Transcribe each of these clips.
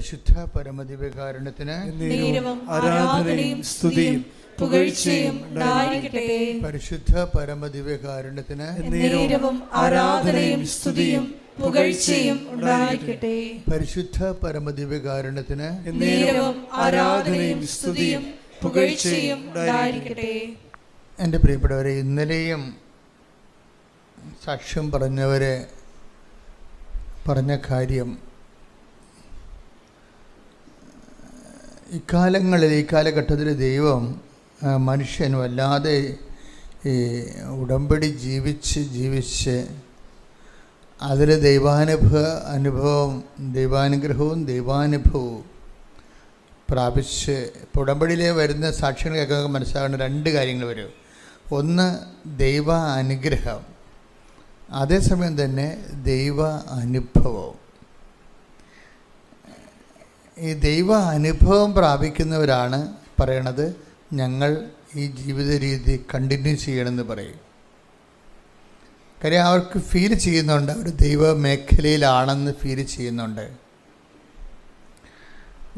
പരിശുദ്ധ പരമദിവ്യകാരുണ്യത്തിന് ആരാധനയും സ്തുതിയും പുകഴ്ചയും ഉണ്ടായിരിക്കട്ടെ. പരിശുദ്ധ പരമദിവ്യകാരുണ്യത്തിന് ആരാധനയും സ്തുതിയും പുകഴ്ചയും ഉണ്ടായിരിക്കട്ടെ. പരിശുദ്ധ പരമദിവ്യകാരുണ്യത്തിന് ആരാധനയും സ്തുതിയും പുകഴ്ചയും ഉണ്ടായിരിക്കട്ടെ. എൻ്റെ പ്രിയപ്പെട്ടവരെ, ഇന്നലെയും സാക്ഷ്യം പറഞ്ഞവരെ പറഞ്ഞ കാര്യം ഈ കാലഘട്ടത്തിൽ ദൈവം മനുഷ്യൻ വല്ലാതെ ഈ ഉടമ്പടി ജീവിച്ച് അതിൽ ദൈവാനുഗ്രഹവും ദൈവാനുഭവവും പ്രാപിച്ച് ഇപ്പോൾ ഉടമ്പടിയിലെ വരുന്ന സാക്ഷ്യങ്ങൾ കേൾക്കാൻ മനസ്സിലാകുന്ന രണ്ട് കാര്യങ്ങൾ വരും. ഒന്ന് ദൈവ അനുഗ്രഹം, അതേസമയം തന്നെ ദൈവ അനുഭവം. ഈ ദൈവ അനുഭവം പ്രാപിക്കുന്നവരാണ് പറയണത് ഞങ്ങൾ ഈ ജീവിത രീതി കണ്ടിന്യൂ ചെയ്യണമെന്ന് പറയും. കാര്യം അവർക്ക് ഫീൽ ചെയ്യുന്നുണ്ട്, അവർ ദൈവ മേഖലയിലാണെന്ന് ഫീൽ ചെയ്യുന്നുണ്ട്.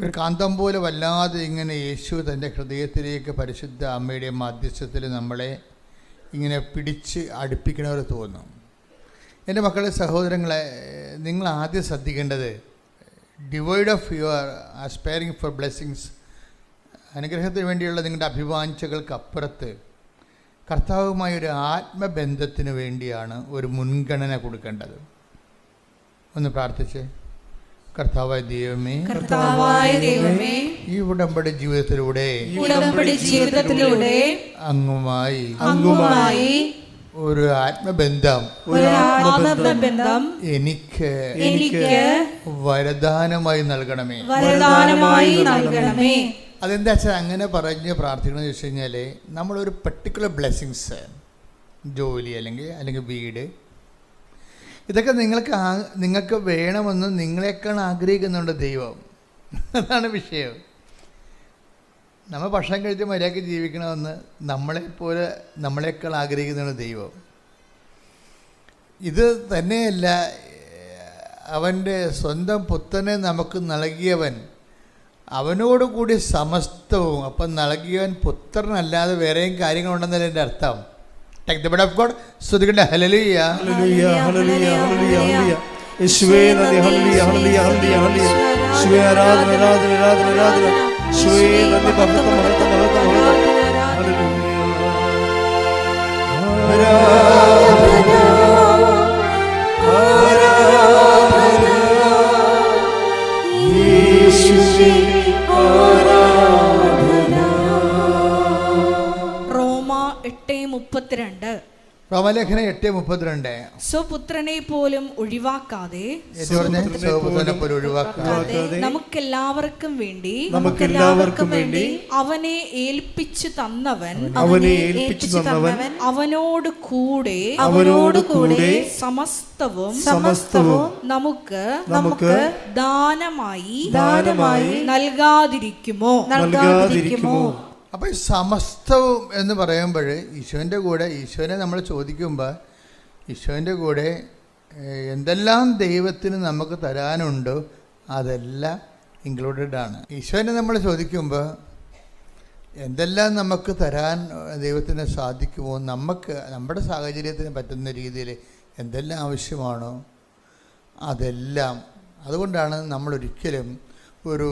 ഒരു കാന്തം പോലെ വല്ലാതെ ഇങ്ങനെ യേശു തൻ്റെ ഹൃദയത്തിലേക്ക് പരിശുദ്ധ അമ്മയുടെ മാധ്യസ്ഥത്തിൽ നമ്മളെ ഇങ്ങനെ പിടിച്ച് അടുപ്പിക്കണവർ തോന്നും. എൻ്റെ മക്കളെ, സഹോദരങ്ങളെ, നിങ്ങൾ ആദ്യം ശ്രദ്ധിക്കേണ്ടത് divide of your aspiring for blessings, അനുഗ്രഹത്തിന് വേണ്ടിയുള്ള നിങ്ങളുടെ അഭിവാഞ്ചകൾക്കപ്പുറത്ത് കർത്താവുമായൊരു ആത്മബന്ധത്തിന് വേണ്ടിയാണ് ഒരു മുൻഗണന കൊടുക്കേണ്ടത്. ഒന്ന് പ്രാർത്ഥിച്ച്. കർത്താവായ ദൈവമേ, ഈ ഉടമ്പടി ജീവിതത്തിലൂടെ അങ്ങുമായി ഒരു ആത്മബന്ധം എനിക്ക് വരദാനമായി നൽകണമേ. അതെന്താ വെച്ചാൽ അങ്ങനെ പറഞ്ഞ് പ്രാർത്ഥിക്കണമെന്ന് ചോദിച്ചു കഴിഞ്ഞാൽ നമ്മളൊരു പർട്ടിക്കുലർ ബ്ലെസ്സിങ്സ്, ജോലി അല്ലെങ്കിൽ വീട്, ഇതൊക്കെ നിങ്ങൾക്ക് വേണമെന്ന് നിങ്ങളെക്കാൾ ആഗ്രഹിക്കുന്നുണ്ട് ദൈവം. അതാണ് വിഷയം. നമ്മൾ ഭക്ഷണം കഴിച്ച് മര്യാദയ്ക്ക് ജീവിക്കണമെന്ന് നമ്മളെക്കാൾ ആഗ്രഹിക്കുന്നുണ്ട് ദൈവം. ഇത് തന്നെയല്ല, അവൻ്റെ സ്വന്തം പുത്രനെ നമുക്ക് നൽകിയവൻ അവനോടുകൂടി സമസ്തവും. അപ്പം നൽകിയവൻ പുത്രനല്ലാതെ വേറെയും കാര്യങ്ങളുണ്ടെന്നല്ല എൻ്റെ അർത്ഥം. Take the word of God. സ്തുതിക്കട്ടെ. ഹല്ലേലൂയ, ഹല്ലേലൂയ, ഹല്ലേലൂയ, ഹല്ലേലൂയ. യേശുവേ നന്ദി. ഹല്ലേലൂയ, ഹല്ലേലൂയ, ഹല്ലേലൂയ. യേശുവേ ആരാധന, ആരാധന, ആരാധന, ആരാധന. യേശുവേ നന്ദി. മഹത്വം, മഹത്വം, മഹത്വം, മഹത്വം. ഹല്ലേലൂയ. ആരാധന, യേശുവേ ആരാധന. റോമ 8:32. റോമലേഖനം 8:32. സ്വപുത്രനെ പോലും ഒഴിവാക്കാതെ നമുക്കെല്ലാവർക്കും വേണ്ടി അവനെ ഏൽപ്പിച്ചു തന്നവൻ അവനോട് കൂടെ സമസ്തവും നമുക്ക് ദാനമായി നൽകാതിരിക്കുമോ? അപ്പോൾ ഈ സമസ്തവും എന്ന് പറയുമ്പോൾ ഈശോനെ നമ്മൾ ചോദിക്കുമ്പോൾ ഈശോൻ്റെ കൂടെ എന്തെല്ലാം ദൈവത്തിന് നമുക്ക് തരാനുണ്ടോ അതെല്ലാം ഇൻക്ലൂഡഡ് ആണ്. ഈശോനെ നമ്മൾ ചോദിക്കുമ്പോൾ എന്തെല്ലാം നമുക്ക് തരാൻ ദൈവത്തിന് സാധിക്കുമോ, നമ്മുടെ സാഹചര്യത്തിന് പറ്റുന്ന രീതിയിൽ എന്തെല്ലാം ആവശ്യമാണോ അതെല്ലാം. അതുകൊണ്ടാണ് നമ്മളൊരിക്കലും ഒരു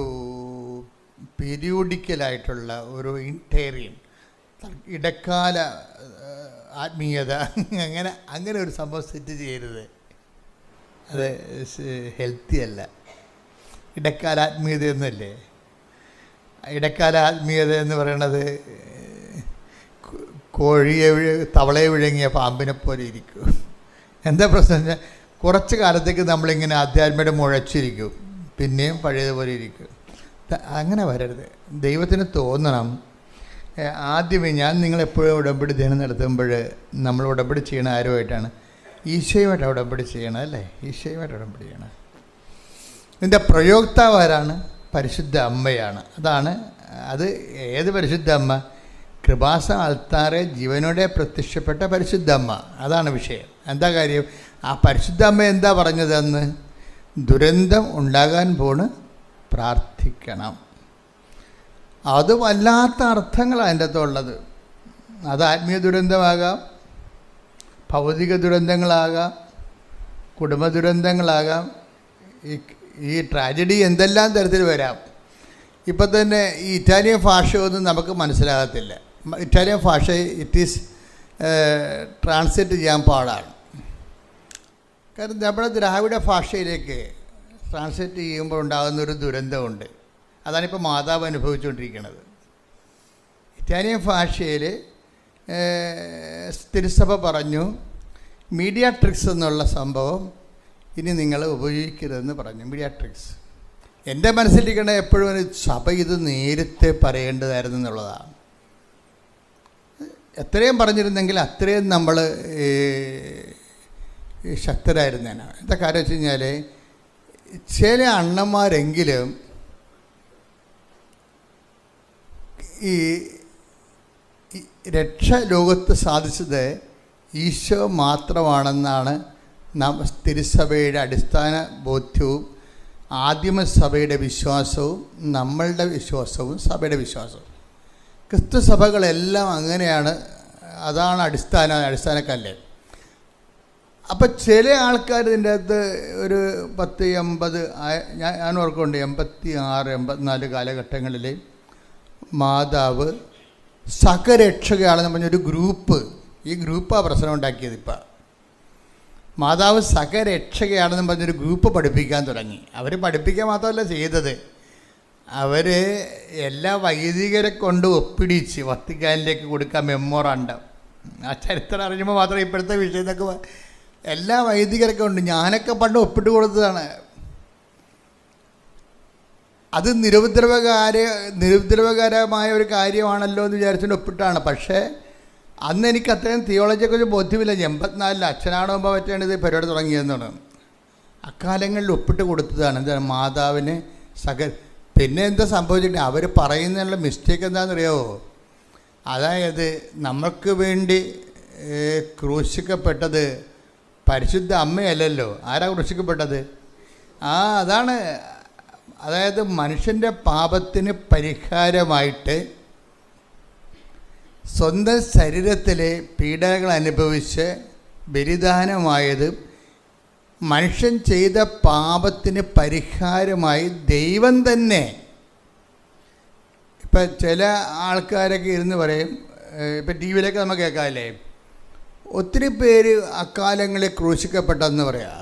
പീരിയോഡിക്കലായിട്ടുള്ള ഒരു ഇൻറ്റേറിയം ഇടക്കാല ആത്മീയത അങ്ങനെ ഒരു സംഭവം സെറ്റ് ചെയ്യരുത്. അത് ഹെൽത്തി അല്ല. ഇടക്കാല ആത്മീയത എന്നല്ലേ. ഇടക്കാല ആത്മീയത എന്ന് പറയണത് തവളയെ വിഴുങ്ങിയ പാമ്പിനെ പോലെ ഇരിക്കും. എന്താ പ്രശ്നം വെച്ചാൽ കുറച്ച് കാലത്തേക്ക് നമ്മളിങ്ങനെ ആധ്യാത്മികത മുഴച്ചിരിക്കും, പിന്നെയും പഴയതുപോലെ ഇരിക്കും. അങ്ങനെ വരരുത്. ദൈവത്തിന് തോന്നണം. ആദ്യമേ ഞാൻ നിങ്ങളെപ്പോഴും ഉടമ്പടി ധ്യാനം നടത്തുമ്പോൾ നമ്മൾ ഉടമ്പടി ചെയ്യണ ആരുമായിട്ടാണ്? ഈശോയുമായിട്ടാണ് ഉടമ്പടി ചെയ്യണം, അല്ലേ? ഈശോയുമായിട്ട് ഉടമ്പടി ചെയ്യണം. ഇതിൻ്റെ പ്രയോക്താവ് ആരാണ്? പരിശുദ്ധ അമ്മയാണ്. അത് ഏത് പരിശുദ്ധ അമ്മ? കൃപാസന അൾത്താറെ ജീവനോടെ പ്രത്യക്ഷപ്പെട്ട പരിശുദ്ധ അമ്മ. അതാണ് വിഷയം. എന്താ കാര്യം? ആ പരിശുദ്ധ അമ്മ എന്താ പറഞ്ഞത്? അന്ന് ദുരന്തം ഉണ്ടാകാൻ പോണ് പ്രാർത്ഥിക്കണം. അത് വല്ലാത്ത അർത്ഥങ്ങളാണ് അതിൻ്റെ അകത്തുള്ളത്. അത് ആത്മീയ ദുരന്തമാകാം, ഭൗതിക ദുരന്തങ്ങളാകാം, കുടുംബ ദുരന്തങ്ങളാകാം. ഈ ട്രാജഡി എന്തെല്ലാം തരത്തിൽ വരാം. ഇപ്പം തന്നെ ഈ ഇറ്റാലിയൻ ഭാഷയൊന്നും നമുക്ക് മനസ്സിലാകത്തില്ല. ഇറ്റാലിയൻ ഭാഷ ഇറ്റ് ഈസ് ട്രാൻസ്ലേറ്റ് ചെയ്യാൻ പാടാണ്. കാരണം നമ്മുടെ ദ്രാവിഡ ഭാഷയിലേക്ക് ട്രാൻസ്ലേറ്റ് ചെയ്യുമ്പോൾ ഉണ്ടാകുന്നൊരു ദുരന്തമുണ്ട്. അതാണിപ്പോൾ മാതാവ് അനുഭവിച്ചുകൊണ്ടിരിക്കുന്നത്. ഇറ്റാലിയൻ ഭാഷയിൽ തിരുസഭ പറഞ്ഞു മീഡിയാട്രിക്സ് എന്നുള്ള സംഭവം ഇനി നിങ്ങൾ ഉപയോഗിക്കരുതെന്ന് പറഞ്ഞു. മീഡിയാട്രിക്സ് എൻ്റെ മനസ്സിലിരിക്കണ എപ്പോഴും ഒരു സഭ ഇത് നേരത്തെ പറയേണ്ടതായിരുന്നു എന്നുള്ളതാണ്. എത്രയും പറഞ്ഞിരുന്നെങ്കിൽ അത്രയും നമ്മൾ ശക്തരായിരുന്നേനെ. എന്താ കാര്യം വെച്ച് കഴിഞ്ഞാൽ ചില അണ്ണന്മാരെങ്കിലും ഈ രക്ഷ ലോകത്ത് സാധിച്ചത് ഈശോ മാത്രമാണെന്നാണ് നാം തിരുസഭയുടെ അടിസ്ഥാന ബോധ്യവും ആദിമസഭയുടെ വിശ്വാസവും നമ്മളുടെ വിശ്വാസവും സഭയുടെ വിശ്വാസവും. ക്രിസ്തു സഭകളെല്ലാം അങ്ങനെയാണ്. അതാണ് അടിസ്ഥാനക്കല്ല്. അപ്പം ചില ആൾക്കാർ ഇതിൻ്റെ അകത്ത് ഒരു 10-80 ഞാൻ ഓർക്കുന്നുണ്ട് 86-84 കാലഘട്ടങ്ങളിൽ മാതാവ് സഹരക്ഷകയാണെന്ന് പറഞ്ഞൊരു ഗ്രൂപ്പ്, ഈ ഗ്രൂപ്പാണ് പ്രശ്നം ഉണ്ടാക്കിയത്. ഇപ്പം മാതാവ് സഹരക്ഷകയാണെന്ന് പറഞ്ഞൊരു ഗ്രൂപ്പ് പഠിപ്പിക്കാൻ തുടങ്ങി. അവർ പഠിപ്പിക്കാൻ മാത്രമല്ല ചെയ്തത്, അവർ എല്ലാ വൈദികരെ കൊണ്ട് ഒപ്പിടിച്ച് വത്തിക്കാനിലേക്ക് കൊടുക്കാൻ മെമ്മോറാണ്ടം. ആ ചരിത്രം അറിയുമ്പോൾ മാത്രമേ ഇപ്പോഴത്തെ വിഷയത്തൊക്കെ എല്ലാ വൈദികരൊക്കെ ഉണ്ട്. ഞാനൊക്കെ പണ്ട് ഒപ്പിട്ട് കൊടുത്തതാണ്. അത് നിരുപദ്രവകരമായ ഒരു കാര്യമാണല്ലോ എന്ന് വിചാരിച്ചുകൊണ്ട് ഒപ്പിട്ടാണ്. പക്ഷേ അന്ന് എനിക്ക് അത്രയും തിയോളജിയെക്കുറിച്ച് ബോധ്യമില്ല. 84 അച്ഛനാടുമ്പോൾ പറ്റാണ് ഇത് പരിപാടി തുടങ്ങിയതെന്നാണ്. അക്കാലങ്ങളിൽ ഒപ്പിട്ട് കൊടുത്തതാണ്. എന്താണ് മാതാവിന് പിന്നെ എന്താ സംഭവിച്ചിട്ട് അവർ പറയുന്നതിനുള്ള മിസ്റ്റേക്ക് എന്താണെന്നറിയാമോ? അതായത് നമ്മൾക്ക് വേണ്ടി ക്രൂശിക്കപ്പെട്ടത് പരിശുദ്ധ അമ്മയല്ലല്ലോ. ആരാ ക്രൂശിക്കപ്പെട്ടത്? അതാണ്. അതായത് മനുഷ്യൻ്റെ പാപത്തിന് പരിഹാരമായിട്ട് സ്വന്തം ശരീരത്തിലെ പീഡനങ്ങൾ അനുഭവിച്ച് ബലിദാനമായത് മനുഷ്യൻ ചെയ്ത പാപത്തിന് പരിഹാരമായി ദൈവം തന്നെ. ഇപ്പം ചില ആൾക്കാരൊക്കെ ഇരുന്ന് പറയും, ഇപ്പം ടി വിയിലൊക്കെ നമുക്ക് കേൾക്കാമല്ലേ, ഒത്തിരി പേര് അക്കാലങ്ങളിൽ ക്രൂശിക്കപ്പെട്ടെന്ന് പറയാം.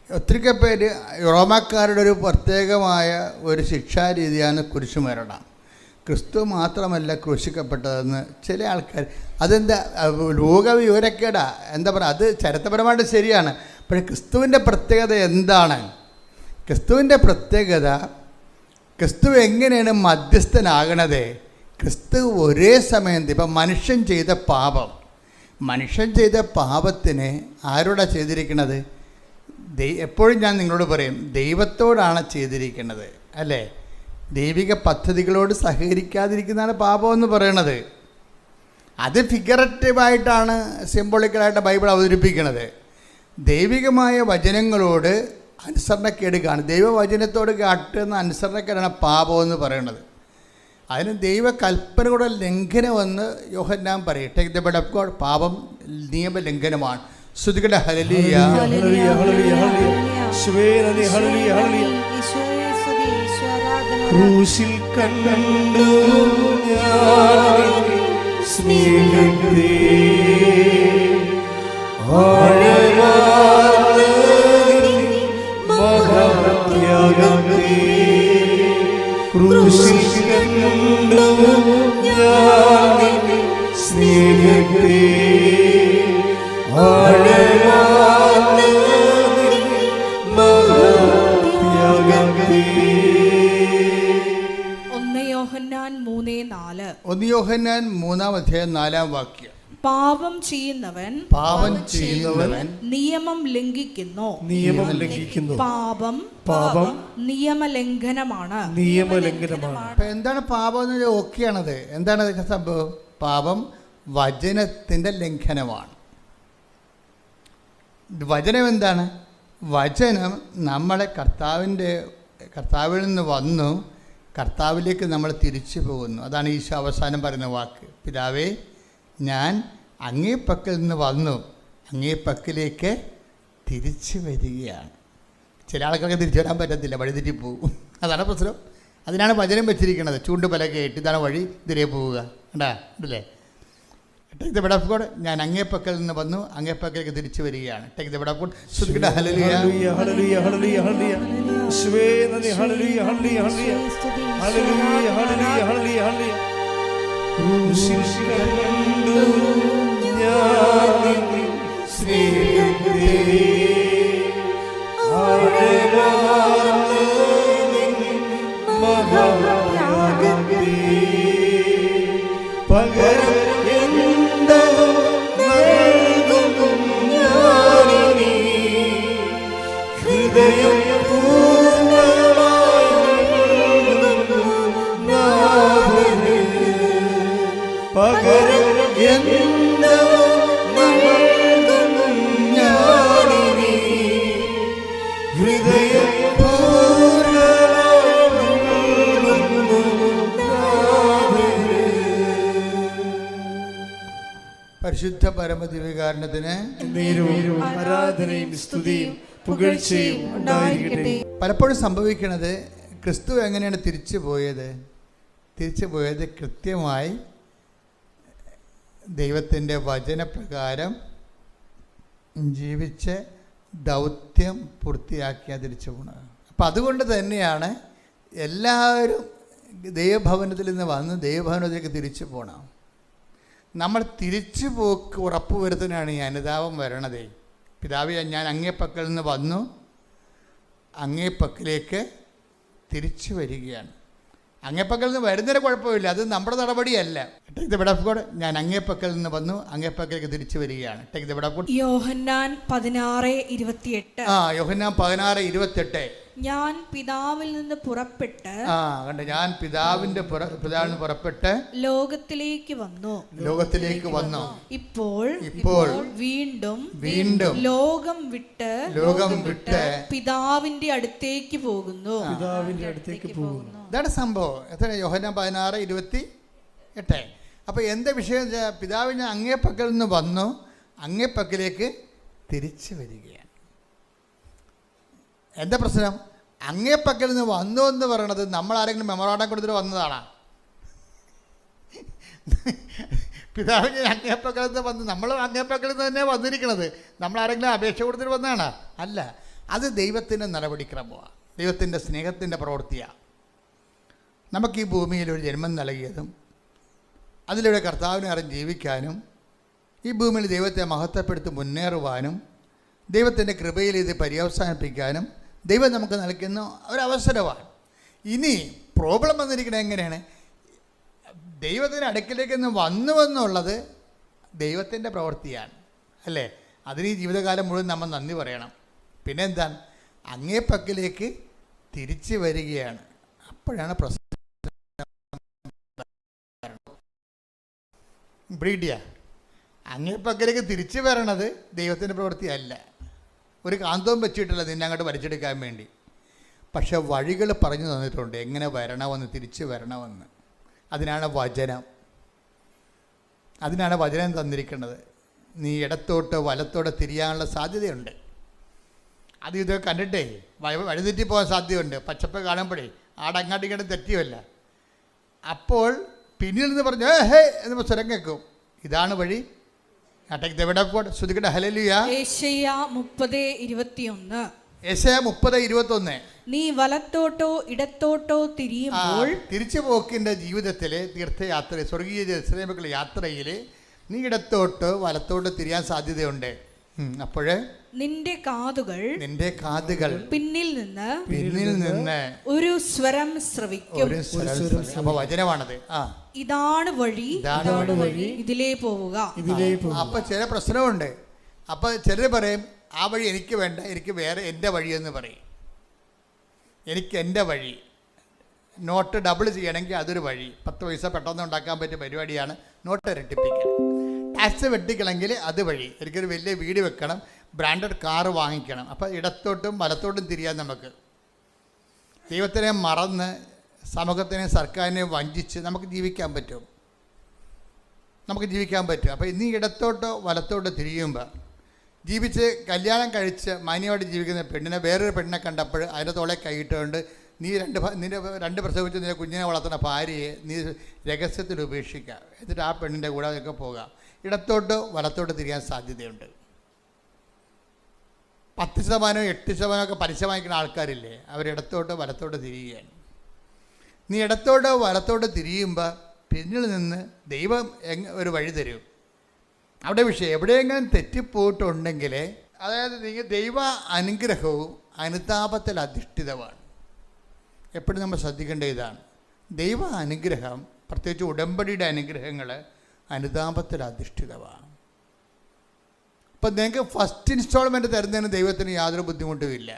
ഒത്തിരി പേര് റോമാക്കാരുടെ ഒരു പ്രത്യേകമായ ഒരു ശിക്ഷാരീതിയാണ് കുരിശുമരണം. ക്രിസ്തു മാത്രമല്ല ക്രൂശിക്കപ്പെട്ടതെന്ന് ചില ആൾക്കാർ. അതെന്താ ലോകവിവരക്കേടാ, എന്താ പറയുക, അത് ചരിത്രപരമായിട്ട് ശരിയാണ്. പക്ഷേ ക്രിസ്തുവിൻ്റെ പ്രത്യേകത എന്താണ്? ക്രിസ്തുവിൻ്റെ പ്രത്യേകത, ക്രിസ്തു എങ്ങനെയാണ് മധ്യസ്ഥനാകണത്? ക്രിസ്തു ഒരേ സമയം ഇപ്പം മനുഷ്യൻ ചെയ്ത പാപത്തിന് ആരോടാണ് ചെയ്തിരിക്കുന്നത്? എപ്പോഴും ഞാൻ നിങ്ങളോട് പറയും, ദൈവത്തോടാണ് ചെയ്തിരിക്കുന്നത്, അല്ലേ? ദൈവിക പദ്ധതികളോട് സഹകരിക്കാതിരിക്കുന്നതാണ് പാപമെന്ന് പറയണത്. അത് ഫിഗറേറ്റീവായിട്ടാണ്, സിംബോളിക്കലായിട്ട് ബൈബിൾ അവതരിപ്പിക്കുന്നത്. ദൈവികമായ വചനങ്ങളോട് അനുസരണക്കേട് കാണും. ദൈവവചനത്തോട് കാട്ടുന്ന അനുസരണക്കേടാണ് പാപമെന്ന് പറയുന്നത്. അതിന് ദൈവകൽപ്പനയുടെ ലംഘനമെന്ന് യോഹന്നാൻ പറയും. Take the word of God. പാപം നിയമലംഘനമാണ്. ശ്രുതികട ഹല്ലേലൂയ ഹല്ലേലൂയ ഹല്ലേലൂയ. ക്രൂശിൽ കണ്ടു ഞാൻ സ്നേഹത്തെ, ആഴമായ മഹാത്യാഗത്തെ. ക്രൂശിൽ കണ്ടു ഞാൻ സ്നേഹത്തെ, ആഴമായ മഹാത്യാഗത്തെ. 1 യോഹന്നാൻ 3:4 പാപം ചെയ്യുന്നവൻ നിയമം ലംഘിക്കുന്നു. പാപം നിയമലംഘനമാണ്. അപ്പം എന്താണ് പാപം എന്ന് ഓക്കെയാണത്? എന്താണ് അതിൻ്റെ സംഭവം? പാപം വചനത്തിൻ്റെ ലംഘനമാണ്. വചനം എന്താണ്? വചനം നമ്മളെ കർത്താവിൻ്റെ കർത്താവിൽ നിന്ന് വന്നു കർത്താവിലേക്ക് നമ്മൾ തിരിച്ചു പോകുന്നു. അതാണ് ഈശോ അവസാനം പറയുന്ന വാക്ക്. പിതാവേ, ഞാൻ അങ്ങേ പക്കൽ നിന്ന് വന്നു, അങ്ങേ പക്കലേക്ക് തിരിച്ചു വരികയാണ്. ചില ആൾക്കാർക്ക് തിരിച്ചു വരാൻ പറ്റത്തില്ല, വഴിതെറ്റി പോകും. അതാണ് പ്രശ്നം. അതിനാണ് വചനം വെച്ചിരിക്കുന്നത്. ചൂണ്ടുപലകയായിട്ട് ഇതാണ് വഴി, ഇതിലേ പോവുക. കണ്ടാ ഇല്ലേ? Take the word of God, ഞാൻ അങ്ങേ പക്കൽ നിന്ന് വന്നു, അങ്ങേ പക്കലേക്ക് തിരിച്ചു വരികയാണ്. Take the word of God. Hallelujah ഹല്ലേലൂയ ഹല്ലേലൂയ ഹല്ലേലൂയ ഹല്ലേലൂയ. യേശുവേ നന്ദി. ഹല്ലേലൂയ ഹല്ലേലൂയ ഹല്ലേലൂയ ഹല്ലേലൂയ ഹല്ലേലൂയ ഹല്ലേലൂയ ഹല്ലേലൂയ. ക്രൂശിൽ കണ്ടു ഞാൻ സ്നേഹത്തെ ആഴമാർന്ന മഹാത്യാഗത്തെ പകരം എന്തോ നൽകും ഞാനിനി ഹൃദയപൂർണ്ണമായി നാഥന് പകരം എന്തോ നൽകും ഞാനിനി പരിശുദ്ധ പരമദിവ്യകാരുണ്യത്തിന് ആരാധനയും സ്തുതിയും പുകഴ്ചയും ഉണ്ടായിരിക്കട്ടെ. പലപ്പോഴും സംഭവിക്കുന്നത്, ക്രിസ്തു എങ്ങനെയാണ് തിരിച്ചു പോയത് കൃത്യമായി ദൈവത്തിൻ്റെ വചനപ്രകാരം ജീവിച്ച് ദൗത്യം പൂർത്തിയാക്കിയാൽ തിരിച്ചു പോകണം. അപ്പം അതുകൊണ്ട് തന്നെയാണ് എല്ലാവരും ദൈവഭവനത്തിൽ നിന്ന് വന്ന് ദൈവഭവനത്തിലേക്ക് തിരിച്ചു പോകണം. നമ്മൾ തിരിച്ചു പോക്ക് ഉറപ്പുവരുത്താനാണ് ഈ അനുതാപം വരണതേ. പിതാവേ, ഞാൻ അങ്ങേ പക്കൽ നിന്ന് വന്നു, അങ്ങേ പക്കലേക്ക് തിരിച്ചു വരികയാണ്. അങ്ങേ പക്കൽ നിന്ന് വരുന്നതിന് കുഴപ്പമില്ല, അത് നമ്മുടെ നടപടിയല്ല. Take the word of God, ഞാൻ അങ്ങേ പക്കൽ നിന്ന് വന്നു, അങ്ങേ പക്കലേക്ക് തിരിച്ചു വരികയാണ്. Take the word of God. Yohannan 16:28. Yohannan 16:28. ഞാൻ പിതാവിൽ നിന്ന് പുറപ്പെട്ട് ഞാൻ പിതാവിൽ നിന്ന് പുറപ്പെട്ട് ലോകത്തിലേക്ക് വന്നു. ഇപ്പോൾ വീണ്ടും ലോകം വിട്ട് പിതാവിന്റെ അടുത്തേക്ക് പോകുന്നു. ഇതാണ് സംഭവം. എത്ര? യോഹന്നാൻ 16:28. അപ്പോൾ എന്താ വിഷയം? പിതാവ് ഞാൻ അങ്ങേ പക്കൽ നിന്ന് വന്നു, അങ്ങേ പക്കലേക്ക് തിരിച്ചു വരികയാണ്. എന്താ പ്രശ്നം? അങ്ങേ പക്കൽ നിന്ന് വന്നു എന്ന് പറയണത് നമ്മൾ ആരെങ്കിലും മെമ്മോറാണ്ടം കൊടുത്തിട്ട് വന്നതാണോ? പിതാവ് ഞാൻ അങ്ങേ പക്കൽ നിന്ന് വന്നു, നമ്മൾ അങ്ങേ പക്കൽ നിന്ന് തന്നെ വന്നിരിക്കണത്. നമ്മൾ ആരെങ്കിലും അപേക്ഷ കൊടുത്തിട്ട് വന്നതാണോ? അല്ല. അത് ദൈവത്തിൻ്റെ നടപടിക്രമമാണ്, ദൈവത്തിൻ്റെ സ്നേഹത്തിൻ്റെ പ്രവൃത്തിയാണ്. നമുക്ക് ഈ ഭൂമിയിൽ ഒരു ജന്മം നൽകിയതും അതിലൂടെ കർത്താവിനെ അറിഞ്ഞ് ജീവിക്കാനും ഈ ഭൂമിയിൽ ദൈവത്തെ മഹത്വപ്പെടുത്തി മുന്നേറുവാനും ദൈവത്തിൻ്റെ കൃപയിൽ ഇത് പര്യവസാനിപ്പിക്കാനും ദൈവം നമുക്ക് നൽകുന്ന ഒരവസരമാണ്. ഇനി പ്രോബ്ലം വന്നിരിക്കുന്നത് എങ്ങനെയാണ്? ദൈവത്തിൻ്റെ അടുക്കിലേക്ക് വന്നുവെന്നുള്ളത് ദൈവത്തിൻ്റെ പ്രവൃത്തിയാണ്, അല്ലേ? അതിന് ഈ ജീവിതകാലം മുഴുവൻ നമ്മൾ നന്ദി പറയണം. പിന്നെ എന്താണ്? അങ്ങേ പക്കലേക്ക് തിരിച്ചു വരികയാണ്. അപ്പോഴാണ് പ്രശ്നം. ബ്രീഡിയ അങ്ങേ പക്കലേക്ക് തിരിച്ചു വരണത് ദൈവത്തിൻ്റെ പ്രവൃത്തിയല്ല. ഒരു കാന്തവും വെച്ചിട്ടില്ല നിന്നെ അങ്ങോട്ട് വലിച്ചെടുക്കാൻ വേണ്ടി. പക്ഷെ വഴികൾ പറഞ്ഞു തന്നിട്ടുണ്ട്, എങ്ങനെ വരണമെന്ന്, തിരിച്ചു വരണമെന്ന്. അതിനാണ് വചനം തന്നിരിക്കുന്നത്. നീ ഇടത്തോട്ട് വലത്തോട്ട് തിരിയാനുള്ള സാധ്യതയുണ്ട്. അത് ഇതൊക്കെ കണ്ടിട്ടേ വഴിതെറ്റിപ്പോകാൻ സാധ്യതയുണ്ട്. പച്ചപ്പ് കാണുമ്പോഴേ ആടങ്ങാട്ടി ഇങ്ങോട്ട് തെറ്റിയല്ല. അപ്പോൾ പിന്നിൽ നിന്ന് പറഞ്ഞു ഹേ എന്ന് സ്വരം കേൾക്കും, ഇതാണ് വഴി. യെശയ്യാ 30:21. നീ വലത്തോട്ടോ ഇടത്തോട്ടോ തിരിയുമ്പോൾ, തിരിച്ചു പോക്കിൻ്റെ ജീവിതത്തിലെ തീർത്ഥയാത്ര, സ്വർഗീയ ജെറുസലേമിലേക്കുള്ള യാത്രയിൽ നീ ഇടത്തോട്ട് വലത്തോട്ട് തിരിയാൻ സാധ്യതയുണ്ട്. അപ്പോഴേ നിന്റെ കാതുകൾ പിന്നിൽ നിന്ന് ഒരു സ്വരം ശ്രവിക്കും. അപ്പൊ വചനമാണത്. ഇതാണ് വഴി, ഇതിലേ പോവുക. അപ്പൊ ചില പ്രശ്നമുണ്ട്. അപ്പൊ ചിലർ പറയും ആ വഴി എനിക്ക് വേണ്ട, എനിക്ക് വേറെ എൻ്റെ വഴിയെന്ന് പറയും. എനിക്ക് എൻ്റെ വഴി, നോട്ട് ഡബിൾ ചെയ്യണമെങ്കിൽ അതൊരു വഴി. 10 പൈസ പെട്ടെന്ന് ഉണ്ടാക്കാൻ പറ്റിയ പരിപാടിയാണ് നോട്ട് ഇരട്ടിപ്പിക്കൽ. ടാക്സ് വെട്ടിക്കണമെങ്കിൽ അത് വഴി. എനിക്കൊരു വലിയ വീട് വെക്കണം, ബ്രാൻഡഡ് കാറ് വാങ്ങിക്കണം. അപ്പോൾ ഇടത്തോട്ടും വലത്തോട്ടും തിരിയാൻ നമുക്ക്. ദൈവത്തിനെ മറന്ന് സമൂഹത്തിനെ സർക്കാരിനെ വഞ്ചിച്ച് നമുക്ക് ജീവിക്കാൻ പറ്റും. അപ്പോൾ നീ ഇടത്തോട്ടോ വലത്തോട്ടോ തിരിയുമ്പോൾ ജീവിച്ച് കല്യാണം കഴിച്ച് മാന്യമായിട്ട് ജീവിക്കുന്ന പെണ്ണിനെ വേറൊരു പെണ്ണിനെ കണ്ടപ്പോൾ അതിൻ്റെ തോളെ കൈയിട്ടുകൊണ്ട് നീ രണ്ട് പ്രസവിച്ച് നിന്റെ കുഞ്ഞിനെ വളർത്തുന്ന ഭാര്യയെ നീ രഹസ്യത്തിൽ ഉപേക്ഷിക്കുക. എന്നിട്ട് ആ പെണ്ണിൻ്റെ കൂടെ ഒക്കെ പോകാം. ഇടത്തോട്ടോ വലത്തോട്ടോ തിരിയാൻ സാധ്യതയുണ്ട്. 10%, 8% ഒക്കെ പലിശ വാങ്ങിക്കുന്ന ആൾക്കാരില്ലേ, അവരിടത്തോട്ടോ വലത്തോട്ടോ തിരിയുകയാണ്. നീ ഇടത്തോട്ടോ വലത്തോട്ടോ തിരിയുമ്പോൾ പിന്നിൽ നിന്ന് ദൈവം ഒരു വഴി തരും. അവിടെ വിഷയം എവിടെയെങ്കിലും തെറ്റിപ്പോയിട്ടുണ്ടെങ്കിൽ, അതായത് നിങ്ങൾ ദൈവ അനുഗ്രഹവും അനുതാപത്തിൽ അധിഷ്ഠിതമാണ്. എപ്പോഴും നമ്മൾ ശ്രദ്ധിക്കേണ്ട ഇതാണ്, ദൈവ അനുഗ്രഹം, പ്രത്യേകിച്ച് ഉടമ്പടിയുടെ അനുഗ്രഹങ്ങൾ അനുതാപത്തിൽ അധിഷ്ഠിതമാണ്. അപ്പം നിങ്ങൾക്ക് ഫസ്റ്റ് ഇൻസ്റ്റാൾമെൻറ്റ് തരുന്നതിന് ദൈവത്തിന് യാതൊരു ബുദ്ധിമുട്ടുമില്ല.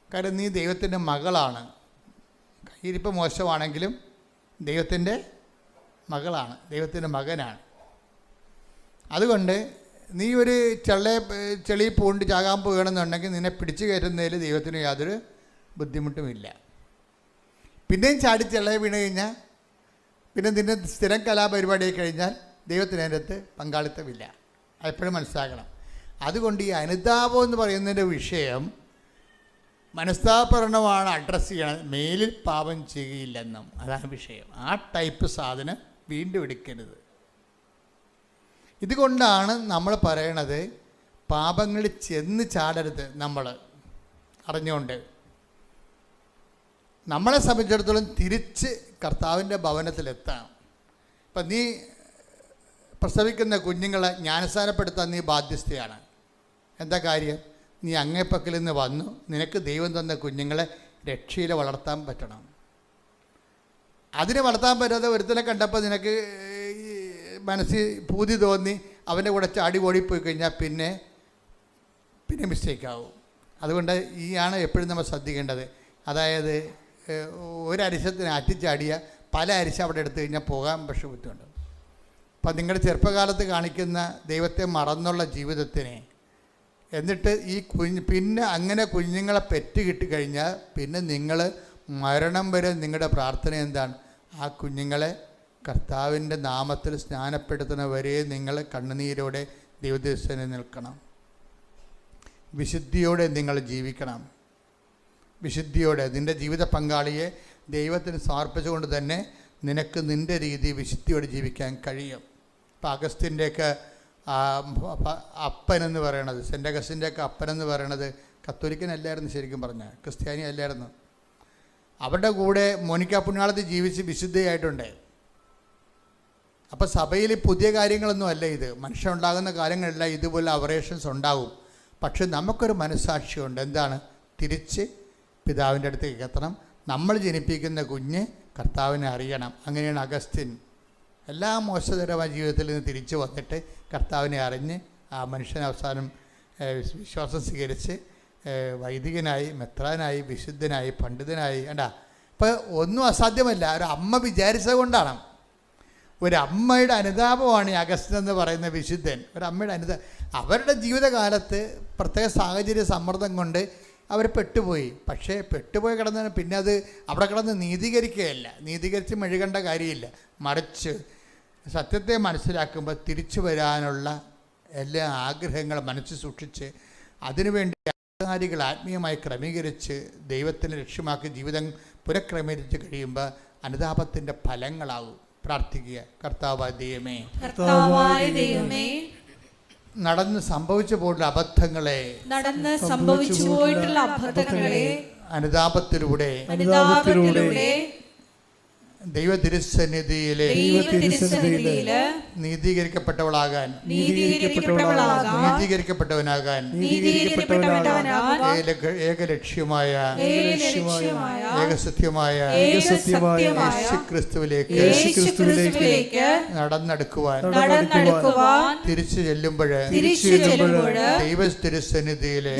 കാരണം നീ ദൈവത്തിൻ്റെ മകളാണ്. കയ്യിരിപ്പ് മോശമാണെങ്കിലും ദൈവത്തിൻ്റെ മകളാണ്, ദൈവത്തിൻ്റെ മകനാണ്. അതുകൊണ്ട് നീ ഒരു ചെളി പൂണ്ട് ചാകാൻ പോകുകയാണെന്നുണ്ടെങ്കിൽ നിന്നെ പിടിച്ചു കയറ്റുന്നതിൽ ദൈവത്തിന് യാതൊരു ബുദ്ധിമുട്ടുമില്ല. പിന്നെയും ചാടി ചെള്ളയെ വീണ് കഴിഞ്ഞാൽ, പിന്നെ നിന്നെ സ്ഥിരം കലാപരിപാടിയായി കഴിഞ്ഞാൽ ദൈവത്തിന് അതിൻ്റെ അകത്ത് പങ്കാളിത്തമില്ല. എപ്പോഴും മനസ്സിലാക്കണം. അതുകൊണ്ട് ഈ അനുതാപം എന്ന് പറയുന്നതിൻ്റെ വിഷയം മനസ്താപരണമാണ് അഡ്രസ്സ് ചെയ്യണത്. മേലിൽ പാപം ചെയ്യുകയില്ലെന്നും അതാണ് വിഷയം. ആ ടൈപ്പ് സാധനം വീണ്ടും എടുക്കരുത്. ഇതുകൊണ്ടാണ് നമ്മൾ പറയണത് പാപങ്ങളിൽ ചെന്ന് ചാടരുത്. നമ്മൾ അറിഞ്ഞുകൊണ്ട് നമ്മളെ സംബന്ധിച്ചിടത്തോളം തിരിച്ച് കർത്താവിൻ്റെ ഭവനത്തിലെത്താം. ഇപ്പം നീ പ്രസവിക്കുന്ന കുഞ്ഞുങ്ങളെ ജ്ഞാനസ്ഥാനപ്പെടുത്താൻ നീ ബാധ്യസ്ഥയാണ്. എന്താ കാര്യം? നീ അങ്ങേപ്പക്കൽ നിന്ന് വന്നു, നിനക്ക് ദൈവം തന്ന കുഞ്ഞുങ്ങളെ രക്ഷയിൽ വളർത്താൻ പറ്റണം. അതിനെ വളർത്താൻ പറ്റാതെ ഒരുത്തനെ കണ്ടപ്പോൾ നിനക്ക് മനസ്സിൽ പൂതി തോന്നി അവൻ്റെ കൂടെ ചാടി ഓടിപ്പോയി കഴിഞ്ഞാൽ പിന്നെ മിസ്റ്റേക്കാവും. അതുകൊണ്ട് ആണ് എപ്പോഴും നമ്മൾ ശ്രദ്ധിക്കേണ്ടത്. അതായത് ഒരരിശത്തിന് അറ്റിച്ചാടിയ പല അരിശ അവിടെ എടുത്തു കഴിഞ്ഞാൽ പോകാൻ പക്ഷേ ബുദ്ധിമുണ്ട്. അപ്പം നിങ്ങളുടെ ചെറുപ്പകാലത്ത് കാണിക്കുന്ന ദൈവത്തെ മറന്നുള്ള ജീവിതത്തിനെ എന്നിട്ട് പിന്നെ അങ്ങനെ കുഞ്ഞുങ്ങളെ പെറ്റ് കിട്ടിക്കഴിഞ്ഞാൽ പിന്നെ നിങ്ങൾ മരണം വരെ നിങ്ങളുടെ പ്രാർത്ഥന എന്താണ്? ആ കുഞ്ഞുങ്ങളെ കർത്താവിൻ്റെ നാമത്തിൽ സ്നാനപ്പെടുത്തുന്നവരെ നിങ്ങൾ കണ്ണുനീരോടെ ദൈവദർശനെ നിൽക്കണം. വിശുദ്ധിയോടെ നിങ്ങൾ ജീവിക്കണം. വിശുദ്ധിയോടെ നിൻ്റെ ജീവിത പങ്കാളിയെ ദൈവത്തിന് സമർപ്പിച്ചുകൊണ്ട് തന്നെ നിനക്ക് നിൻ്റെ രീതി വിശുദ്ധിയോടെ ജീവിക്കാൻ കഴിയും. ഇപ്പം അഗസ്റ്റിൻ്റെയൊക്കെ അപ്പനെന്ന് പറയണത്, സെൻ്റ് അഗസ്റ്റിൻ്റെയൊക്കെ അപ്പനെന്ന് പറയണത് കത്തോലിക്കനല്ലായിരുന്നു, ശരിക്കും പറഞ്ഞാൽ ക്രിസ്ത്യാനി അല്ലായിരുന്നു. അവരുടെ കൂടെ മോനിക്ക പുണ്യാളത്തിൽ ജീവിച്ച് വിശുദ്ധയായിട്ടുണ്ട്. അപ്പോൾ സഭയിൽ പുതിയ കാര്യങ്ങളൊന്നും അല്ല ഇത്. മനുഷ്യനുണ്ടാകുന്ന കാര്യങ്ങളെല്ലാം ഇതുപോലെ അവറേഷൻസ് ഉണ്ടാകും. പക്ഷെ നമുക്കൊരു മനസ്സാക്ഷിയുണ്ട്. എന്താണ്? തിരിച്ച് പിതാവിൻ്റെ അടുത്തേക്ക് എത്തണം. നമ്മൾ ജനിപ്പിക്കുന്ന കുഞ്ഞ് കർത്താവിനെ അറിയണം. അങ്ങനെയാണ് അഗസ്റ്റിൻ എല്ലാ മോശകരമായ ജീവിതത്തിൽ നിന്ന് തിരിച്ചു വന്നിട്ട് കർത്താവിനെ അറിഞ്ഞ് ആ മനുഷ്യൻ അവസാനം വിശ്വാസം സ്വീകരിച്ച് വൈദികനായി, മെത്രാനായി, വിശുദ്ധനായി, പണ്ഡിതനായി. കണ്ടാ, ഇപ്പോൾ ഒന്നും അസാധ്യമല്ല. ഒരു അമ്മ വിചാരിച്ചത് കൊണ്ടാണ്. ഒരമ്മയുടെ അനുതാപമാണ് ഈ അഗസ്റ്റിൻ എന്ന് പറയുന്ന വിശുദ്ധൻ. ഒരമ്മയുടെ അവരുടെ ജീവിതകാലത്ത് പ്രത്യേക സാഹചര്യ സമ്മർദ്ദം കൊണ്ട് അവർ പെട്ടുപോയി. പക്ഷേ പെട്ടുപോയി കിടന്നതിന് പിന്നെ അത് അവിടെ കിടന്ന് നീതീകരിക്കുകയല്ല, നീതീകരിച്ച് മെഴുകേണ്ട കാര്യമില്ല. മറിച്ച് സത്യത്തെ മനസ്സിലാക്കുമ്പോൾ തിരിച്ചു വരാനുള്ള എല്ലാ ആഗ്രഹങ്ങളും മനസ്സിൽ സൂക്ഷിച്ച് അതിനുവേണ്ടി കാര്യങ്ങൾ ആത്മീയമായി ക്രമീകരിച്ച് ദൈവത്തിന് ലക്ഷ്യമാക്കി ജീവിതം പുനഃക്രമീകരിച്ച് കഴിയുമ്പോൾ അനുതാപത്തിൻ്റെ ഫലങ്ങളാവും. പ്രാർത്ഥിക്കുക. കർത്താവായ ദൈവമേ, നടന്ന് സംഭവിച്ചു പോയിട്ടുള്ള അബദ്ധങ്ങളെ അനുതാപത്തിലൂടെ ദൈവ തിരുസന്നിധിയിലെ നീതീകരിക്കപ്പെട്ടവളാകാൻ, നീതീകരിക്കപ്പെട്ടവനാകാൻ ഏകലക്ഷ്യമായ ഏകസത്യമായ യേശുക്രിസ്തുവിലേക്ക് നടന്നെടുക്കുവാൻ തിരിച്ചു ചെല്ലുമ്പോൾ ദൈവ തിരുസന്നിധിയിലെ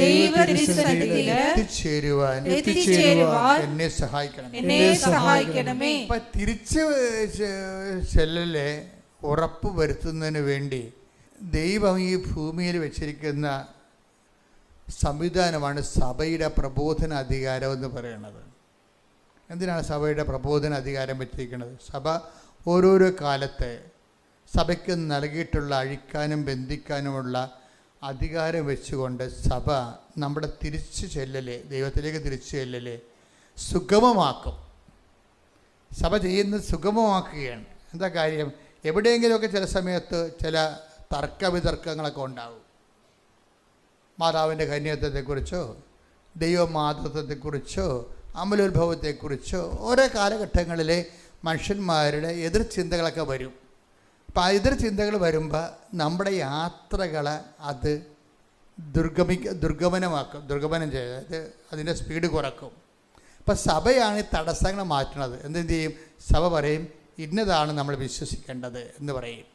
എത്തിച്ചേരുവാൻ എന്നെ സഹായിക്കണമേ. തിരിച്ച് ചെല്ലലെ ഉറപ്പ് വരുത്തുന്നതിന് വേണ്ടി ദൈവം ഈ ഭൂമിയിൽ വെച്ചിരിക്കുന്ന സംവിധാനമാണ് സഭയുടെ പ്രബോധന അധികാരം എന്ന് പറയുന്നത്. എന്തിനാണ് സഭയുടെ പ്രബോധന അധികാരം വെച്ചിരിക്കുന്നത്? സഭ ഓരോരോ കാലത്ത് സഭയ്ക്ക് നൽകിയിട്ടുള്ള അഴിക്കാനും ബന്ധിക്കാനുമുള്ള അധികാരം വെച്ചുകൊണ്ട് സഭ നമ്മുടെ തിരിച്ചു ചെല്ലല്, ദൈവത്തിലേക്ക് തിരിച്ചു ചെല്ലല് സുഗമമാക്കും. സഭ ചെയ്യുന്നത് സുഗമമാക്കുകയാണ്. എന്താ കാര്യം? എവിടെയെങ്കിലുമൊക്കെ ചില സമയത്ത് ചില തർക്കവിതർക്കങ്ങളൊക്കെ ഉണ്ടാകും. മാതാവിൻ്റെ കന്യത്വത്തെക്കുറിച്ചോ ദൈവമാതൃത്വത്തെക്കുറിച്ചോ അമലോത്ഭവത്തെക്കുറിച്ചോ ഓരോ കാലഘട്ടങ്ങളിലെ മനുഷ്യന്മാരുടെ എതിർ ചിന്തകളൊക്കെ വരും. അപ്പം ആ എതിർ ചിന്തകൾ വരുമ്പോൾ നമ്മുടെ യാത്രകളെ അത് ദുർഗമനം ചെയ്ത് അത് അതിൻ്റെ സ്പീഡ് കുറക്കും. അപ്പം സഭയാണ് ഈ തടസ്സങ്ങൾ മാറ്റുന്നത്. എന്ത് ചെയ്യും? സഭ പറയും ഇന്നതാണ് നമ്മൾ വിശ്വസിക്കേണ്ടത് എന്ന് പറയും.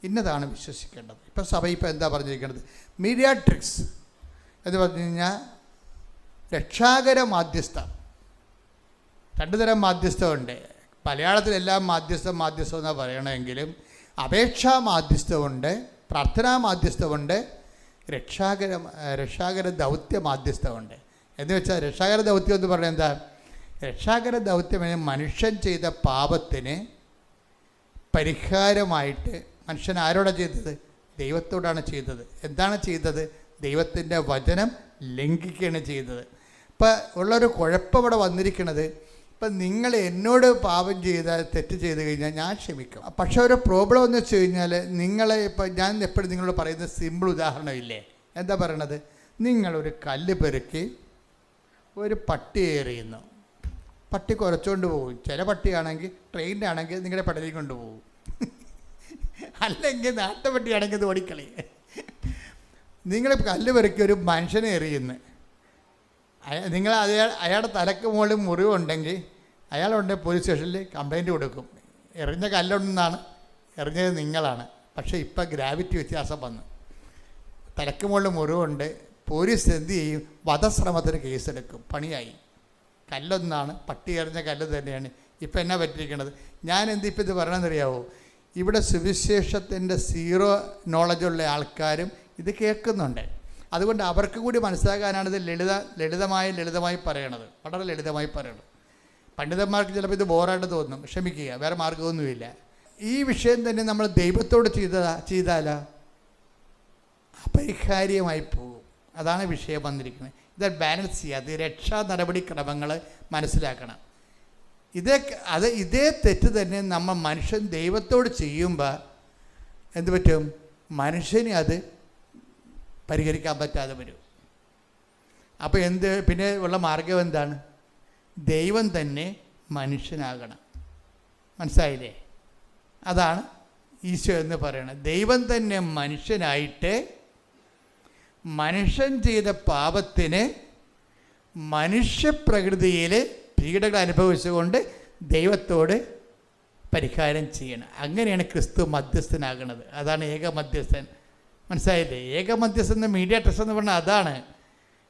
ഇന്നതാണ് വിശ്വസിക്കേണ്ടത്. ഇപ്പം സഭ ഇപ്പം എന്താ പറഞ്ഞിരിക്കുന്നത്? മീഡിയാട്രിക്സ് എന്ന് പറഞ്ഞു കഴിഞ്ഞാൽ രക്ഷാകര മാധ്യസ്ഥം. രണ്ട് തരം മാധ്യസ്ഥമുണ്ട്. മലയാളത്തിലെല്ലാം മാധ്യസ്ഥം എന്നാണ് പറയണമെങ്കിലും അപേക്ഷാ മാധ്യസ്ഥമുണ്ട്, പ്രാർത്ഥനാ മാധ്യസ്ഥമുണ്ട്, രക്ഷാകര ദൗത്യ മാധ്യസ്ഥമുണ്ട്. എന്ന് വെച്ചാൽ രക്ഷാകര ദൗത്യം എന്ന് പറഞ്ഞാൽ എന്താ? രക്ഷാകര ദൗത്യം മനുഷ്യൻ ചെയ്ത പാപത്തിന് പരിഹാരമായിട്ട് മനുഷ്യൻ ആരോടാണ് ചെയ്തത്? ദൈവത്തോടാണ് ചെയ്തത്. എന്താണ് ചെയ്തത്? ദൈവത്തിൻ്റെ വചനം ലംഘിക്കുകയാണ് ചെയ്തത്. ഇപ്പം ഉള്ളൊരു കുഴപ്പം ഇവിടെ വന്നിരിക്കുന്നത്, ഇപ്പം നിങ്ങൾ എന്നോട് പാപം ചെയ്താൽ തെറ്റ് ചെയ്ത് കഴിഞ്ഞാൽ ഞാൻ ക്ഷമിക്കും. പക്ഷേ ഒരു പ്രോബ്ലം എന്ന് വെച്ച് കഴിഞ്ഞാൽ നിങ്ങളെ ഇപ്പം ഞാൻ എപ്പോഴും നിങ്ങളോട് പറയുന്ന സിമ്പിൾ ഉദാഹരണമില്ലേ? എന്താ പറയണത്? നിങ്ങളൊരു കല്ല് പെറുക്കി ഒരു പട്ടി എറിയുന്നു. പട്ടി കുറച്ചുകൊണ്ട് പോകും. ചില പട്ടിയാണെങ്കിൽ ട്രെയിനിലാണെങ്കിൽ നിങ്ങളുടെ പടലിൽ കൊണ്ടുപോകും. അല്ലെങ്കിൽ നാട്ടുപട്ടിയാണെങ്കിൽ ഇത് ഓടിക്കളി. നിങ്ങൾ കല്ല് പെറുക്കി ഒരു മനുഷ്യനെ എറിയുന്നു. നിങ്ങൾ അയാളുടെ തലക്ക് മുകളിൽ മുറിവുണ്ടെങ്കിൽ അയാളുണ്ട് പോലീസ് സ്റ്റേഷനിൽ കംപ്ലൈൻറ്റ് കൊടുക്കും. എറിഞ്ഞ കല്ലുണ്ടെന്നാണ്, എറിഞ്ഞത് നിങ്ങളാണ്. പക്ഷേ ഇപ്പം ഗ്രാവിറ്റി വ്യത്യാസം വന്നു. തലക്ക് മുകളിൽ മുറിവുണ്ട്. പോലീസ് എന്ത് ചെയ്യും? വധശ്രമത്തിന് കേസെടുക്കും. പണിയായി. കല്ലൊന്നാണ്, പട്ടി എറിഞ്ഞ കല്ല് തന്നെയാണ്. ഇപ്പം എന്നാ പറ്റിയിരിക്കണത്? ഞാൻ ഇപ്പം ഇത് പറയണമെന്നറിയാവോ? ഇവിടെ സുവിശേഷത്തിൻ്റെ സീറോ നോളജുള്ള ആൾക്കാരും ഇത് കേൾക്കുന്നുണ്ട്. അതുകൊണ്ട് അവർക്ക് കൂടി മനസ്സിലാക്കാനാണ് ഇത് ലളിതമായി പറയണത്. വളരെ ലളിതമായി പറയണത്. പണ്ഡിതന്മാർക്ക് ചിലപ്പോൾ ഇത് ബോറായിട്ട് തോന്നും. ക്ഷമിക്കുക, വേറെ മാർഗ്ഗമൊന്നുമില്ല. ഈ വിഷയം തന്നെ നമ്മൾ ദൈവത്തോട് ചെയ്താലോ അപരിഹാര്യമായി പോകും. അതാണ് വിഷയം വന്നിരിക്കുന്നത്. ഇത് ബാലൻസ് ചെയ്യുക. അത് രക്ഷാ നടപടിക്രമങ്ങൾ മനസ്സിലാക്കണം. ഇതേ തെറ്റ് തന്നെ നമ്മൾ മനുഷ്യൻ ദൈവത്തോട് ചെയ്യുമ്പോൾ എന്ത് പറ്റും? മനുഷ്യന് അത് പരിഹരിക്കാൻ പറ്റാതെ വരും. അപ്പോൾ പിന്നെ ഉള്ള മാർഗം എന്താണ്? ദൈവം തന്നെ മനുഷ്യനാകണം. മനസ്സിലായില്ലേ? അതാണ് ഈശോ എന്ന് പറയുന്നത്. ദൈവം തന്നെ മനുഷ്യനായിട്ട് മനുഷ്യൻ ചെയ്ത പാപത്തിന് മനുഷ്യപ്രകൃതിയിൽ പീഡകൾ അനുഭവിച്ചുകൊണ്ട് ദൈവത്തോട് പരിഹാരം ചെയ്യണം. അങ്ങനെയാണ് ക്രിസ്തു മധ്യസ്ഥനാകുന്നത്. അതാണ് ഏക മധ്യസ്ഥൻ. മനസ്സിലായില്ലേ? ഏക മധ്യസ്ഥൻ എന്ന മീഡിയേറ്റേഴ്സ് എന്ന് പറഞ്ഞാൽ അതാണ്.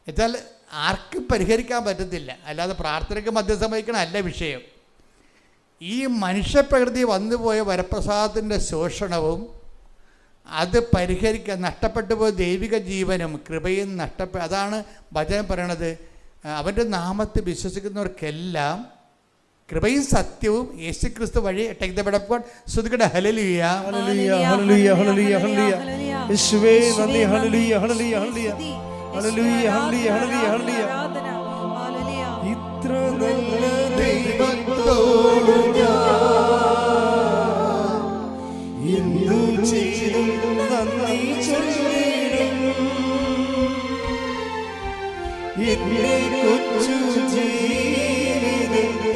എന്നുവെച്ചാൽ ആർക്കും പരിഹരിക്കാൻ പറ്റത്തില്ല. അല്ലാതെ പ്രാർത്ഥനയ്ക്ക് മധ്യസ്ഥം വഹിക്കണം അല്ല വിഷയം. ഈ മനുഷ്യപ്രകൃതി വന്നുപോയ വരപ്രസാദത്തിൻ്റെ ശോഷണവും അത് പരിഹരിക്കാൻ നഷ്ടപ്പെട്ടു പോയ ദൈവിക ജീവനും കൃപയും അതാണ് വചനം പറയണത്. അവൻ്റെ നാമത്തിൽ വിശ്വസിക്കുന്നവർക്കെല്ലാം കൃപയും സത്യവും യേശുക്രിസ്തു വഴി ടെക്തപ്പെടപ്പോൾ ശ്രുതികട ഹല്ലേലൂയ ഹല്ലേലൂയ ഹല്ലേലൂയ ഹല്ലേലൂയ ഹല്ലേലൂയ യേശുവേ നന്ദി. ഹല്ലേലൂയ ഹല്ലേലൂയ ഹല്ലേലൂയ ഹല്ലേലൂയ ഹല്ലേലൂയ ഹല്ലേലൂയ ഹല്ലേലൂയ. ഇത്ര നല്ല ദൈവത്തോട് ഞാൻ എന്തു ചെയ്തു നന്ദി ചൊല്ലിടും. എന്റെ കൊച്ചു ജീവിതത്തെ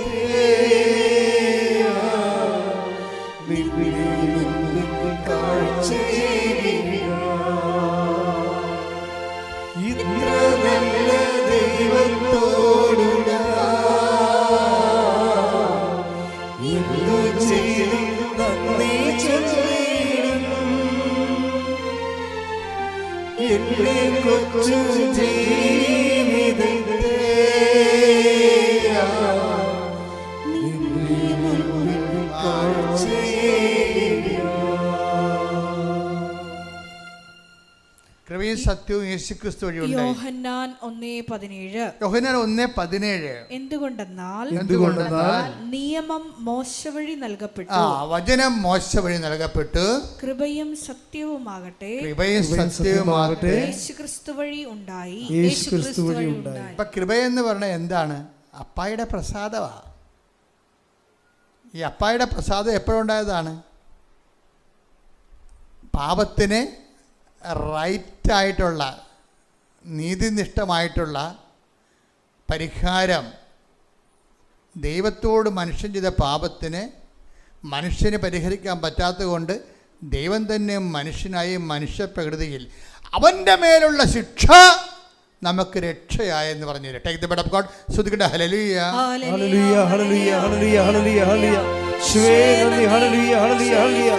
കാഴ്ചയില്ല. ഇത്ര നല്ല ദൈവത്തോടു എന്തു ചെയ്തു നന്ദി ചൊല്ലിടും. എന്റെ കൊച്ചു ജീവിതത്തെ കൃപയും സത്യവും യേശുക്രിസ്തു വഴി ഉണ്ടായി. യോഹന്നാൻ 1:17. യോഹന്നാൻ 1:17. എന്തുകൊണ്ടെന്നാൽ നിയമം മോശ വഴി നൽകപ്പെട്ടു, വചനം മോശ വഴി നൽകപ്പെട്ടു, കൃപയും സത്യവുമാകട്ടെ യേശുക്രിസ്തു വഴി ഉണ്ടായി. ഇപ്പൊ കൃപയെന്ന് പറഞ്ഞാൽ എന്താണ്? അപ്പായുടെ പ്രസാദമാ. ഈ അപ്പായുടെ പ്രസാദം എപ്പോഴുണ്ടായതാണ്? പാപത്തിന് റൈറ്റായിട്ടുള്ള നീതിനിഷ്ഠമായിട്ടുള്ള പരിഹാരം ദൈവത്തോട് മനുഷ്യൻ ചെയ്ത പാപത്തിന് മനുഷ്യന് പരിഹരിക്കാൻ പറ്റാത്തത് കൊണ്ട് ദൈവം തന്നെ മനുഷ്യനായി മനുഷ്യപ്രകൃതിയിൽ അവൻ്റെ മേലുള്ള ശിക്ഷ നമുക്ക് രക്ഷയായെന്ന് പറഞ്ഞു. Take the word of God. സ്തുതിക്കട്ടെ. ഹല്ലേലൂയ ഹല്ലേലൂയ ഹല്ലേലൂയ ഹല്ലേലൂയ ഹല്ലേലൂയ ഹല്ലേലൂയ. യേശുവേ നന്ദി. ഹല്ലേലൂയ ഹല്ലേലൂയ ഹല്ലേലൂയ.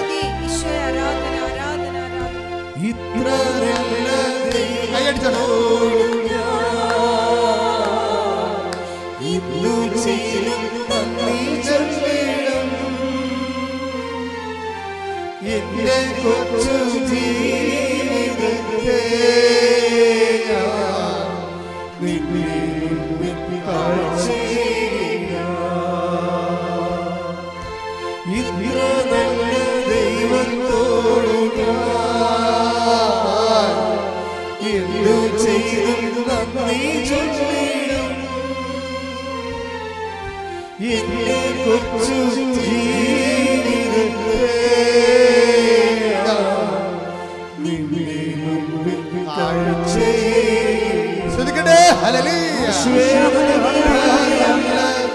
ഈശോയെ ആരാധന ആരാധന ആരാധന. ഇത്ര നല്ല ദൈവം കൈയടിച്ചോ. ഇന്നു ചെയ്യും നന്ദി ചൊല്ലിടും എന്റെ കൊച്ചു ജീവിതത്തെ ഇത്ര നല്ല ദൈവത്തോട് എന്തു ചെയ്തു നന്ദി ചൊല്ലിടും എന്റെ കൊച്ചു ജീവിതത്തെ നിന്നെ മുമ്പിൽ കാഴ്ചയിൽ. സ്തുതിക്കട്ടെ. ഹല്ലേലൂയ.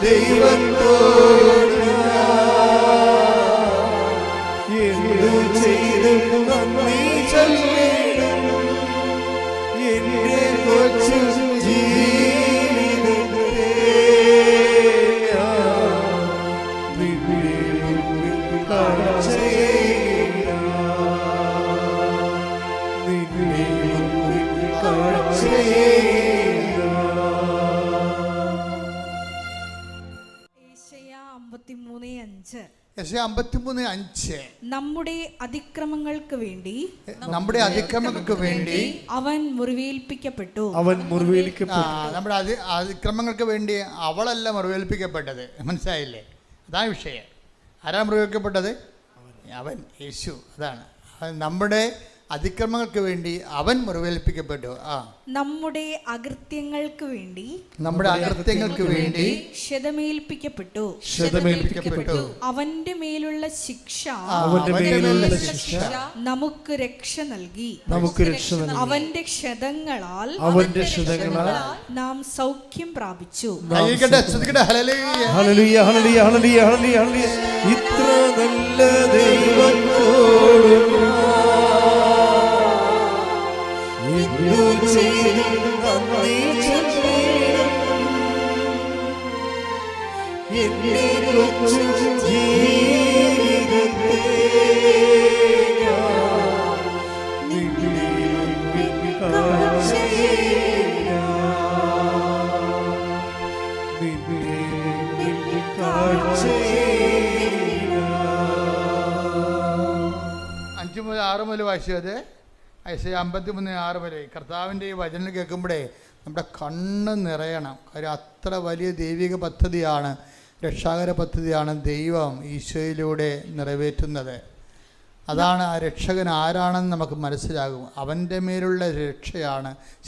ദൈവത്തോട് എന്തു ചെയ്തു നന്ദി ചൊല്ലിടും എന്റെ കൊച്ചു ജീവിതത്തെ നിന്നെ മുമ്പിൽ കാഴ്ചയിൽ. നിന്നെ മുമ്പിൽ കാഴ്ചയിൽ. യെശയ്യാ 53:5. യെശയ്യാ 53:5. നമ്മുടെ അതിക്രമങ്ങൾക്ക് വേണ്ടി അവൻ മുറിവേൽപ്പിക്കപ്പെട്ടു. നമ്മുടെ അതിക്രമങ്ങൾക്ക് വേണ്ടി അവളല്ല മുറിവേൽപ്പിക്കപ്പെട്ടത്. മനസ്സിലായില്ലേ? അതാണ് വിഷയം. ആരാ മുറിവേൽക്കപ്പെട്ടത്? അവൻ, യേശു. അതാണ്. നമ്മുടെ അതിക്രമങ്ങൾക്ക് വേണ്ടി അവൻ മുറിവേൽപ്പിക്കപ്പെട്ടു. നമ്മുടെ അകൃത്യങ്ങൾക്ക് വേണ്ടി ക്ഷതമേൽപ്പിക്കപ്പെട്ടു. അവന്റെ മേലുള്ള ശിക്ഷ നമുക്ക് രക്ഷ നൽകി. അവന്റെ ക്ഷതങ്ങളാൽ നാം സൗഖ്യം പ്രാപിച്ചു. ഹല്ലേലൂയ ഹല്ലേലൂയ ഹല്ലേലൂയ ഹല്ലേലൂയ. ഇത്ര നല്ല ദൈവത്തോട് എന്തു ചെയ്തു നന്ദി ചൊല്ലിടും എന്റെ കൊച്ചു ജീവിതത്തെ നിന്നെ മുമ്പിൽ കാഴ്ചയിൽ. നിന്നെ മുമ്പിൽ കാഴ്ചയിൽ. 5 മുതൽ 6 മുതൽ വായിച്ചത്. യെശയ്യാ 53:6 വരെ. കർത്താവിൻ്റെ ഈ വചനം കേൾക്കുമ്പോഴേ നമ്മുടെ കണ്ണ് നിറയണം. കാര്യം അത്ര വലിയ ദൈവിക പദ്ധതിയാണ്, രക്ഷാകര പദ്ധതിയാണ് ദൈവം ഈശോയിലൂടെ നിറവേറ്റുന്നത്. അതാണ് ആ രക്ഷകൻ ആരാണെന്ന് നമുക്ക് മനസ്സിലാകും. അവൻ്റെ മേലുള്ള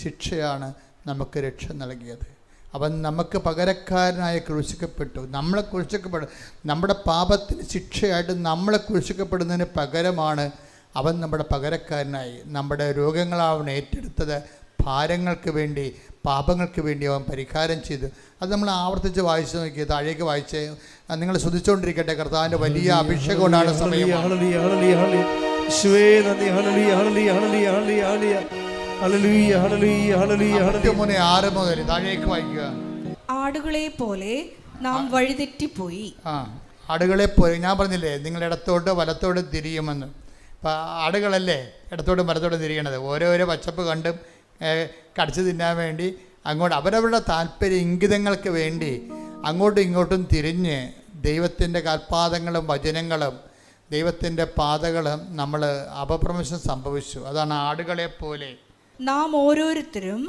ശിക്ഷയാണ് നമുക്ക് രക്ഷ നൽകിയത്. അവൻ നമുക്ക് പകരക്കാരനായി ക്രൂശിക്കപ്പെട്ടു. നമ്മുടെ പാപത്തിന് ശിക്ഷയായിട്ട് നമ്മളെ ക്രൂശിക്കപ്പെടുന്നതിന് പകരമാണ് അവൻ നമ്മുടെ പകരക്കാരനായി. നമ്മുടെ രോഗങ്ങളാവൻ ഏറ്റെടുത്തത്, ഭാരങ്ങൾക്ക് വേണ്ടി, പാപങ്ങൾക്ക് വേണ്ടി അവൻ പരിഹാരം ചെയ്തു. അത് നമ്മൾ ആവർത്തിച്ച് വായിച്ചു നോക്കിയത്. താഴേക്ക് വായിച്ച് നിങ്ങൾ ശ്രദ്ധിച്ചുകൊണ്ടിരിക്കട്ടെ. കർത്താവിൻ്റെ വലിയ അഭിഷേകം കൊണ്ടാണ് സമയം. 53:6 മുതൽ താഴേക്ക് വായിക്കുക. ആടുകളെ പോലെ നാം വഴിതെറ്റിപ്പോയി. ആടുകളെ പോലെ, ഞാൻ പറഞ്ഞില്ലേ നിങ്ങൾ ഇടത്തോട്ട് വലത്തോട്ട് തിരിയുമെന്ന്. അപ്പം ആടുകളല്ലേ ഇടത്തോട്ടും വലത്തോട്ടും തിരിയണത്. ഓരോരോ പച്ചപ്പ് കണ്ടും കടിച്ചു തിന്നാൻ വേണ്ടി അങ്ങോട്ട് അവരവരുടെ താല്പര്യ ഇംഗിതങ്ങൾക്ക് വേണ്ടി അങ്ങോട്ടും ഇങ്ങോട്ടും തിരിഞ്ഞ് ദൈവത്തിൻ്റെ കാൽപാദങ്ങളും വചനങ്ങളും ദൈവത്തിൻ്റെ പാതകളും നമ്മൾ അപഭ്രംശം സംഭവിച്ചു. അതാണ് ആടുകളെ പോലെ. നാം ഓരോരുത്തരും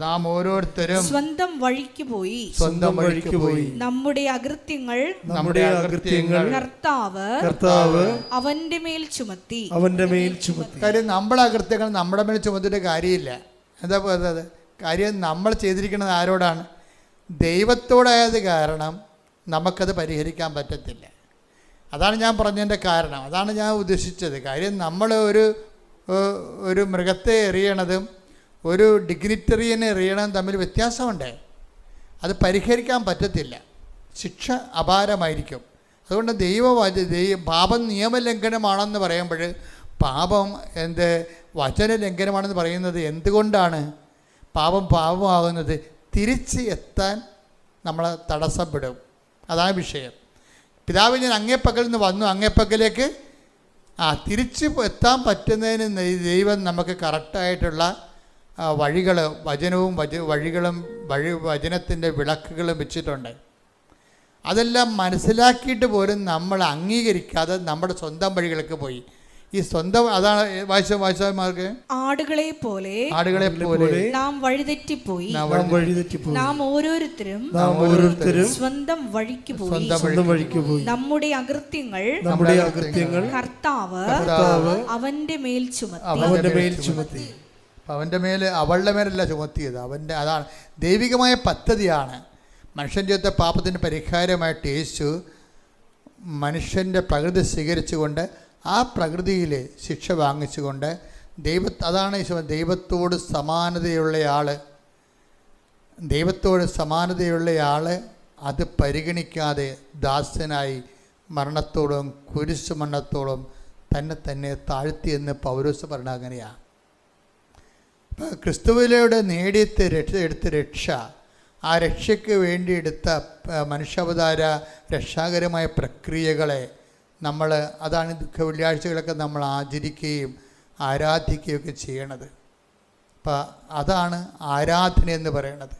നാം ഓരോരുത്തരും സ്വന്തം വഴിക്ക് പോയി നമ്മുടെ അകൃത്യങ്ങൾ കർത്താവ് അവന്റെ മേൽ ചുമത്തി. കാര്യം നമ്മളെ അകൃത്യങ്ങൾ നമ്മുടെ മേൽ ചുമത്തിയിട്ട് കാര്യമില്ല. എന്താ പറയുന്നത്? കാര്യം നമ്മൾ ചെയ്തിരിക്കുന്നത് ആരോടാണ്? ദൈവത്തോടായത് കാരണം നമുക്കത് പരിഹരിക്കാൻ പറ്റത്തില്ല. അതാണ് ഞാൻ പറഞ്ഞതിൻ്റെ കാരണം. അതാണ് ഞാൻ ഉദ്ദേശിച്ചത്. കാര്യം നമ്മൾ ഒരു മൃഗത്തെ എറിയണതും ഒരു ഡിഗ്നിറ്ററിയനെ എറിയണതും തമ്മിൽ വ്യത്യാസമുണ്ട്. അത് പരിഹരിക്കാൻ പറ്റത്തില്ല. ശിക്ഷ അപാരമായിരിക്കും. അതുകൊണ്ട് പാപം നിയമലംഘനമാണെന്ന് പറയുമ്പോൾ പാപം വചനലംഘനമാണെന്ന് പറയുന്നത് എന്തുകൊണ്ടാണ്? പാപമാകുന്നത് തിരിച്ച് എത്താൻ നമ്മളെ തടസ്സപ്പെടും. അതാണ് വിഷയം. പിതാവ് ഞാൻ അങ്ങേപ്പക്കലിൽ നിന്ന് വന്നു, അങ്ങേപ്പക്കലേക്ക് തിരിച്ച് എത്താൻ പറ്റുന്നതിന് ദൈവം നമുക്ക് കറക്റ്റായിട്ടുള്ള വഴികൾ, വചനത്തിൻ്റെ വിളക്കുകളും വെച്ചിട്ടുണ്ട്. അതെല്ലാം മനസ്സിലാക്കിയിട്ട് പോലും നമ്മൾ അംഗീകരിക്കാതെ നമ്മുടെ സ്വന്തം വഴികൾക്ക് പോയി. ഈ സ്വന്തം അതാണ് വായിച്ചമാർക്ക് ആടുകളെ പോലെ നാം വഴിതെറ്റിപ്പോയി. നാം ഓരോരുത്തരും സ്വന്തം വഴിക്ക് പോയി. നമ്മുടെ അകൃത്യങ്ങൾ കർത്താവ് അവന്റെ മേൽ ചുമത്തി. അവൻ്റെ മേൽ, അവളുടെ മേലല്ല ചുമത്തിയത്, അതാണ് ദൈവികമായ പദ്ധതിയാണ്. മനുഷ്യൻ ചെയ്ത പാപത്തിൻ്റെ പരിഹാരമായിട്ട് യേശു മനുഷ്യൻ്റെ പ്രകൃതി സ്വീകരിച്ചുകൊണ്ട് ആ പ്രകൃതിയിൽ ശിക്ഷ വാങ്ങിച്ചുകൊണ്ട് അതാണ് ദൈവത്തോട് സമാനതയുള്ള അത് പരിഗണിക്കാതെ ദാസനായി മരണത്തോളം കുരിശു മരണത്തോളം തന്നെ താഴ്ത്തിയെന്ന് പൗലോസ് പറഞ്ഞ അങ്ങനെയാണ്. ഇപ്പോൾ ക്രിസ്തുവിലൂടെ എടുത്ത രക്ഷ, ആ രക്ഷയ്ക്ക് വേണ്ടി എടുത്ത മനുഷ്യാവതാര രക്ഷാകരമായ പ്രക്രിയകളെ അതാണ് ദുഃഖ വെള്ളിയാഴ്ചകളൊക്കെ നമ്മൾ ആചരിക്കുകയും ആരാധിക്കുകയൊക്കെ ചെയ്യണത്. അപ്പം അതാണ് ആരാധന എന്ന് പറയണത്.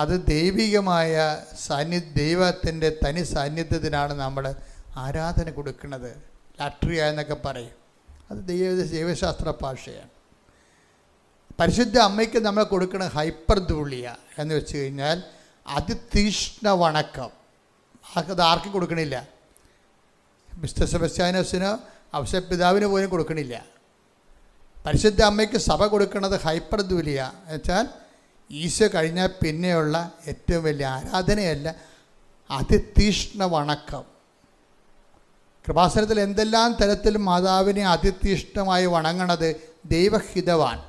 അത് ദൈവികമായ ദൈവത്തിൻ്റെ തനി സാന്നിധ്യത്തിനാണ് നമ്മൾ ആരാധന കൊടുക്കുന്നത്. ലാട്രിയ എന്നൊക്കെ പറയും. അത് ദൈവശാസ്ത്ര ഭാഷയാണ്. പരിശുദ്ധ അമ്മയ്ക്ക് നമ്മൾ കൊടുക്കുന്ന ഹൈപ്പർധൂളിയ എന്ന് വെച്ച് കഴിഞ്ഞാൽ അതിതീഷ്ണ വണക്കം. അത് ആർക്കും കൊടുക്കണില്ല. മിസ്റ്റർ സെബസ്ത്യാനോസിനോ ഔസേപ്പിതാവിന് പോലും കൊടുക്കണില്ല. പരിശുദ്ധ അമ്മയ്ക്ക് സഭ കൊടുക്കുന്നത് ഹൈപ്പർധൂലിയ എന്ന് വെച്ചാൽ ഈശോ കഴിഞ്ഞാൽ പിന്നെയുള്ള ഏറ്റവും വലിയ ആരാധനയല്ല, അതിതീഷ്ണ വണക്കം. കൃപാസനത്തിൽ എന്തെല്ലാം തരത്തിലും മാതാവിനെ അതിതീഷ്ണമായി വണങ്ങണത് ദൈവഹിതമാണ്.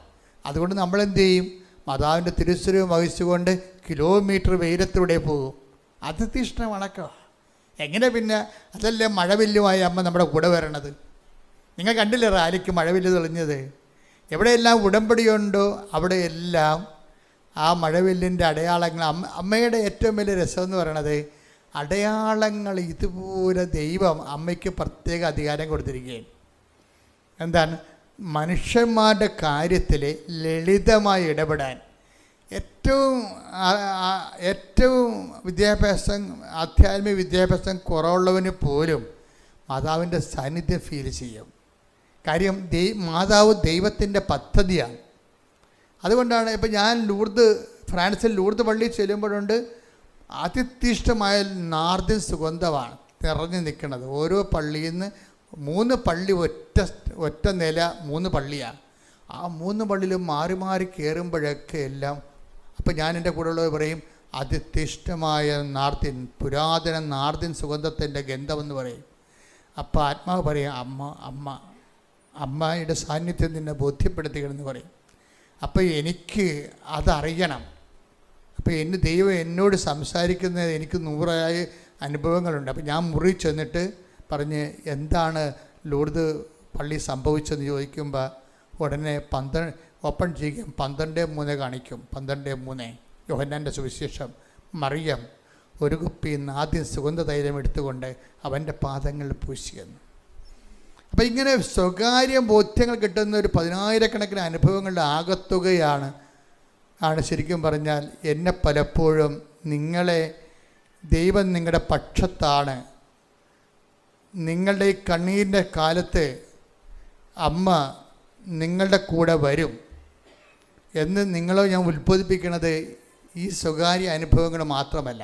അതുകൊണ്ട് നമ്മളെന്ത് ചെയ്യും? മാതാവിൻ്റെ തിരുസ്വരൂപം വഹിച്ചുകൊണ്ട് കിലോമീറ്റർ വെയിലത്തൂടെ പോകും. അതിതീഷ്ണ വണക്കമാണ്. എങ്ങനെ പിന്നെ? അതല്ലേ മഴവില്ലുമായി അമ്മ നമ്മുടെ കൂടെ വരണത്. നിങ്ങൾ കണ്ടില്ലേ റാലിക്ക് മഴവില്ല് തെളിഞ്ഞത്? എവിടെയെല്ലാം ഉടമ്പടിയുണ്ടോ അവിടെയെല്ലാം ആ മഴവില്ലിൻ്റെ അടയാളങ്ങൾ. അമ്മയുടെ ഏറ്റവും വലിയ രസമെന്ന് പറയണത് അടയാളങ്ങൾ ഇതുപോലെ ദൈവം അമ്മയ്ക്ക് പ്രത്യേക അധികാരം കൊടുത്തിരിക്കുകയാണ്. എന്താണ്? മനുഷ്യന്മാരുടെ കാര്യത്തിൽ ലളിതമായി ഇടപെടാൻ ഏറ്റവും ആധ്യാത്മിക വിദ്യാഭ്യാസം കുറവുള്ളവന് പോലും മാതാവിൻ്റെ സാന്നിധ്യം ഫീൽ ചെയ്യും. കാര്യം മാതാവ് ദൈവത്തിൻ്റെ പദ്ധതിയാണ്. അതുകൊണ്ടാണ് ഇപ്പം ഞാൻ ഫ്രാൻസിൽ ലൂർദ് പള്ളിയിൽ ചെല്ലുമ്പോഴുണ്ട് അതിതീഷ്ണമായ നാർദിൻ സുഗന്ധമാണ് നിറഞ്ഞു നിൽക്കുന്നത്. ഓരോ പള്ളിയിൽ നിന്ന് 3 പള്ളി ഒറ്റ നില 3 പള്ളിയാണ്. ആ 3 പള്ളിയിലും മാറി മാറി കയറുമ്പോഴൊക്കെ എല്ലാം അപ്പം ഞാൻ എൻ്റെ കൂടെയുള്ളവർ പറയും അതിതീഷ്ണമായ നാർദിൻ, പുരാതന നാർദിൻ സുഗന്ധത്തിൻ്റെ ഗന്ധമെന്ന് പറയും. അപ്പം ആത്മാവ് പറയും അമ്മയുടെ സാന്നിധ്യം നിന്നെ ബോധ്യപ്പെടുത്തുകയെന്ന് പറയും. അപ്പോൾ എനിക്ക് അതറിയണം. അപ്പോൾ ദൈവം എന്നോട് സംസാരിക്കുന്നത് എനിക്ക് 100 അനുഭവങ്ങളുണ്ട്. അപ്പോൾ ഞാൻ മുറി ചെന്നിട്ട് പറഞ്ഞ് എന്താണ് ലൂർദ് പള്ളി സംഭവിച്ചതെന്ന് ചോദിക്കുമ്പോൾ ഉടനെ ഓപ്പൺ ചെയ്യും. 12:3 കാണിക്കും. 12:3 യോഹന്നാൻ്റെ സുവിശേഷം. മറിയം ഒരു കുപ്പി ആദ്യം സുഗന്ധ തൈലം എടുത്തുകൊണ്ട് അവൻ്റെ പാദങ്ങളിൽ പൂശിയെന്ന്. അപ്പം ഇങ്ങനെ സ്വകാര്യ ബോധ്യങ്ങൾ കിട്ടുന്ന ഒരു 10,000-കണക്കിന് അനുഭവങ്ങളുടെ ആകത്തുകയാണ് ശരിക്കും പറഞ്ഞാൽ എന്നെ പലപ്പോഴും ദൈവം നിങ്ങളുടെ പക്ഷത്താണ്. നിങ്ങളുടെ ഈ കണ്ണീരിൻ്റെ കാലത്ത് അമ്മ നിങ്ങളുടെ കൂടെ വരും. എന്ന് നിങ്ങളോ ഞാൻ ഉത്ബോധിപ്പിക്കുന്നത് ഈ സ്വകാര്യ അനുഭവങ്ങൾ മാത്രമല്ല.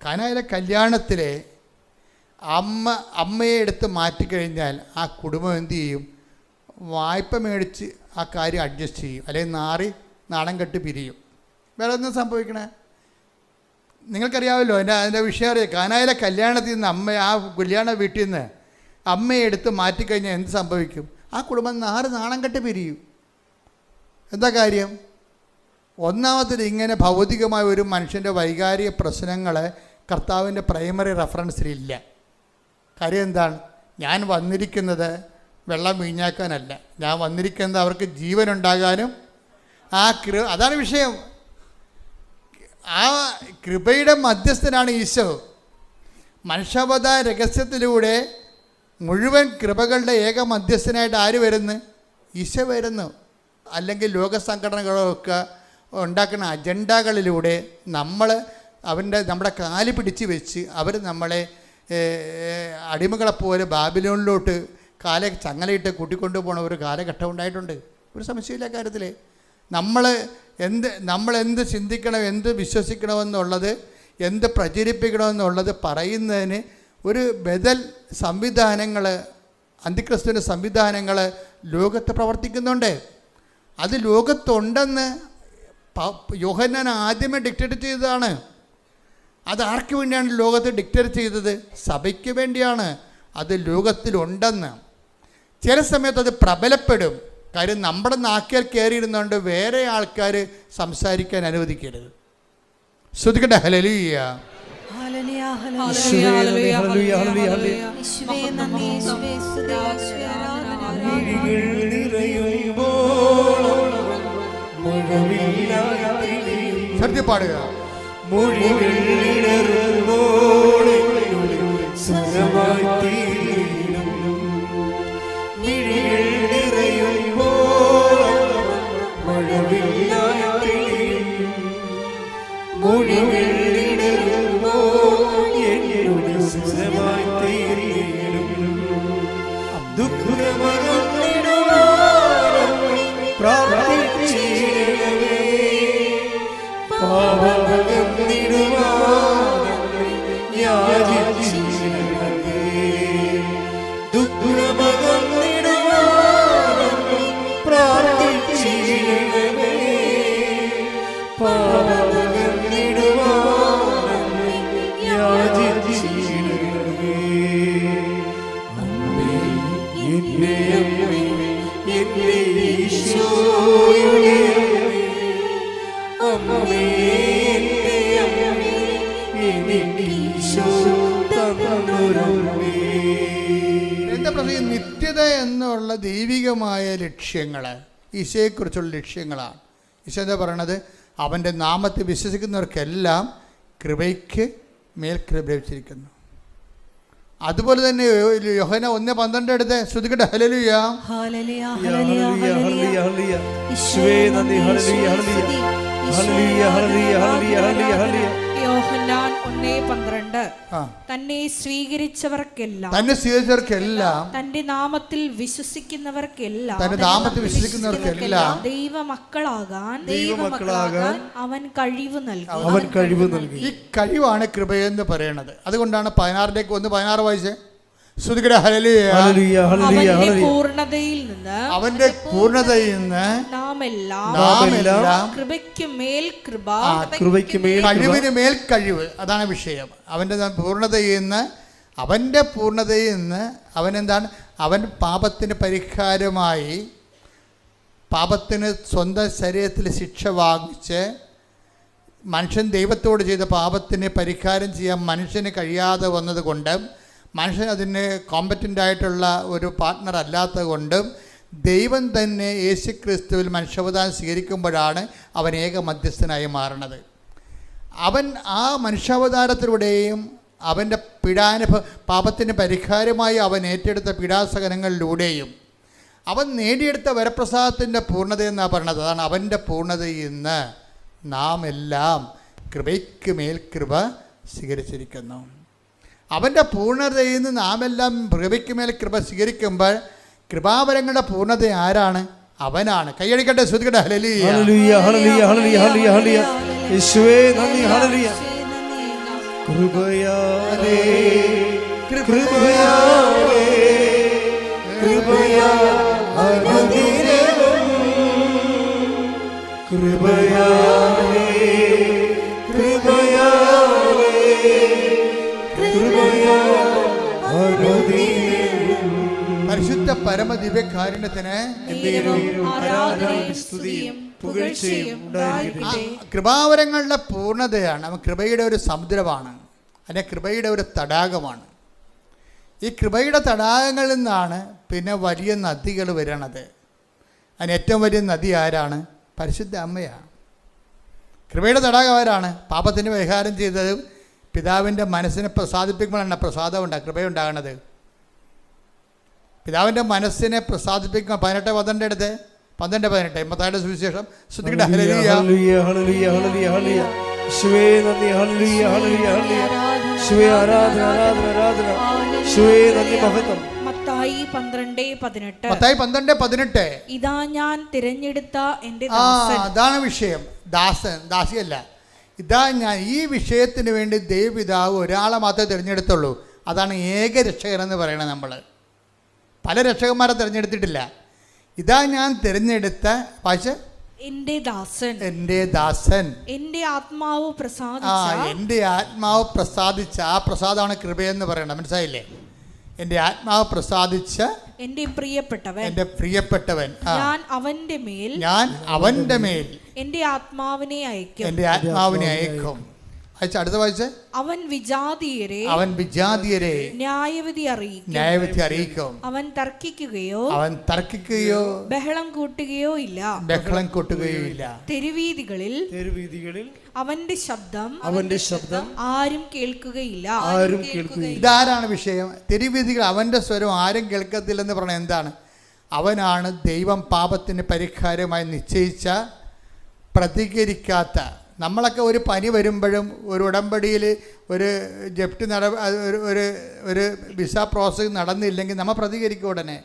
കാനായിലെ കല്യാണത്തിലെ അമ്മയെ എടുത്ത് മാറ്റിക്കഴിഞ്ഞാൽ ആ കുടുംബം എന്തു ചെയ്യും? വായ്പ മേടിച്ച് ആ കാര്യം അഡ്ജസ്റ്റ് ചെയ്യും, അല്ലെങ്കിൽ നാണം കെട്ട് പിരിയും. വേറെ ഒന്നും സംഭവിക്കണേ നിങ്ങൾക്കറിയാമല്ലോ. അതിൻ്റെ വിഷയം അറിയാം. കാനായിലെ കല്യാണത്തിൽ നിന്ന് ആ കല്യാണ വീട്ടിൽ നിന്ന് അമ്മയെ എടുത്ത് മാറ്റിക്കഴിഞ്ഞാൽ എന്ത് സംഭവിക്കും? ആ കുടുംബം നാണം കെട്ട് പിരിയും. എന്താ കാര്യം? ഒന്നാമത്തിൽ ഇങ്ങനെ ഭൗതികമായ ഒരു മനുഷ്യൻ്റെ വൈകാരിക പ്രശ്നങ്ങൾ കർത്താവിൻ്റെ പ്രൈമറി റെഫറൻസിലില്ല. കാര്യം എന്താണ്? ഞാൻ വന്നിരിക്കുന്നത് വെള്ളം വീഞ്ഞാക്കാനല്ല, ഞാൻ വന്നിരിക്കുന്നത് അവർക്ക് ജീവനുണ്ടാകാനും അതാണ് വിഷയം. ആ കൃപയുടെ മധ്യസ്ഥനാണ് ഈശോ. മനുഷ്യാവതാര രഹസ്യത്തിലൂടെ മുഴുവൻ കൃപകളുടെ ഏക മധ്യസ്ഥനായിട്ട് ആര് വരുന്നു? ഈശോ വരുന്നു. അല്ലെങ്കിൽ ലോകസംഘടനകളൊക്കെ ഉണ്ടാക്കുന്ന അജണ്ടകളിലൂടെ നമ്മുടെ കാല് പിടിച്ച് വെച്ച് അവർ നമ്മളെ അടിമകളെപ്പോലെ ബാബിലോണിലോട്ട് ചങ്ങലയിട്ട് കൂട്ടിക്കൊണ്ടു പോണ ഒരു കാലഘട്ടം ഉണ്ടായിട്ടുണ്ട്. ഒരു സംശയമില്ല കാര്യത്തിൽ. നമ്മൾ എന്ത് ചിന്തിക്കണം, എന്ത് വിശ്വസിക്കണമെന്നുള്ളത്, എന്ത് പ്രചരിപ്പിക്കണമെന്നുള്ളത് പറയുന്നതിന് ഒരു ബദൽ സംവിധാനങ്ങൾ, അന്തിക്രിസ്തുവിൻ്റെ സംവിധാനങ്ങൾ ലോകത്ത് പ്രവർത്തിക്കുന്നുണ്ട്. അത് ലോകത്തുണ്ടെന്ന് യോഹന്നാൻ ആദ്യമേ ഡിക്റ്റേറ്റ് ചെയ്തതാണ്. അത് ആർക്ക് വേണ്ടിയാണ് ലോകത്ത് ഡിക്റ്റേറ്റ് ചെയ്തത്? സഭയ്ക്ക് വേണ്ടിയാണ്. അത് ലോകത്തിലുണ്ടെന്ന്. ചില സമയത്ത് അത് പ്രബലപ്പെടും. കാര്യം നമ്മുടെ നാക്കിൽ കയറിയിരുന്നുകൊണ്ട് വേറെ ആൾക്കാർ സംസാരിക്കാൻ അനുവദിക്കരുത്. ശ്രദ്ധിക്കട്ടെ. ഹല്ലേലൂയ. സത്യ പാടുക. നിത്യത എന്നുള്ള ദൈവികമായ ലക്ഷ്യങ്ങൾ ഈശോയെക്കുറിച്ചുള്ള ലക്ഷ്യങ്ങളാണ്. ഈശോ എന്താ പറയണത്? അവൻ്റെ നാമത്തിൽ വിശ്വസിക്കുന്നവർക്കെല്ലാം കൃപയ്ക്ക് മേൽ കൃപ ലഭിച്ചിരിക്കുന്നു. അതുപോലെ തന്നെ യോഹന്നാൻ 1:12 എടുത്ത് ശ്രദ്ധിക്കട്ടെ. ഹല്ലേലൂയ. യോഹന്നാൻ 1:12 തന്നെ സ്വീകരിച്ചവർക്കെല്ലാം തന്റെ നാമത്തിൽ വിശ്വസിക്കുന്നവർക്കെല്ലാം ദൈവമക്കളാകാൻ അവൻ കഴിവ് നൽകി. ഈ കഴിവാണ് കൃപയെന്ന് പറയുന്നത്. അതുകൊണ്ടാണ് 16 വായിച്ചേ. അവന്റെ പൂർണ്ണതയിൽ നിന്ന് നാം എല്ലാം കൃപയ്ക്ക് മേൽ കൃപ, കഴിവിന് മേൽ കഴിവ്. അതാണ് വിഷയം. അവന്റെ പൂർണ്ണതയിൽ നിന്ന് അവനെന്താണ്? അവൻ പാപത്തിന് പരിഹാരമായി, പാപത്തിന് സ്വന്തം ശരീരത്തിൽ ശിക്ഷ വാങ്ങിച്ച്, മനുഷ്യൻ ദൈവത്തോട് ചെയ്ത പാപത്തിന് പരിഹാരം ചെയ്യാൻ മനുഷ്യന് കഴിയാതെ വന്നതുകൊണ്ട്, മനുഷ്യൻ അതിന് കോമ്പറ്റൻ്റ് ആയിട്ടുള്ള ഒരു പാർട്ട്ണർ അല്ലാത്തത് കൊണ്ടും ദൈവം തന്നെ യേശുക്രിസ്തുവിൽ മനുഷ്യാവതാരം സ്വീകരിക്കുമ്പോഴാണ് അവൻ ഏക മധ്യസ്ഥനായി മാറുന്നത്. അവൻ ആ മനുഷ്യാവതാരത്തിലൂടെയും അവൻ്റെ പാപത്തിന് പരിഹാരമായി അവൻ ഏറ്റെടുത്ത പീഡാസഹനങ്ങളിലൂടെയും അവൻ നേടിയെടുത്ത വരപ്രസാദത്തിൻ്റെ പൂർണ്ണതയെന്നാണ് പറയുന്നത്. അതാണ് അവൻ്റെ പൂർണ്ണതയിൽ നിന്ന് നാം എല്ലാം കൃപയ്ക്ക് മേൽ കൃപ സ്വീകരിച്ചിരിക്കുന്നു. അവൻ്റെ പൂർണ്ണതയിൽ നിന്ന് നാം എല്ലാം കൃപയ്ക്ക് മേൽ കൃപ സ്വീകരിക്കുമ്പോൾ കൃപാവരങ്ങളുടെ പൂർണ്ണത ആരാണ്? അവനാണ്. കൈയടിക്കട്ടെ, ശ്രദ്ധിക്കട്ടെ. ഹല്ലേലൂയ. ഹല്ലേലൂയ ഹല്ലേലൂയ ഹല്ലേലൂയ ഹല്ലേലൂയ ഹല്ലേലൂയ. യേശുവേ നന്ദി. ഹല്ലേലൂയ. കൃപയാലേ കൃപയാലേ കൃപയാലേ അനുദിനവും കൃപയാലേ കൃപയാലേ കൃപയാലേ അനുദിനവും. പരിശുദ്ധ പരമദിവ്യകാരുണ്യത്തിന് ആരാധനയും സ്തുതിയും പുകഴ്ചയും ഉണ്ടായിരിക്കട്ടെ. കൃപാവരങ്ങളുടെ പൂർണ്ണതയാണ്. അവൻ കൃപയുടെ ഒരു സമുദ്രമാണ്, അതിൻ്റെ കൃപയുടെ ഒരു തടാകമാണ്. ഈ കൃപയുടെ തടാകങ്ങളിൽ നിന്നാണ് പിന്നെ വലിയ നദികൾ വരണത്. അതിന് ഏറ്റവും വലിയ നദി ആരാണ്? പരിശുദ്ധ അമ്മയാണ്. കൃപയുടെ തടാകം ആരാണ്? പാപത്തിന് പരിഹാരം ചെയ്തതും പിതാവിൻ്റെ മനസ്സിനെ പ്രസാദിപ്പിക്കുമ്പോഴാണ് പ്രസാദം കൃപയുണ്ടാകണത്. പിതാവിൻ്റെ മനസ്സിനെ പ്രസാദിപ്പിക്കുക. 18:12 എടുത്ത് 12:18 മത്തായിയുടെ സുവിശേഷം. ശ്രദ്ധിക്കട്ടെ. ഹല്ലേലൂയ ഹല്ലേലൂയ ഹല്ലേലൂയ ഹല്ലേലൂയ. യേശുവേ നന്ദി. ഹല്ലേലൂയ ഹല്ലേലൂയ ഹല്ലേലൂയ. യേശുവേ ആരാധന ആരാധന ആരാധന. യേശുവേ നന്ദി മഹത്വം. മത്തായി 12:18. മത്തായി 12:18. ഇതാ ഞാൻ തിരഞ്ഞെടുത്ത എൻ്റെ ദാസൻ. അതാണ് വിഷയം. ദാസൻ, ദാസിയല്ല. ഇതാ ഞാൻ. ഈ വിഷയത്തിന് വേണ്ടി ദൈവപിതാവ് ഒരാളെ മാത്രമേ തിരഞ്ഞെടുത്തുള്ളൂ. അതാണ് ഏക രക്ഷകൻ എന്ന് പറയണത്. നമ്മൾ പല രക്ഷകന്മാരെ തിരഞ്ഞെടുത്തിട്ടില്ല. ഇതാ ഞാൻ തിരഞ്ഞെടുത്ത എൻ്റെ ദാസൻ, എൻ്റെ ദാസൻ, എൻ്റെ ആത്മാവ് പ്രസാദിച്ച. എൻ്റെ ആത്മാവ് പ്രസാദിച്ച. ആ പ്രസാദമാണ് കൃപയെന്ന് പറയണം. മനസ്സിലായില്ലേ? എൻ്റെ ആത്മാവ് പ്രസാദിച്ച എൻ്റെ പ്രിയപ്പെട്ടവൻ, എൻ്റെ പ്രിയപ്പെട്ടവൻ. ഞാൻ അവൻ്റെ മേൽ എൻ്റെ ആത്മാവിനെ അയക്കും. എൻ്റെ ആത്മാവിനെ അയക്കും. അടുത്ത വായിച്ച്. അവൻ വിജാതീയരെ ന്യായവിധി അറിയിക്കും. അവൻ തർക്കിക്കുകയോ ബഹളം കൂട്ടുകയോ ഇല്ല. തെരുവീതികളിൽ അവന്റെ ശബ്ദം ആരും കേൾക്കുകയില്ല. ഇതാരാണ് വിഷയം? തെരുവീതികൾ അവന്റെ സ്വരം ആരും കേൾക്കത്തില്ലെന്ന് പറഞ്ഞാൽ എന്താണ്? അവനാണ് ദൈവം പാപത്തിന് പരിഹാരമായി നിശ്ചയിച്ച, പ്രതികരിക്കാത്ത. നമ്മളൊക്കെ ഒരു പനി വരുമ്പോഴും ഒരു ഉടമ്പടിയിൽ ഒരു ജപ്തി ഒരു വിസ പ്രോസസ് നടന്നില്ലെങ്കിൽ നമ്മൾ പ്രതികരിക്കും ഉടനെ.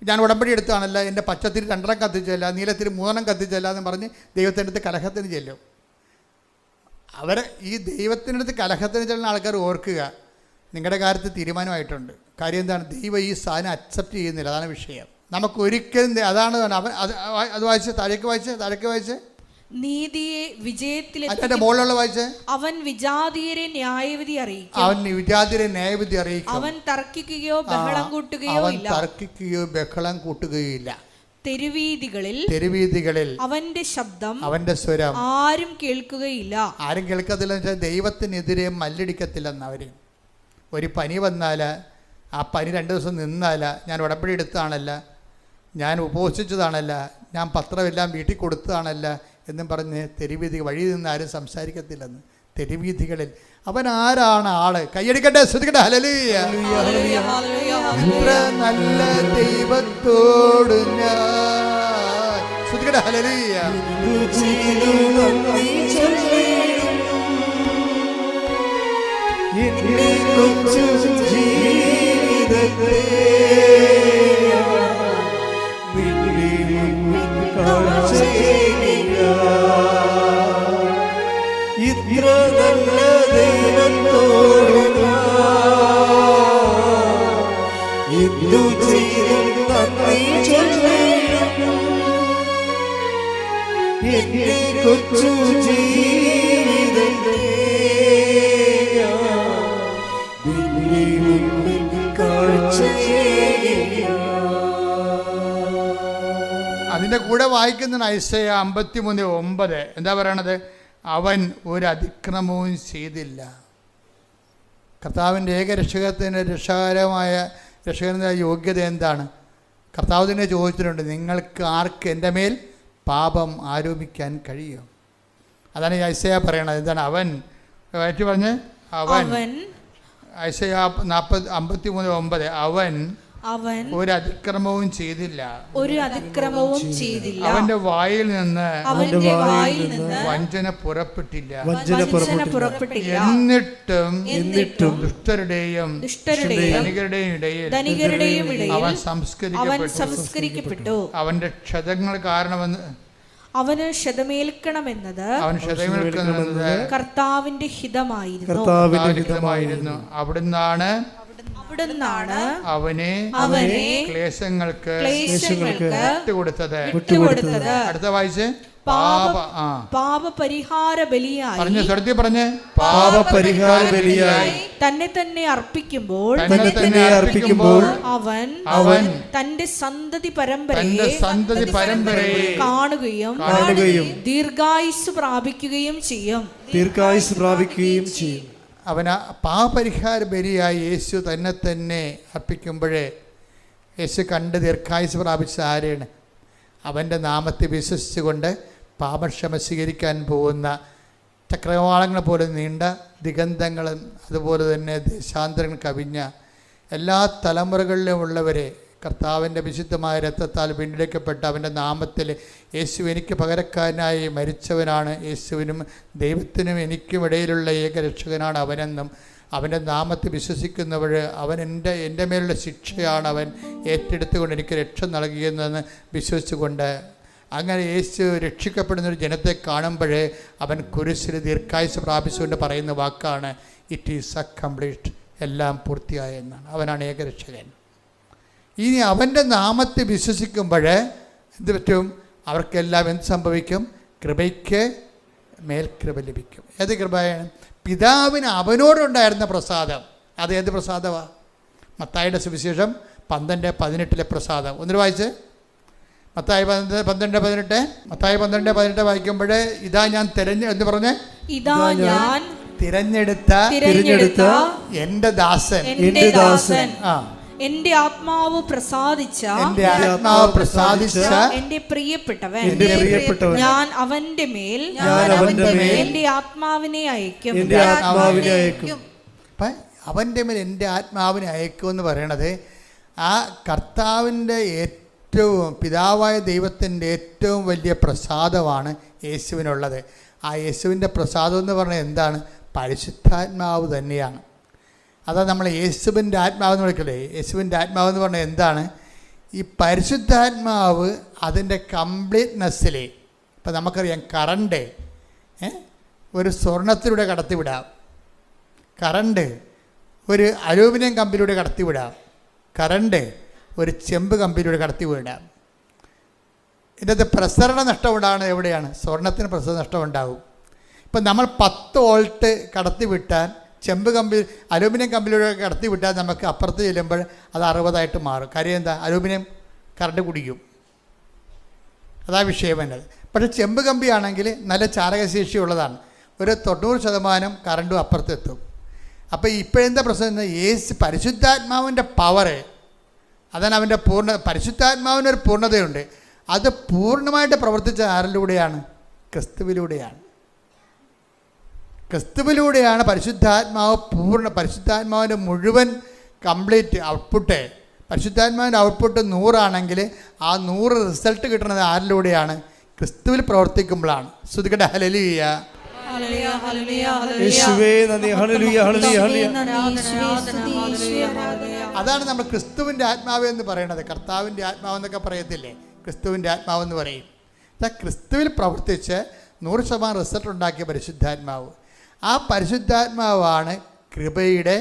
ഞാൻ ഉടമ്പടി എടുത്താണല്ല, എൻ്റെ പച്ചത്തിരി 2 കത്തിച്ചല്ല, നീലത്തിരി 3 കത്തിച്ചല്ല എന്ന് പറഞ്ഞ് ദൈവത്തിൻ്റെ അടുത്ത് കലഹത്തിന് ചെല്ലും. ഈ ദൈവത്തിൻ്റെ അടുത്ത് കലഹത്തിന് ചെല്ലുന്ന ആൾക്കാർ ഓർക്കുക, നിങ്ങളുടെ കാര്യത്തിൽ തീരുമാനമായിട്ടുണ്ട്. കാര്യം എന്താണ്? ദൈവം ഈ സാധനം അക്സെപ്റ്റ് ചെയ്യുന്നില്ല. അതാണ് വിഷയം. നമുക്കൊരിക്കലും അതാണ്. അത് വായിച്ച് താഴേക്ക് വായിച്ച്. നീതിയെ വിജയത്തിൽ അവൻ വിജാതീയരെ ന്യായവിധി അറിയിക്കും. അവൻ തർക്കിക്കുകയോ ബഹളം കൂട്ടുകയോ ഇല്ല. തെരുവീതികളിൽ അവന്റെ സ്വരം ആരും കേൾക്കുകയില്ല. ആരും കേൾക്കത്തില്ലെന്ന് വെച്ചാൽ ദൈവത്തിനെതിരെ മല്ലടിക്കത്തില്ലെന്ന്. അവർ ഒരു പനി വന്നാൽ ആ പനി 2 ദിവസം നിന്നാൽ ഞാൻ ഉടമ്പടി എടുത്തതാണല്ല, ഞാൻ ഉപവസിച്ചതാണല്ല, ഞാൻ പത്രമെല്ലാം വീട്ടിൽ കൊടുത്തതാണല്ല എന്നും പറഞ്ഞ് തെരുവീതി വഴി നിന്ന് ആരും സംസാരിക്കത്തില്ലെന്ന്. തെരുവീതികളിൽ അവൻ ആരാണ്? ആള്. കൈയടിക്കട്ടെ, ശ്രദ്ധിക്കട്ടെ. ഹല്ലേലൂയ. ഇത്ര നല്ല ദൈവത്തോട് ഞാൻ. ശ്രദ്ധിക്കട്ടെ. ഹല്ലേലൂയ. ഇത്ര നല്ല ദൈവത്തോട് എന്തു ചെയ്തും നന്ദി ചൊല്ലിടുന്നു. എന്റെ കൊച്ചു ജീവിതത്തെ അതിൻ്റെ കൂടെ വായിക്കുന്ന ഐസയ 53:9 എന്താ പറയണത്? അവൻ ഒരു അതിക്രമവും ചെയ്തില്ല. കർത്താവിൻ്റെ ഏകരക്ഷകത്തിൻ്റെ രക്ഷകൻ്റെ യോഗ്യത എന്താണ്? കർത്താവ് തന്നെ ചോദിച്ചിട്ടുണ്ട്, നിങ്ങൾക്ക് ആർക്ക് എൻ്റെ മേൽ പാപം ആരോപിക്കാൻ കഴിയും? അതാണ് ഈ ഐസയ പറയണത്. എന്താണ് അവൻ പറഞ്ഞ്? അവൻ ഐസയ 53:9 അവൻ അവൻ ഒരു അതിക്രമവും ചെയ്തില്ല. അവന്റെ വായിൽ നിന്ന് വഞ്ചന പുറപ്പെട്ടില്ല. എന്നിട്ടും ദുഷ്ടരുടെയും ധനികരുടെയും ഇടയിൽ അവൻ സംസ്കരിക്കപ്പെട്ടു. അവന്റെ ക്ഷതങ്ങൾ കാരണമെന്ന് അവന് ക്ഷതമേൽക്കണമെന്നത് കർത്താവിന്റെ ഹിതമായിരുന്നു. അവിടുന്നാണ് അവനെ ക്ലേശങ്ങൾക്ക് വിട്ടുകൊടുത്തത്. അടുത്ത വായിച്ച് പാപപരിഹാര ബലിയായി തന്നെ തന്നെ അർപ്പിക്കുമ്പോൾ അവൻ തന്റെ സന്തതി പരമ്പരയെ കാണുകയും ദീർഘായുസ് പ്രാപിക്കുകയും ചെയ്യും. അവൻ പാപപരിഹാര ബലിയായി യേശു തന്നെ തന്നെ അർപ്പിക്കുമ്പോഴേ യേശു കണ്ട് ദീർഘായുസ് പ്രാപിച്ച ആരെയാണ്? അവൻ്റെ നാമത്തെ വിശ്വസിച്ചുകൊണ്ട് പാപക്ഷമ സ്വീകരിക്കാൻ പോകുന്ന ചക്രവാളങ്ങൾ പോലെ നീണ്ട ദിഗന്ധങ്ങളും അതുപോലെ തന്നെ ദേശാന്തരങ്ങൾ കവിഞ്ഞ എല്ലാ തലമുറകളിലും ഉള്ളവരെ കർത്താവിൻ്റെ വിശുദ്ധമായ രക്തത്താൽ വീണ്ടെടുക്കപ്പെട്ട അവൻ്റെ നാമത്തിൽ യേശു എനിക്ക് പകരക്കാരനായി മരിച്ചവനാണ്. യേശുവിനും ദൈവത്തിനും എനിക്കും ഇടയിലുള്ള ഏകരക്ഷകനാണ് അവനെന്നും അവൻ്റെ നാമത്തിൽ വിശ്വസിക്കുന്നവർ അവൻ എൻ്റെ മേലുള്ള ശിക്ഷയാണ് അവൻ ഏറ്റെടുത്തുകൊണ്ട് എനിക്ക് രക്ഷ നൽകിയെന്ന് വിശ്വസിച്ചുകൊണ്ട് അങ്ങനെ യേശു രക്ഷിക്കപ്പെടുന്നൊരു ജനത്തെ കാണുമ്പോഴേ അവൻ കുരിശിൽ ദീർഘായുസ് പ്രാപിച്ചുകൊണ്ട് പറയുന്ന വാക്കാണ് ഇറ്റ് ഈസ് അക്കംപ്ലീറ്റ്, എല്ലാം പൂർത്തിയായ എന്നാണ്. അവനാണ് ഏകരക്ഷകൻ. ഇനി അവൻ്റെ നാമത്തിൽ വിശ്വസിക്കുമ്പോൾ എന്ത് പറ്റും? അവർക്കെല്ലാം എന്ത് സംഭവിക്കും? കൃപയ്ക്ക് മേൽകൃപ ലഭിക്കും. ഏത് കൃപയാണ്? പിതാവിന് അവനോടുണ്ടായിരുന്ന പ്രസാദം. അത് ഏത് പ്രസാദമാണ്? മത്തായിയുടെ സുവിശേഷം 12:18 പ്രസാദം. ഒന്നിന് വായിച്ച് മത്തായി 12:18. മത്തായി 12:18 വായിക്കുമ്പോൾ ഇതാ ഞാൻ തിരഞ്ഞെടുത്ത എൻ്റെ ദാസൻ, എന്റെ ആത്മാവ് പ്രസാദിച്ച എന്റെ പ്രിയപ്പെട്ടവൻ, ഞാൻ അവന്റെ മേൽ എന്റെ ആത്മാവിനെ അയക്കും. അവൻ്റെ മേൽ എൻ്റെ ആത്മാവിനെ അയക്കും എന്ന് പറയണത് ആ കർത്താവിൻ്റെ ഏറ്റവും പിതാവായ ദൈവത്തിൻ്റെ ഏറ്റവും വലിയ പ്രസാദമാണ് യേശുവിനുള്ളത്. ആ യേശുവിൻ്റെ പ്രസാദം എന്ന് പറഞ്ഞാൽ എന്താണ്? പരിശുദ്ധാത്മാവ് തന്നെയാണ്. അതാ നമ്മൾ യേശുവിൻ്റെ ആത്മാവെന്ന് വിളിക്കല്ലേ. യേശുവിൻ്റെ ആത്മാവെന്ന് പറഞ്ഞാൽ എന്താണ്? ഈ പരിശുദ്ധാത്മാവ് അതിൻ്റെ കംപ്ലീറ്റ്നെസ്സിൽ ഇപ്പം നമുക്കറിയാം കറണ്ട് ഒരു സ്വർണത്തിലൂടെ കടത്തിവിടാം, കറണ്ട് ഒരു അലൂമിനിയം കമ്പിലൂടെ കടത്തിവിടാം, കറണ്ട് ഒരു ചെമ്പ് കമ്പിലൂടെ കടത്തിവിടാം. ഇതിൻ്റെ പ്രസരണ നഷ്ടം ഉണ്ടാകുന്നത് എവിടെയാണ്? സ്വർണത്തിന് പ്രസരണ നഷ്ടം ഉണ്ടാകും. ഇപ്പം നമ്മൾ 10 വോൾട്ട് കടത്തിവിട്ടാൽ ചെമ്പ് കമ്പി അലൂമിനിയം കമ്പിലൂടെ കടത്തി വിട്ടാൽ നമുക്ക് അപ്പുറത്ത് ചെല്ലുമ്പോൾ അത് 60 മാറും. കാര്യം എന്താ? അലൂമിനിയം കറണ്ട് കുടിക്കും. അതാ വിഷയം എന്നത്. പക്ഷേ ചെമ്പ് കമ്പിയാണെങ്കിൽ നല്ല ചാലകശേഷിയുള്ളതാണ്. ഒരു 90% കറണ്ടും അപ്പുറത്തെത്തും. അപ്പോൾ ഇപ്പോഴെന്താ പ്രശ്നം? പരിശുദ്ധാത്മാവിൻ്റെ പവർ, അതാണ് അവൻ്റെ പരിശുദ്ധാത്മാവിനൊരു പൂർണ്ണതയുണ്ട്. അത് പൂർണ്ണമായിട്ട് പ്രവർത്തിച്ച ആരിലൂടെയാണ്? ക്രിസ്തുവിലൂടെയാണ്. ക്രിസ്തുവിലൂടെയാണ് പരിശുദ്ധാത്മാവിൻ്റെ മുഴുവൻ കംപ്ലീറ്റ് ഔട്ട്പുട്ട്. പരിശുദ്ധാത്മാവിൻ്റെ ഔട്ട്പുട്ട് 100 ആണെങ്കിൽ ആ 100 റിസൾട്ട് കിട്ടുന്നത് ആരിലൂടെയാണ്? ക്രിസ്തുവിൽ പ്രവർത്തിക്കുമ്പോഴാണ്. ശ്രുതികട്ടെ ഹല്ലേലൂയ. അതാണ് നമ്മൾ ക്രിസ്തുവിൻ്റെ ആത്മാവ് എന്ന് പറയുന്നത്. കർത്താവിൻ്റെ ആത്മാവെന്നൊക്കെ പറയത്തില്ലേ? ക്രിസ്തുവിൻ്റെ ആത്മാവെന്ന് പറയും. ക്രിസ്തുവിൽ പ്രവർത്തിച്ച് 100% റിസൾട്ട് ഉണ്ടാക്കിയ പരിശുദ്ധാത്മാവ്. ആ പരിശുദ്ധാത്മാവാണ് കൃപയുടെ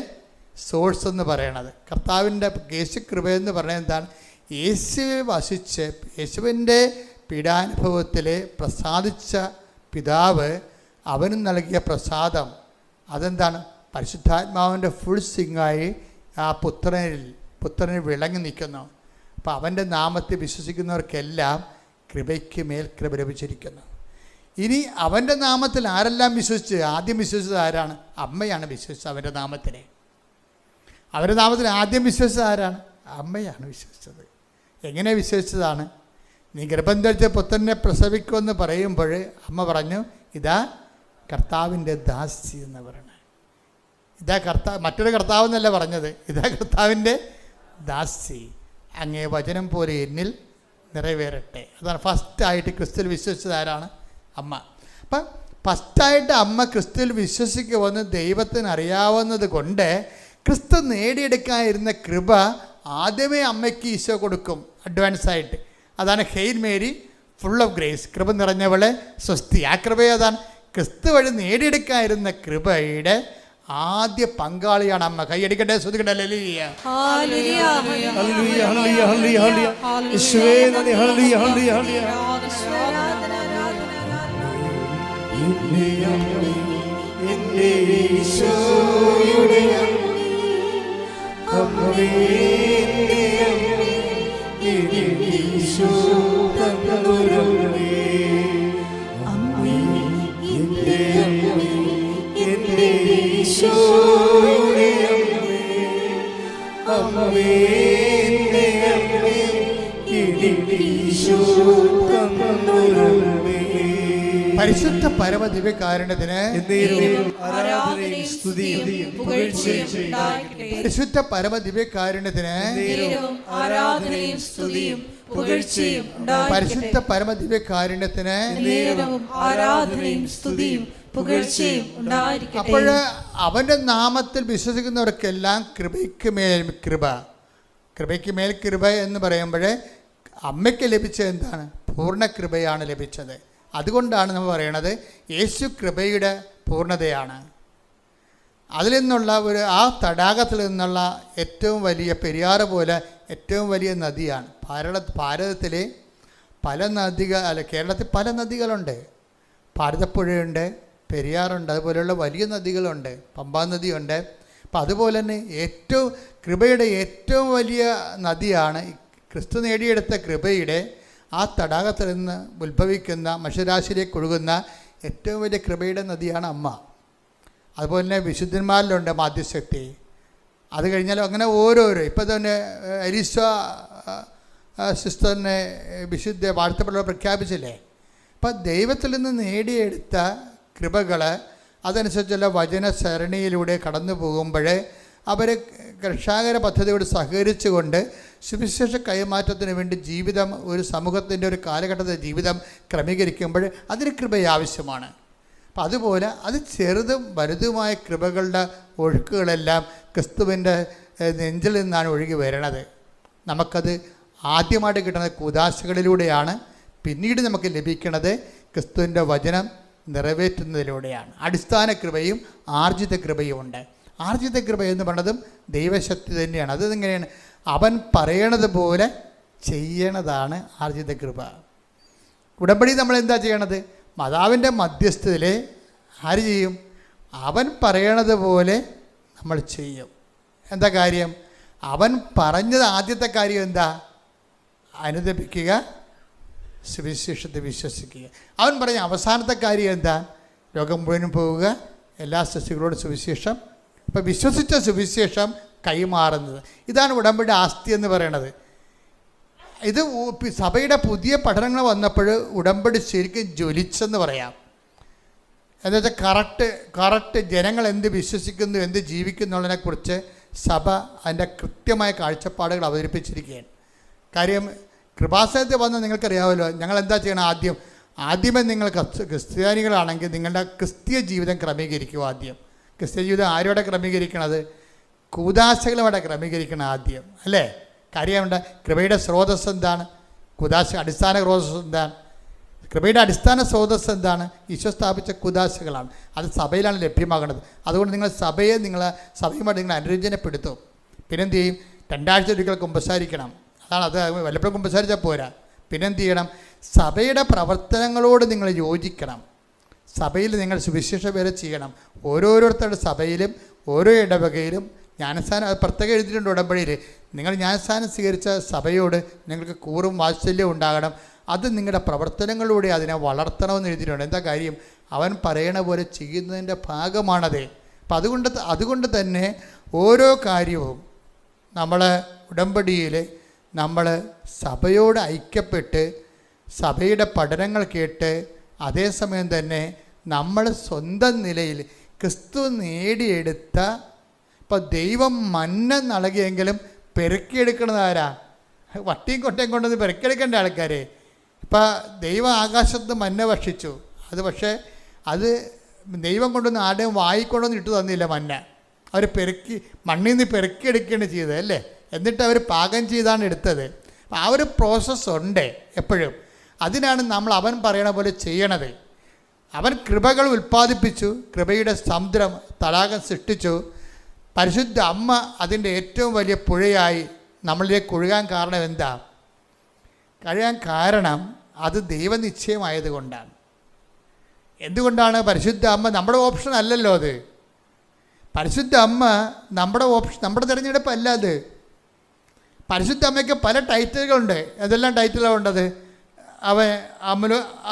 സോഴ്സ് എന്ന് പറയണത്. കർത്താവിൻ്റെ യേശു കൃപയെന്ന് പറയുന്നത് എന്താണ്? യേശുവിൽ വസിച്ച് യേശുവിൻ്റെ പീഡാനുഭവത്തിൽ പ്രസാദിച്ച പിതാവ് അവനും നൽകിയ പ്രസാദം അതെന്താണ്? പരിശുദ്ധാത്മാവിൻ്റെ ഫുൾ സിംഗായി ആ പുത്രനിൽ വിളങ്ങി നിൽക്കുന്നു. അപ്പോൾ അവൻ്റെ നാമത്തിൽ വിശ്വസിക്കുന്നവർക്കെല്ലാം കൃപയ്ക്ക് മേൽ കൃപ ലഭിച്ചിരിക്കുന്നു. ഇനി അവൻ്റെ നാമത്തിൽ ആരെല്ലാം വിശ്വസിച്ച്? ആദ്യം വിശ്വസിച്ചത് ആരാണ്? അമ്മയാണ് വിശ്വസിച്ചത്. അവൻ്റെ നാമത്തിൽ ആദ്യം വിശ്വസിച്ചത് ആരാണ്? അമ്മയാണ് വിശ്വസിച്ചത്. എങ്ങനെ വിശ്വസിച്ചതാണ്? നീ ഗർഭം ധരിച്ച പുത്രനെ പ്രസവിക്കുമെന്ന് പറയുമ്പോൾ അമ്മ പറഞ്ഞു, ഇതാ കർത്താവിൻ്റെ ദാസി എന്ന് പറയണേ. ഇതാ മറ്റൊരു കർത്താവ് എന്നല്ല പറഞ്ഞത്, ഇതാ കർത്താവിൻ്റെ ദാസി, അങ്ങേ വചനം പോലെ എന്നിൽ നിറവേറട്ടെ. അതാണ് ഫസ്റ്റായിട്ട് ക്രിസ്തുവിൽ വിശ്വസിച്ചത് ആരാണ്? അമ്മ. അപ്പം ഫസ്റ്റായിട്ട് അമ്മ ക്രിസ്തുവിൽ വിശ്വസിക്കുക വന്ന് ദൈവത്തിന് അറിയാവുന്നത് കൊണ്ട് ക്രിസ്തു നേടിയെടുക്കാനിരുന്ന കൃപ ആദ്യമേ അമ്മയ്ക്ക് ഈശോ കൊടുക്കും അഡ്വാൻസായിട്ട്. അതാണ് hail Mary full of grace, കൃപ നിറഞ്ഞവളെ സ്വസ്തി. ആ കൃപ അതാണ് ക്രിസ്തു വഴി നേടിയെടുക്കാനിരുന്ന കൃപയുടെ ആദ്യ പങ്കാളിയാണ് അമ്മ. കൈയടിക്കട്ടെ, ശ്രദ്ധിക്കട്ടെ. ഹല്ലേലൂയ. ഹല്ലേലൂയ, ഹല്ലേലൂയ, ഹല്ലേലൂയ, ഹല്ലേലൂയ. യേശുവേ നന്ദി. ഹല്ലേലൂയ, ഹല്ലേലൂയ, ഹല്ലേലൂയ. എൻ്റെ ഈശോയുടെ അമ്മേ, എൻ്റെ ഈശോ തന്നൊരമ്മേ, അമ്മേ, എൻ്റെ അമ്മേ, എൻ്റെ ഈശോയുടെ അമ്മേ, അമ്മേ, എൻ്റെ അമ്മേ, എൻ്റെ ഈശോ തന്നൊരമ്മേ. പരിശുദ്ധ പരമ ദിവ്യകാരുണ്യത്തിന് ആരാധനയും സ്തുതിയും പുകഴ്ചയും ഉണ്ടായിരിക്കട്ടെ. പരിശുദ്ധ പരമ ദിവ്യകാരുണ്യത്തിന് ആരാധനയും സ്തുതിയും പുകഴ്ചയും പരിശുദ്ധ പരമ ദിവ്യകാരുണ്യത്തിന് ആരാധനയും സ്തുതിയും പുകഴ്ചയും ഉണ്ടായിരിക്കട്ടെ. അപ്പോൾ അവൻ്റെ നാമത്തിൽ വിശ്വസിക്കുന്നവർക്കെല്ലാം കൃപയ്ക്ക് മേൽ കൃപ, കൃപയ്ക്ക് മേൽ കൃപ എന്ന് പറയുമ്പോൾ അമ്മയ്ക്ക് ലഭിച്ചത് എന്താണ്? പൂർണ്ണ കൃപയാണ് ലഭിച്ചത്. അതുകൊണ്ടാണ് നമ്മൾ പറയണത് യേശു കൃപയുടെ പൂർണ്ണതയാണ്. അതിൽ നിന്നുള്ള ആ തടാകത്തിൽ നിന്നുള്ള ഏറ്റവും വലിയ പെരിയാറ് പോലെ ഏറ്റവും വലിയ നദിയാണ് ഭാരതത്തിലെ പല കേരളത്തിൽ പല നദികളുണ്ട്. ഭാരതപ്പുഴയുണ്ട്, പെരിയാറുണ്ട്, അതുപോലെയുള്ള വലിയ നദികളുണ്ട്, പമ്പാ നദിയുണ്ട്. അപ്പം അതുപോലെ തന്നെ കൃപയുടെ ഏറ്റവും വലിയ നദിയാണ് ക്രിസ്തു നേടിയെടുത്ത കൃപയുടെ ആ തടാകത്തിൽ നിന്ന് ഉത്ഭവിക്കുന്ന മനുഷ്യരാശിയിലേക്ക് ഒഴുകുന്ന ഏറ്റവും വലിയ കൃപയുടെ നദിയാണ് അമ്മ. അതുപോലെ തന്നെ വിശുദ്ധന്മാരിലുണ്ട് മാധ്യശക്തി. അത് കഴിഞ്ഞാൽ അങ്ങനെ ഓരോരോ ഇപ്പം തന്നെ അരീസ സിസ്റ്ററിനെ വിശുദ്ധ വാഴ്ത്തപ്പെട്ടവർ പ്രഖ്യാപിച്ചില്ലേ. അപ്പം ദൈവത്തിൽ നിന്ന് നേടിയെടുത്ത കൃപകൾ അതനുസരിച്ചുള്ള വചന സരണിയിലൂടെ കടന്നു പോകുമ്പോൾ അവർ രക്ഷാകര പദ്ധതിയോട് സഹകരിച്ചുകൊണ്ട് സുവിശേഷ കൈമാറ്റത്തിന് വേണ്ടി ജീവിതം, ഒരു സമൂഹത്തിൻ്റെ ഒരു കാലഘട്ടത്തിലെ ജീവിതം ക്രമീകരിക്കുമ്പോൾ അതിന് കൃപ ആവശ്യമാണ്. അപ്പം അതുപോലെ അത് ചെറുതും വലുതുമായ കൃപകളുടെ ഒഴുക്കുകളെല്ലാം ക്രിസ്തുവിൻ്റെ നെഞ്ചിൽ നിന്നാണ് ഒഴുകി വരണത്. നമുക്കത് ആദ്യമായിട്ട് കിട്ടുന്നത് കൂദാശകളിലൂടെയാണ്. പിന്നീട് നമുക്ക് ലഭിക്കുന്നത് ക്രിസ്തുവിൻ്റെ വചനം നിറവേറ്റുന്നതിലൂടെയാണ്. അടിസ്ഥാന കൃപയും ആർജിത കൃപയുമുണ്ട്. ആർജിത കൃപ എന്ന് പറയുന്നതും ദൈവശക്തി തന്നെയാണ്. അതെങ്ങനെയാണ്? അവൻ പറയണത് പോലെ ചെയ്യണതാണ് ആർജിത കൃപ. ഉടമ്പടി നമ്മൾ എന്താ ചെയ്യണത്? മാതാവിൻ്റെ മധ്യസ്ഥതയിൽ ആര് ചെയ്യും? അവൻ പറയണത് പോലെ നമ്മൾ ചെയ്യും. എന്താ കാര്യം? അവൻ പറഞ്ഞത് ആദ്യത്തെ കാര്യം എന്താ? അനുദപിക്കുക, സുവിശേഷത്തെ വിശ്വസിക്കുക. അവൻ പറഞ്ഞ അവസാനത്തെ കാര്യം എന്താ? ലോകം മുഴുവനും പോവുക, എല്ലാ സൃഷ്ടികളോടും സുവിശേഷം. അപ്പം വിശ്വസിച്ച സുവിശേഷം കൈമാറുന്നത്, ഇതാണ് ഉടമ്പടി ആസ്തി എന്ന് പറയണത്. ഇത് സഭയുടെ പുതിയ പഠനങ്ങൾ വന്നപ്പോൾ ഉടമ്പടി ശരിക്കും ജ്വലിച്ചെന്ന് പറയാം. എന്താ വെച്ചാൽ കറക്റ്റ് ജനങ്ങൾ എന്ത് വിശ്വസിക്കുന്നു, എന്ത് ജീവിക്കുന്നു എന്നുള്ളതിനെക്കുറിച്ച് സഭ അതിൻ്റെ കൃത്യമായ കാഴ്ചപ്പാടുകൾ അവതരിപ്പിച്ചിരിക്കുകയാണ്. കാര്യം കൃപാസനത്തിൽ വന്ന് നിങ്ങൾക്കറിയാമല്ലോ, ഞങ്ങൾ എന്താ ചെയ്യണം? ആദ്യമേ നിങ്ങൾ ക്രിസ്ത്യാനികളാണെങ്കിൽ നിങ്ങളുടെ ക്രിസ്തീയ ജീവിതം ക്രമീകരിക്കുക. ആദ്യം ക്രിസ്തീയ ജീവിതം ആരോടെ ക്രമീകരിക്കണത്? കൂദാശകളുടെ ക്രമീകരിക്കണം ആദ്യം, അല്ലേ? കാര്യമുണ്ട്. കൃപയുടെ സ്രോതസ് എന്താണ്? അടിസ്ഥാന സ്രോതസ് എന്താണ്? കൃപയുടെ അടിസ്ഥാന സ്രോതസ് എന്താണ്? ഈശോ സ്ഥാപിച്ച കൂദാശകളാണ്. അത് സഭയിലാണ് ലഭ്യമാകുന്നത്. അതുകൊണ്ട് നിങ്ങൾ സഭയുമായിട്ട് നിങ്ങൾ അനുരഞ്ജനപ്പെടുത്തും. പിന്നെന്ത് ചെയ്യും? 2 ആഴ്ച ഒരിക്കൽ കുമ്പസാരിക്കണം. അത് വല്ലപ്പോഴും കുമ്പസാരിച്ചാൽ പോരാ. പിന്നെന്ത് ചെയ്യണം? സഭയുടെ പ്രവർത്തനങ്ങളോട് നിങ്ങൾ യോജിക്കണം. സഭയിൽ നിങ്ങൾ സുവിശേഷ വേല ചെയ്യണം. ഓരോരുത്തരുടെ സഭയിലും ഓരോ ഇടവകയിലും ജ്ഞാനസ്ഥാനം, അത് പ്രത്യേകം എഴുതിയിട്ടുണ്ട് ഉടമ്പടിയിൽ. നിങ്ങൾ ജ്ഞാനസ്ഥാനം സ്വീകരിച്ച സഭയോട് നിങ്ങൾക്ക് കൂറും വാത്സല്യവും ഉണ്ടാകണം. അത് നിങ്ങളുടെ പ്രവർത്തനങ്ങളിലൂടെ അതിനെ വളർത്തണമെന്ന് എഴുതിയിട്ടുണ്ട്. എന്താ കാര്യം? അവൻ പറയണ പോലെ ചെയ്യുന്നതിൻ്റെ ഭാഗമാണത്. അപ്പം അതുകൊണ്ട് തന്നെ ഓരോ കാര്യവും നമ്മൾ ഉടമ്പടിയിൽ നമ്മൾ സഭയോട് ഐക്യപ്പെട്ട് സഭയുടെ പഠനങ്ങൾ കേട്ട് അതേസമയം തന്നെ നമ്മൾ സ്വന്തം നിലയിൽ ക്രിസ്തു നേടിയെടുത്ത, ഇപ്പോൾ ദൈവം മന്ന നൽകിയെങ്കിലും പെറുക്കിയെടുക്കണത് ആരാ? വട്ടിയും കൊട്ടയും കൊണ്ടുവന്ന് പെറുക്കിയെടുക്കേണ്ട ആൾക്കാർ. ഇപ്പം ദൈവം ആകാശത്ത് മന്ന ഭക്ഷിച്ചു. അത് പക്ഷേ അത് ദൈവം കൊണ്ടുവന്ന് ആരുടെയും വായിക്കൊണ്ടൊന്നും ഇട്ട് തന്നില്ല മന്ന. അവർ പെറുക്കി മണ്ണിൽ നിന്ന് പെറുക്കിയെടുക്കുകയാണ് ചെയ്തത് അല്ലേ. എന്നിട്ട് അവർ പാകം ചെയ്താണ് എടുത്തത്. അപ്പം ആ ഒരു പ്രോസസ്സുണ്ട് എപ്പോഴും. അതിനാണ് നമ്മൾ അവൻ പറയണ പോലെ ചെയ്യണത്. അവൻ കൃപകൾ ഉൽപ്പാദിപ്പിച്ചു, കൃപയുടെ സമുദ്രം തടാകം സൃഷ്ടിച്ചു. പരിശുദ്ധ അമ്മ അതിൻ്റെ ഏറ്റവും വലിയ പുഴയായി നമ്മളിലേക്ക് ഒഴുകാൻ കാരണം എന്താ? കഴിയാൻ കാരണം അത് ദൈവനിശ്ചയമായതുകൊണ്ടാണ്. എന്തുകൊണ്ടാണ്? പരിശുദ്ധ അമ്മ നമ്മുടെ ഓപ്ഷൻ അല്ലല്ലോ. അത് പരിശുദ്ധ അമ്മ നമ്മുടെ ഓപ്ഷൻ, നമ്മുടെ തിരഞ്ഞെടുപ്പല്ല അത്. പരിശുദ്ധ അമ്മയ്ക്ക് പല ടൈറ്റിലുകളുണ്ട്. എന്തെല്ലാം ടൈറ്റിലാണ് ഉണ്ടത്?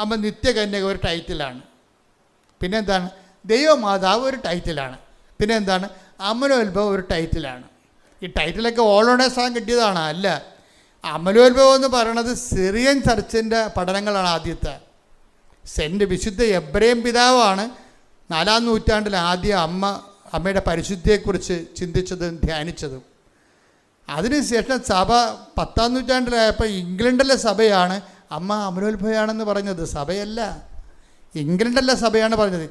അമ്മ നിത്യകന്യക ഒരു ടൈറ്റിലാണ്. പിന്നെ എന്താണ്? ദൈവമാതാവ് ഒരു ടൈറ്റിലാണ്. പിന്നെ എന്താണ്? അമലോത്ഭവം ഒരു ടൈറ്റിലാണ്. ഈ ടൈറ്റിലൊക്കെ ഓളോണേഴ്സാൻ കിട്ടിയതാണ്. അല്ല, അമലോത്ഭവം എന്ന് പറയുന്നത് സിറിയൻ ചർച്ചിൻ്റെ പഠനങ്ങളാണ്. ആദ്യത്തെ വിശുദ്ധ എബ്രേം പിതാവാണ് 4-ാം നൂറ്റാണ്ടിൽ ആദ്യം അമ്മയുടെ പരിശുദ്ധിയെക്കുറിച്ച് ചിന്തിച്ചതും ധ്യാനിച്ചതും. അതിനുശേഷം സഭ 10-ാം നൂറ്റാണ്ടിലായപ്പോൾ ഇംഗ്ലണ്ടിലെ സഭയാണ് അമ്മ അമലോത്ഭവയാണെന്ന് പറഞ്ഞത്. സഭയല്ല, ഇംഗ്ലണ്ടിലെ സഭയാണ് പറഞ്ഞത്.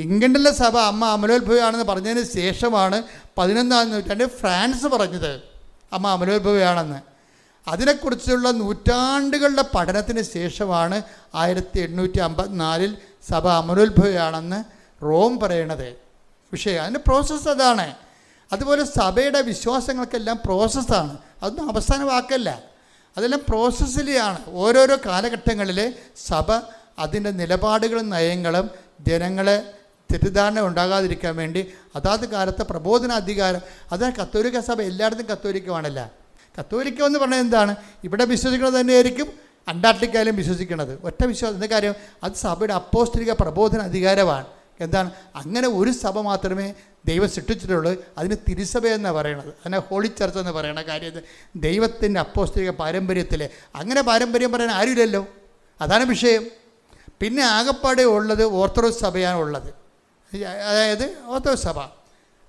ഇംഗ്ലണ്ടിലെ സഭ അമ്മ അമലോത്ഭവയാണെന്ന് പറഞ്ഞതിന് ശേഷമാണ് 11-ാം നൂറ്റാണ്ടിൽ ഫ്രാൻസ് പറഞ്ഞത് അമ്മ അമലോത്ഭവയാണെന്ന്. അതിനെക്കുറിച്ചുള്ള നൂറ്റാണ്ടുകളുടെ പഠനത്തിന് ശേഷമാണ് 1854 സഭ അമലോത്ഭവയാണെന്ന് റോം പറയണത്. വിഷയം അതിൻ്റെ പ്രോസസ്സ് അതാണ്. അതുപോലെ സഭയുടെ വിശ്വാസങ്ങൾക്കെല്ലാം പ്രോസസ്സാണ്. അതൊന്നും അവസാന വാക്കല്ല, അതെല്ലാം പ്രോസസ്സിലാണ്. ഓരോരോ കാലഘട്ടങ്ങളിൽ സഭ അതിൻ്റെ നിലപാടുകളും നയങ്ങളും ജനങ്ങളെ തെറ്റിദ്ധാരണ ഉണ്ടാകാതിരിക്കാൻ വേണ്ടി അതാത് കാലത്തെ പ്രബോധനാധികാരം. അതാണ് കത്തോലിക്ക സഭ എല്ലായിടത്തും കത്തോലിക്കമാണല്ല. കത്തോലിക്ക എന്ന് പറഞ്ഞാൽ എന്താണ്? ഇവിടെ വിശ്വസിക്കുന്നത് തന്നെയായിരിക്കും അന്റാർട്ടിക്കയിലും വിശ്വസിക്കുന്നത്. ഒറ്റ വിശ്വാസം. എന്താ കാര്യം? അത് സഭയുടെ അപ്പോസ്തലിക പ്രബോധന അധികാരമാണ്. എന്താണ്? അങ്ങനെ ഒരു സഭ മാത്രമേ ദൈവം സൃഷ്ടിച്ചിട്ടുള്ളൂ. അതിന് തിരുസഭ എന്നാണ് പറയണത്. അതിനെ ഹോളി ചർച്ച് എന്ന് പറയണ കാര്യം ദൈവത്തിൻ്റെ അപ്പോസ്തലിക പാരമ്പര്യത്തിൽ. അങ്ങനെ പാരമ്പര്യം പറയാൻ ആരുമില്ലല്ലോ. അതാണ് വിഷയം. പിന്നെ ആകപ്പാടെ ഉള്ളത് ഓർത്തഡോക്സ് സഭയാണ് ഉള്ളത്. അതായത് ഓർത്തഡോക്സ് സഭ,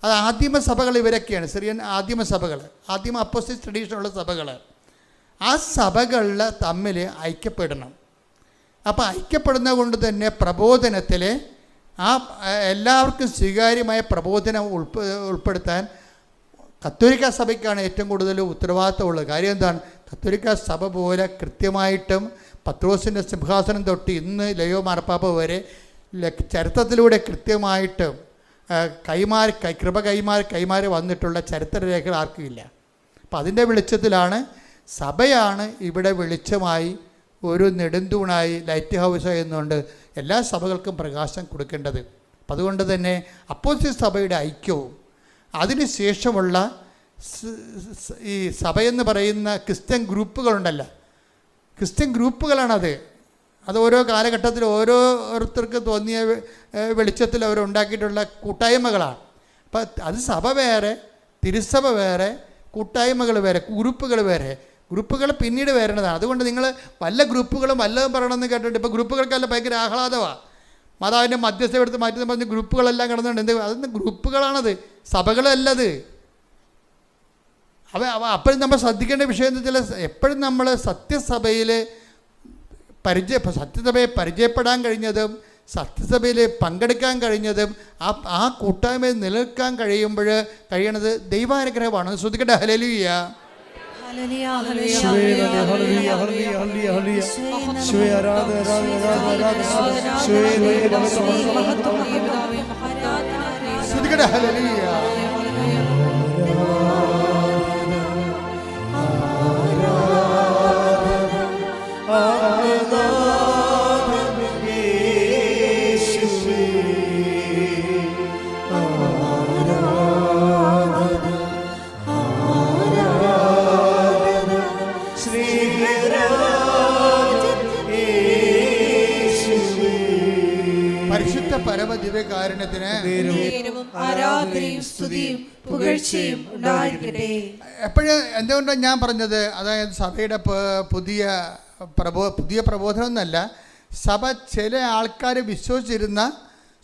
അത് ആദിമസഭകൾ ഇവരൊക്കെയാണ്. സിറിയൻ ആദിമസഭകൾ, ആദിമ അപ്പോസ്തലിക് ട്രഡീഷനുള്ള സഭകൾ. ആ സഭകളിൽ തമ്മിൽ ഐക്യപ്പെടണം. അപ്പോൾ ഐക്യപ്പെടുന്നത് കൊണ്ട് തന്നെ പ്രബോധനത്തിൽ എല്ലാവർക്കും സ്വീകാര്യമായ പ്രബോധനം ഉൾപ്പെടുത്താൻ കത്തോലിക്ക സഭയ്ക്കാണ് ഏറ്റവും കൂടുതൽ ഉത്തരവാദിത്തമുള്ളത്. കാര്യം എന്താണ്? കത്തോലിക്ക സഭ പോലെ കൃത്യമായിട്ടും പത്രോസിൻ്റെ സിംഹാസനം തൊട്ട് ഇന്ന് ലയോ മാർപ്പാപ്പ വരെ ചരിത്രത്തിലൂടെ കൃത്യമായിട്ടും കൃപ കൈമാറി വന്നിട്ടുള്ള ചരിത്രരേഖകൾ ആർക്കും ഇല്ല. അപ്പം അതിൻ്റെ വെളിച്ചത്തിലാണ് സഭയാണ് ഇവിടെ വെളിച്ചമായി ഒരു നെടുന്തൂണായി ലൈറ്റ് ഹൗസ് എന്നുകൊണ്ട് എല്ലാ സഭകൾക്കും പ്രകാശം കൊടുക്കേണ്ടത്. അപ്പം അതുകൊണ്ട് തന്നെ അപ്പോസ്തലിക സഭയുടെ ഐക്യവും അതിനുശേഷമുള്ള ഈ സഭയെന്ന് പറയുന്ന ക്രിസ്ത്യൻ ഗ്രൂപ്പുകളുണ്ടല്ലോ, ക്രിസ്ത്യൻ ഗ്രൂപ്പുകളാണത്. അത് ഓരോ കാലഘട്ടത്തിൽ ഓരോരുത്തർക്ക് തോന്നിയ വെളിച്ചത്തിൽ അവരുണ്ടാക്കിയിട്ടുള്ള കൂട്ടായ്മകളാണ്. അപ്പം അത് സഭ വേറെ, തിരുസഭ വേറെ, കൂട്ടായ്മകൾ വേറെ, ഗ്രൂപ്പുകൾ വേറെ. ഗ്രൂപ്പുകൾ പിന്നീട് വരേണ്ടതാണ്. അതുകൊണ്ട് നിങ്ങൾ വല്ല ഗ്രൂപ്പുകളും വല്ലതും പറയണമെന്ന് കേട്ടിട്ട് ഇപ്പോൾ ഗ്രൂപ്പുകൾക്കെല്ലാം ഭയങ്കര ആഹ്ലാദമാണ്. മാതാവിൻ്റെ മധ്യസ്ഥ എടുത്ത് മാറ്റി പറഞ്ഞ് ഗ്രൂപ്പുകളെല്ലാം കിടന്നുണ്ട്. എന്ത് അതൊന്നും ഗ്രൂപ്പുകളാണത്, സഭകളല്ലത്. അപ്പോഴും നമ്മൾ ശ്രദ്ധിക്കേണ്ട വിഷയം എന്ന് വെച്ചാൽ എപ്പോഴും നമ്മൾ സത്യസഭയെ പരിചയപ്പെടാൻ കഴിഞ്ഞതും സത്യസഭയിൽ പങ്കെടുക്കാൻ കഴിഞ്ഞതും ആ കൂട്ടായ്മയിൽ നിലനിൽക്കാൻ കഴിയണത് ദൈവാനുഗ്രഹമാണ്. ശ്രദ്ധിക്കട്ടെ. ഹല്ലേലൂയ. ശ്രദ്ധിക്കട്ടെ. ഹല്ലേലൂയ. പരിശുദ്ധ പരമദിവ്യകാരുണ്യത്തിന് ആരാധനയും സ്തുതിയും പുകഴ്ചയും ഉണ്ടായിരിക്കട്ടെ. എപ്പോഴും എന്തുകൊണ്ടാണ് ഞാൻ പറഞ്ഞത്, അതായത് സഭയുടെ പുതിയ പ്രബോധനം എന്നല്ല, സഭ ചില ആൾക്കാർ വിശ്വസിച്ചിരുന്ന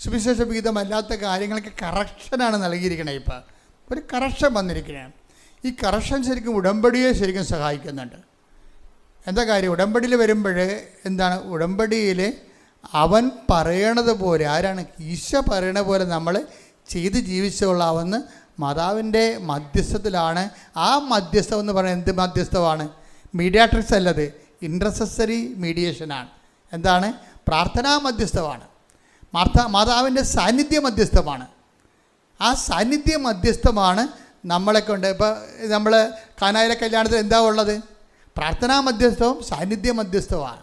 സുവിശേഷ വിഹിതമല്ലാത്ത കാര്യങ്ങൾക്ക് കറക്ഷനാണ് നൽകിയിരിക്കണേ. ഇപ്പം ഒരു കറക്ഷൻ വന്നിരിക്കുകയാണ്. ഈ കറക്ഷൻ ശരിക്കും ഉടമ്പടിയെ ശരിക്കും സഹായിക്കുന്നുണ്ട്. എന്താ കാര്യം? ഉടമ്പടിയിൽ വരുമ്പോൾ എന്താണ്? ഉടമ്പടിയിൽ അവൻ പറയണത് പോലെ, ആരാണ്? ഈശോ പറയണ പോലെ നമ്മൾ ചെയ്ത് ജീവിച്ചുകൊള്ളാമെന്ന് മാതാവിൻ്റെ മധ്യസ്ഥത്തിലാണ്. ആ മധ്യസ്ഥം എന്ന് പറയുന്നത് എന്ത് മധ്യസ്ഥമാണ്? മീഡിയാട്രിക്സ് അല്ലത്, ഇൻറ്റർസെസറി മീഡിയേഷനാണ്. എന്താണ്? പ്രാർത്ഥനാ മധ്യസ്ഥമാണ്. മാതാവിൻ്റെ സാന്നിധ്യ മധ്യസ്ഥമാണ്. ആ സാന്നിധ്യ മധ്യസ്ഥമാണ് നമ്മളെ കൊണ്ട്. ഇപ്പോൾ നമ്മൾ കാനായിലെ കല്യാണത്തിൽ എന്താ ഉള്ളത്? പ്രാർത്ഥനാ മധ്യസ്ഥവും സാന്നിധ്യ മധ്യസ്ഥവുമാണ്.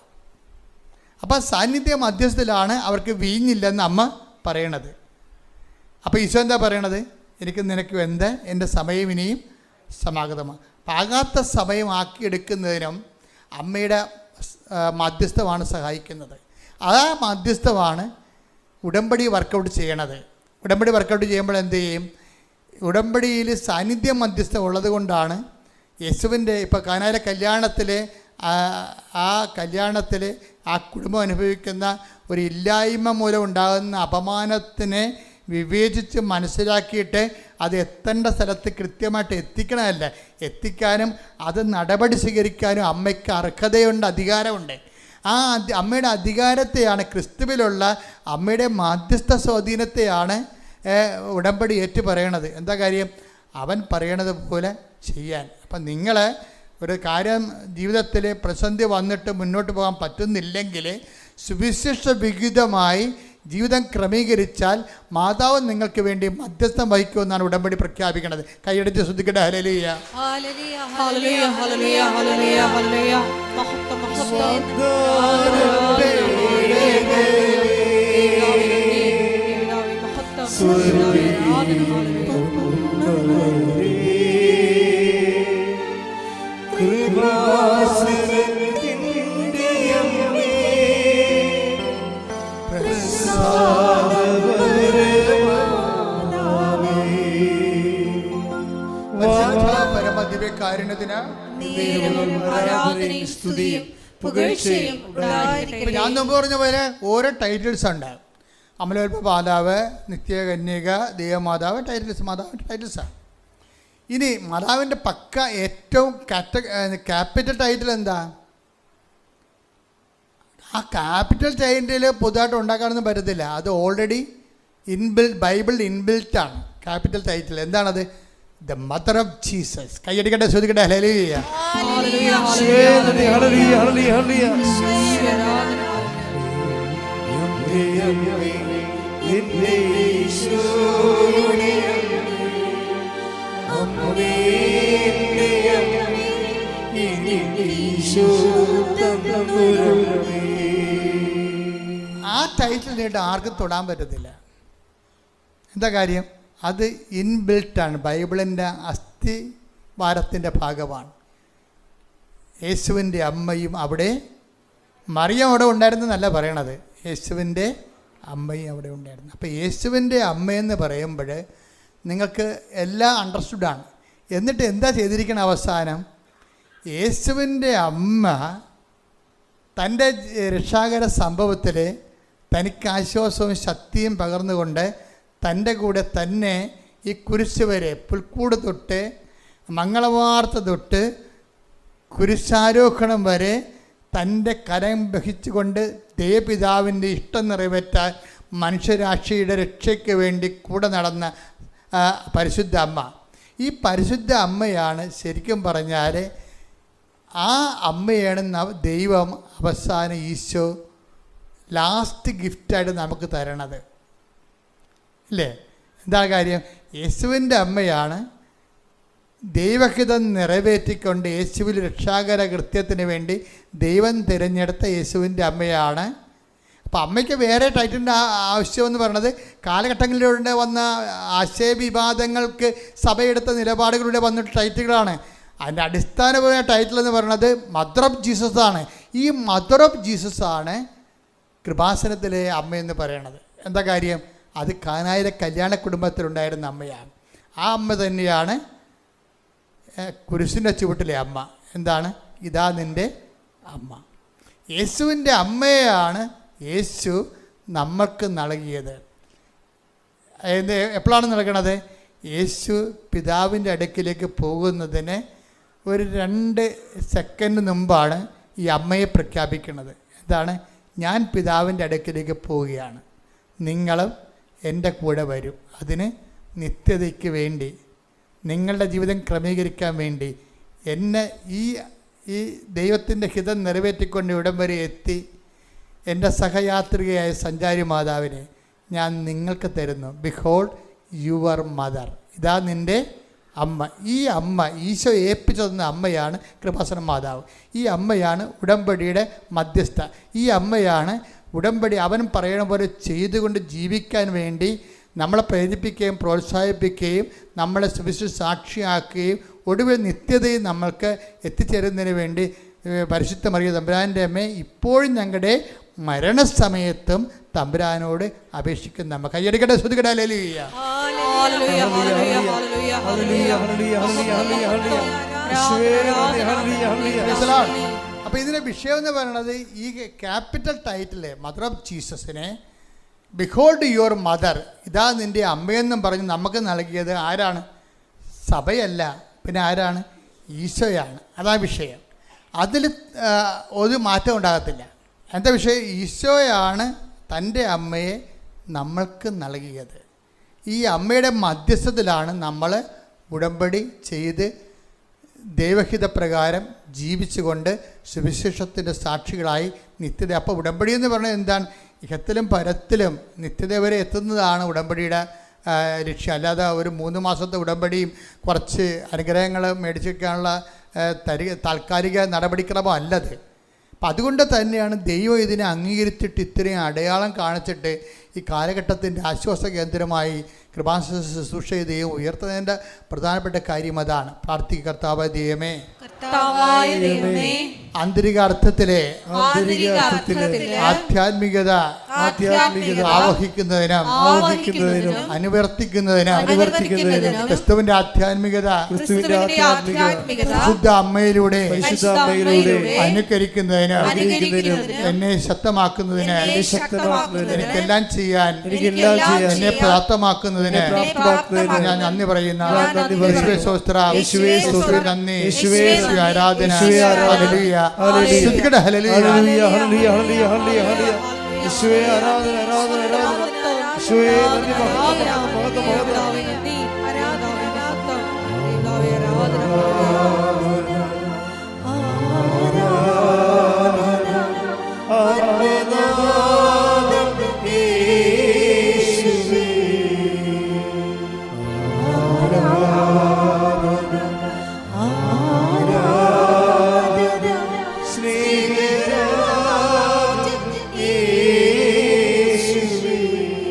അപ്പോൾ സാന്നിധ്യ മധ്യസ്ഥത്തിലാണ് അവർക്ക് വീഞ്ഞില്ലെന്ന് അമ്മ പറയണത്. അപ്പോൾ ഈശോ എന്താ പറയണത്? എനിക്ക് നിനക്ക് എന്ത്, എൻ്റെ സമയം ഇനിയും സമാഗതമാണ്. പാകാത്ത സമയമാക്കിയെടുക്കുന്നതിനും അമ്മയുടെ മധ്യസ്ഥമാണ് സഹായിക്കുന്നത്. ആ മധ്യസ്ഥമാണ് ഉടമ്പടി വർക്കൗട്ട് ചെയ്യണത്. ഉടമ്പടി വർക്കൗട്ട് ചെയ്യുമ്പോൾ എന്ത് ചെയ്യും? ഉടമ്പടിയിൽ സാന്നിധ്യം മധ്യസ്ഥം ഉള്ളത് കൊണ്ടാണ് യേശുവിൻ്റെ ഇപ്പോൾ കാനായിലെ കല്യാണത്തിൽ ആ കുടുംബം അനുഭവിക്കുന്ന ഒരു ഇല്ലായ്മ മൂലം ഉണ്ടാകുന്ന അപമാനത്തിനെ വിവേചിച്ച് മനസ്സിലാക്കിയിട്ട് അത് എത്തേണ്ട സ്ഥലത്ത് കൃത്യമായിട്ട് എത്തിക്കണമല്ല, എത്തിക്കാനും അത് നടപടി സ്വീകരിക്കാനും അമ്മയ്ക്ക് അർഹതയുണ്ട്, അധികാരമുണ്ട്. ആ അമ്മയുടെ അധികാരത്തെയാണ്, ക്രിസ്തുവിലുള്ള അമ്മയുടെ മാധ്യസ്ഥ സ്വാധീനത്തെയാണ് ഉടമ്പടി ഏറ്റു പറയണത്. എന്താ കാര്യം? അവൻ പറയണത് പോലെ ചെയ്യാൻ. അപ്പം നിങ്ങൾ ഒരു കാര്യം ജീവിതത്തിൽ പ്രതിസന്ധി വന്നിട്ട് മുന്നോട്ട് പോകാൻ പറ്റുന്നില്ലെങ്കിൽ സുവിശേഷ വിഹിതമായി ജീവിതം ക്രമീകരിച്ചാൽ മാതാവ് നിങ്ങൾക്ക് വേണ്ടി മധ്യസ്ഥം വഹിക്കുമെന്നാണ് ഉടമ്പടി പ്രഖ്യാപിക്കുന്നത്. കൈയടിച്ച് ശ്രദ്ധിക്കട്ടെ. ഹല്ലേലൂയ, ഹല്ലേലൂയ, ഹല്ലേലൂയ, ഹല്ലേലൂയ, ഹല്ലേലൂയ, ഹല്ലേലൂയ. മഹത്വം, മഹത്വം. ഞാൻ മുമ്പ് പറഞ്ഞ പോലെ ഓരോ ടൈറ്റിൽസ് ഉണ്ട്. അമലോൽപ്പ മാതാവ്, നിത്യകന്യക, ദൈവമാതാവ്, ടൈറ്റിൽസ്, മാതാവിൻ്റെ ടൈറ്റിൽസാണ്. ഇനി മാതാവിൻ്റെ പക്ക ഏറ്റവും ക്യാപിറ്റൽ ടൈറ്റിൽ എന്താ? ആ ക്യാപിറ്റൽ ടൈറ്റിൽ പുതുതായിട്ട് ഉണ്ടാക്കാനൊന്നും പറ്റത്തില്ല. അത് ഓൾറെഡി ബൈബിൾ ഇൻബിൽറ്റാണ്. ക്യാപിറ്റൽ ടൈറ്റിൽ എന്താണത്? The mother of Jesus. കൈയടിക്കട്ടെ, ശ്രദ്ധിക്കട്ടെ. ഹല്ലേലൂയ, ഹല്ലേലൂയ, ഹല്ലേലൂയ, ഹല്ലേലൂയ. ആ ടൈറ്റിൽ നീട്ട് ആർക്കും തൊടാൻ പറ്റത്തില്ല. എന്താ കാര്യം? അത് ഇൻബിൽട്ടാണ്, ബൈബിളിൻ്റെ അസ്ഥിവാരത്തിൻ്റെ ഭാഗമാണ്. യേശുവിൻ്റെ അമ്മയും അവിടെ, മറിയം അവിടെ ഉണ്ടായിരുന്നെന്നല്ല പറയണത്, യേശുവിൻ്റെ അമ്മയും അവിടെ ഉണ്ടായിരുന്നു. അപ്പോൾ യേശുവിൻ്റെ അമ്മയെന്ന് പറയുമ്പോൾ നിങ്ങൾക്ക് എല്ലാം അണ്ടർസ്റ്റുഡാണ്. എന്നിട്ട് എന്താ ചെയ്തിരിക്കണ അവസാനം? യേശുവിൻ്റെ അമ്മ തൻ്റെ രക്ഷാകര സംഭവത്തിൽ തനിക്ക് ആശ്വാസവും ശക്തിയും പകർന്നുകൊണ്ട് തൻ്റെ കൂടെ തന്നെ ഈ കുരിശ് വരെ, പുൽക്കൂട് തൊട്ട് മംഗളവാർത്ത തൊട്ട് കുരിശാരോഹണം വരെ തൻ്റെ കരം വഹിച്ചുകൊണ്ട് ദേവപിതാവിൻ്റെ ഇഷ്ടം നിറവേറ്റാൻ മനുഷ്യരാശിയുടെ രക്ഷയ്ക്ക് വേണ്ടി കൂടെ നടന്ന പരിശുദ്ധ അമ്മ. ഈ പരിശുദ്ധ അമ്മയാണ് ശരിക്കും പറഞ്ഞാൽ, ആ അമ്മയാണ് ദൈവം അവസാനം ഈശോ ലാസ്റ്റ് ഗിഫ്റ്റായിട്ട് നമുക്ക് തരണത്, ഇല്ലേ? എന്താ കാര്യം? യേശുവിൻ്റെ അമ്മയാണ് ദൈവഹിതം നിറവേറ്റിക്കൊണ്ട് യേശുവിൽ രക്ഷാകര കൃത്യത്തിന് വേണ്ടി ദൈവം തിരഞ്ഞെടുത്ത യേശുവിൻ്റെ അമ്മയാണ്. അപ്പോൾ അമ്മയ്ക്ക് വേറെ ടൈറ്റിലിൻ്റെ ആവശ്യമെന്ന് പറയുന്നത് കാലഘട്ടങ്ങളിലൂടെ വന്ന ആശയവിവാദങ്ങൾക്ക് സഭയെടുത്ത നിലപാടുകളിലൂടെ വന്നിട്ട് ടൈറ്റിലുകളാണ്. അതിൻ്റെ അടിസ്ഥാനപരമായ ടൈറ്റിൽ എന്ന് പറയുന്നത് മദർ ഓഫ് ജീസസ് ആണ്. ഈ മദർ ഓഫ് ജീസസ് ആണ് കൃപാസനത്തിലെ അമ്മയെന്ന് പറയണത്. എന്താ കാര്യം? അത് കാനായിലെ കല്യാണ കുടുംബത്തിലുണ്ടായിരുന്ന അമ്മയാണ്. ആ അമ്മ തന്നെയാണ് കുരിശിൻ്റെ ചുവട്ടിലെ അമ്മ. എന്താണ്? ഇതാ നിൻ്റെ അമ്മ. യേശുവിൻ്റെ അമ്മയാണ് യേശു നമ്മൾക്ക് നൽകിയത്. എപ്പോഴാണ് നൽകണത്? യേശു പിതാവിൻ്റെ അടുക്കിലേക്ക് പോകുന്നതിന് ഒരു 2 സെക്കൻഡ് മുമ്പാണ് ഈ അമ്മയെ പ്രഖ്യാപിക്കുന്നത്. എന്താണ്? ഞാൻ പിതാവിൻ്റെ അടുക്കിലേക്ക് പോവുകയാണ്, നിങ്ങളും എൻ്റെ കൂടെ വരും. അതിന് നിത്യതയ്ക്ക് വേണ്ടി, നിങ്ങളുടെ ജീവിതം ക്രമീകരിക്കാൻ വേണ്ടി എന്നെ ഈ ദൈവത്തിൻ്റെ ഹിതം നിറവേറ്റിക്കൊണ്ട് ഇവിടം വരെ എത്തി എൻ്റെ സഹയാത്രികയായ സഞ്ചാരി മാതാവിനെ ഞാൻ നിങ്ങൾക്ക് തരുന്നു. Behold your mother. ഇതാ നിൻ്റെ അമ്മ. ഈ അമ്മ ഈശോ ഏൽപ്പിച്ചു തന്ന അമ്മയാണ് കൃപാസന മാതാവ്. ഈ അമ്മയാണ് ഉടമ്പടിയുടെ മധ്യസ്ഥ. ഈ അമ്മയാണ് ഉടമ്പടി അവൻ പറയണ പോലെ ചെയ്തുകൊണ്ട് ജീവിക്കാൻ വേണ്ടി നമ്മളെ പ്രേരിപ്പിക്കുകയും പ്രോത്സാഹിപ്പിക്കുകയും നമ്മളെ സുവിശേഷ സാക്ഷിയാക്കുകയും ഒടുവിൽ നിത്യതയിൽ നമ്മൾക്ക് എത്തിച്ചേരുന്നതിന് വേണ്ടി പരിശുദ്ധ മറിയ തമ്പുരാൻ്റെ അമ്മയെ ഇപ്പോഴും ഞങ്ങളുടെ മരണസമയത്തും തമ്പുരാനോട് അപേക്ഷിക്കുന്ന നമ്മ കയ്യടിക്കട്ടെ, ശ്രുതികട. ഹല്ലേലൂയ. അപ്പോൾ ഇതിൻ്റെ വിഷയം എന്ന് പറയുന്നത് ഈ ക്യാപിറ്റൽ ടൈറ്റിലെ മദർ ഓഫ് ജീസസിനെ ബിഹോൾഡ് യുവർ മദർ, ഇതാ നിൻ്റെ അമ്മയെന്നും പറഞ്ഞ് നമുക്ക് നൽകിയത് ആരാണ്? സഭയല്ല, പിന്നെ ആരാണ്? ഈശോയാണ്. അതാ വിഷയം. അതിൽ ഒരു മാറ്റം ഉണ്ടാകത്തില്ല. എന്താ വിഷയം? ഈശോയാണ് തൻ്റെ അമ്മയെ നമ്മൾക്ക് നൽകിയത്. ഈ അമ്മയുടെ മധ്യസ്ഥത്തിലാണ് നമ്മൾ ഉടമ്പടി ചെയ്ത് ദൈവഹിതപ്രകാരം ജീവിച്ചുകൊണ്ട് സുവിശേഷത്തിൻ്റെ സാക്ഷികളായി നിത്യത. അപ്പോൾ ഉടമ്പടി എന്ന് പറഞ്ഞാൽ എന്താണ്? ഇഹത്തിലും പരത്തിലും നിത്യത വരെ എത്തുന്നതാണ് ഉടമ്പടിയുടെ ലക്ഷ്യം. അല്ലാതെ ഒരു 3 മാസത്തെ ഉടമ്പടിയും കുറച്ച് അനുഗ്രഹങ്ങൾ മേടിച്ചെടുക്കാനുള്ള താൽക്കാലിക നടപടിക്രമം അല്ലത്. അപ്പം അതുകൊണ്ട് തന്നെയാണ് ദൈവം ഇതിനെ അംഗീകരിച്ചിട്ട് ഇത്രയും അടയാളം കാണിച്ചിട്ട് ഈ കാലഘട്ടത്തിൻ്റെ ആശ്വാസ കേന്ദ്രമായി കൃപാസന ശുശ്രൂഷ ദൈവം ഉയർത്തുന്നതിൻ്റെ പ്രധാനപ്പെട്ട കാര്യം അതാണ്. പ്രാർത്ഥിക്കുക, കർത്താവായ ദൈവമേ, ആന്തരിക അർത്ഥത്തിലെ ആധ്യാത്മികത ആവഹിക്കുന്നതിനും അനുവർത്തിക്കുന്നതിനും ക്രിസ്തുവിന്റെ ആധ്യാത്മികത ശുദ്ധ അമ്മയിലൂടെ അനുകരിക്കുന്നതിനും എന്നെ ശക്തമാക്കുന്നതിന് എനിക്കെല്ലാം ചെയ്യാൻ എന്നെ പ്രാപ്തമാക്കുന്നതിന് ഞാൻ നന്ദി പറയുന്ന നന്ദി, ആരാധന. ഹല്ലേലൂയ. ശ്രുതികട. ഹല്ലേലൂയ. ഹല്ലേലൂയ. ഹല്ലേലൂയ. ഹല്ലേലൂയ. ഹല്ലേലൂയ. യേശുവേ ആരാധന, ആരാധന, ആരാധന. യേശുവേ നന്ദി, മഹത്വം, മഹത്വം, മഹത്വം.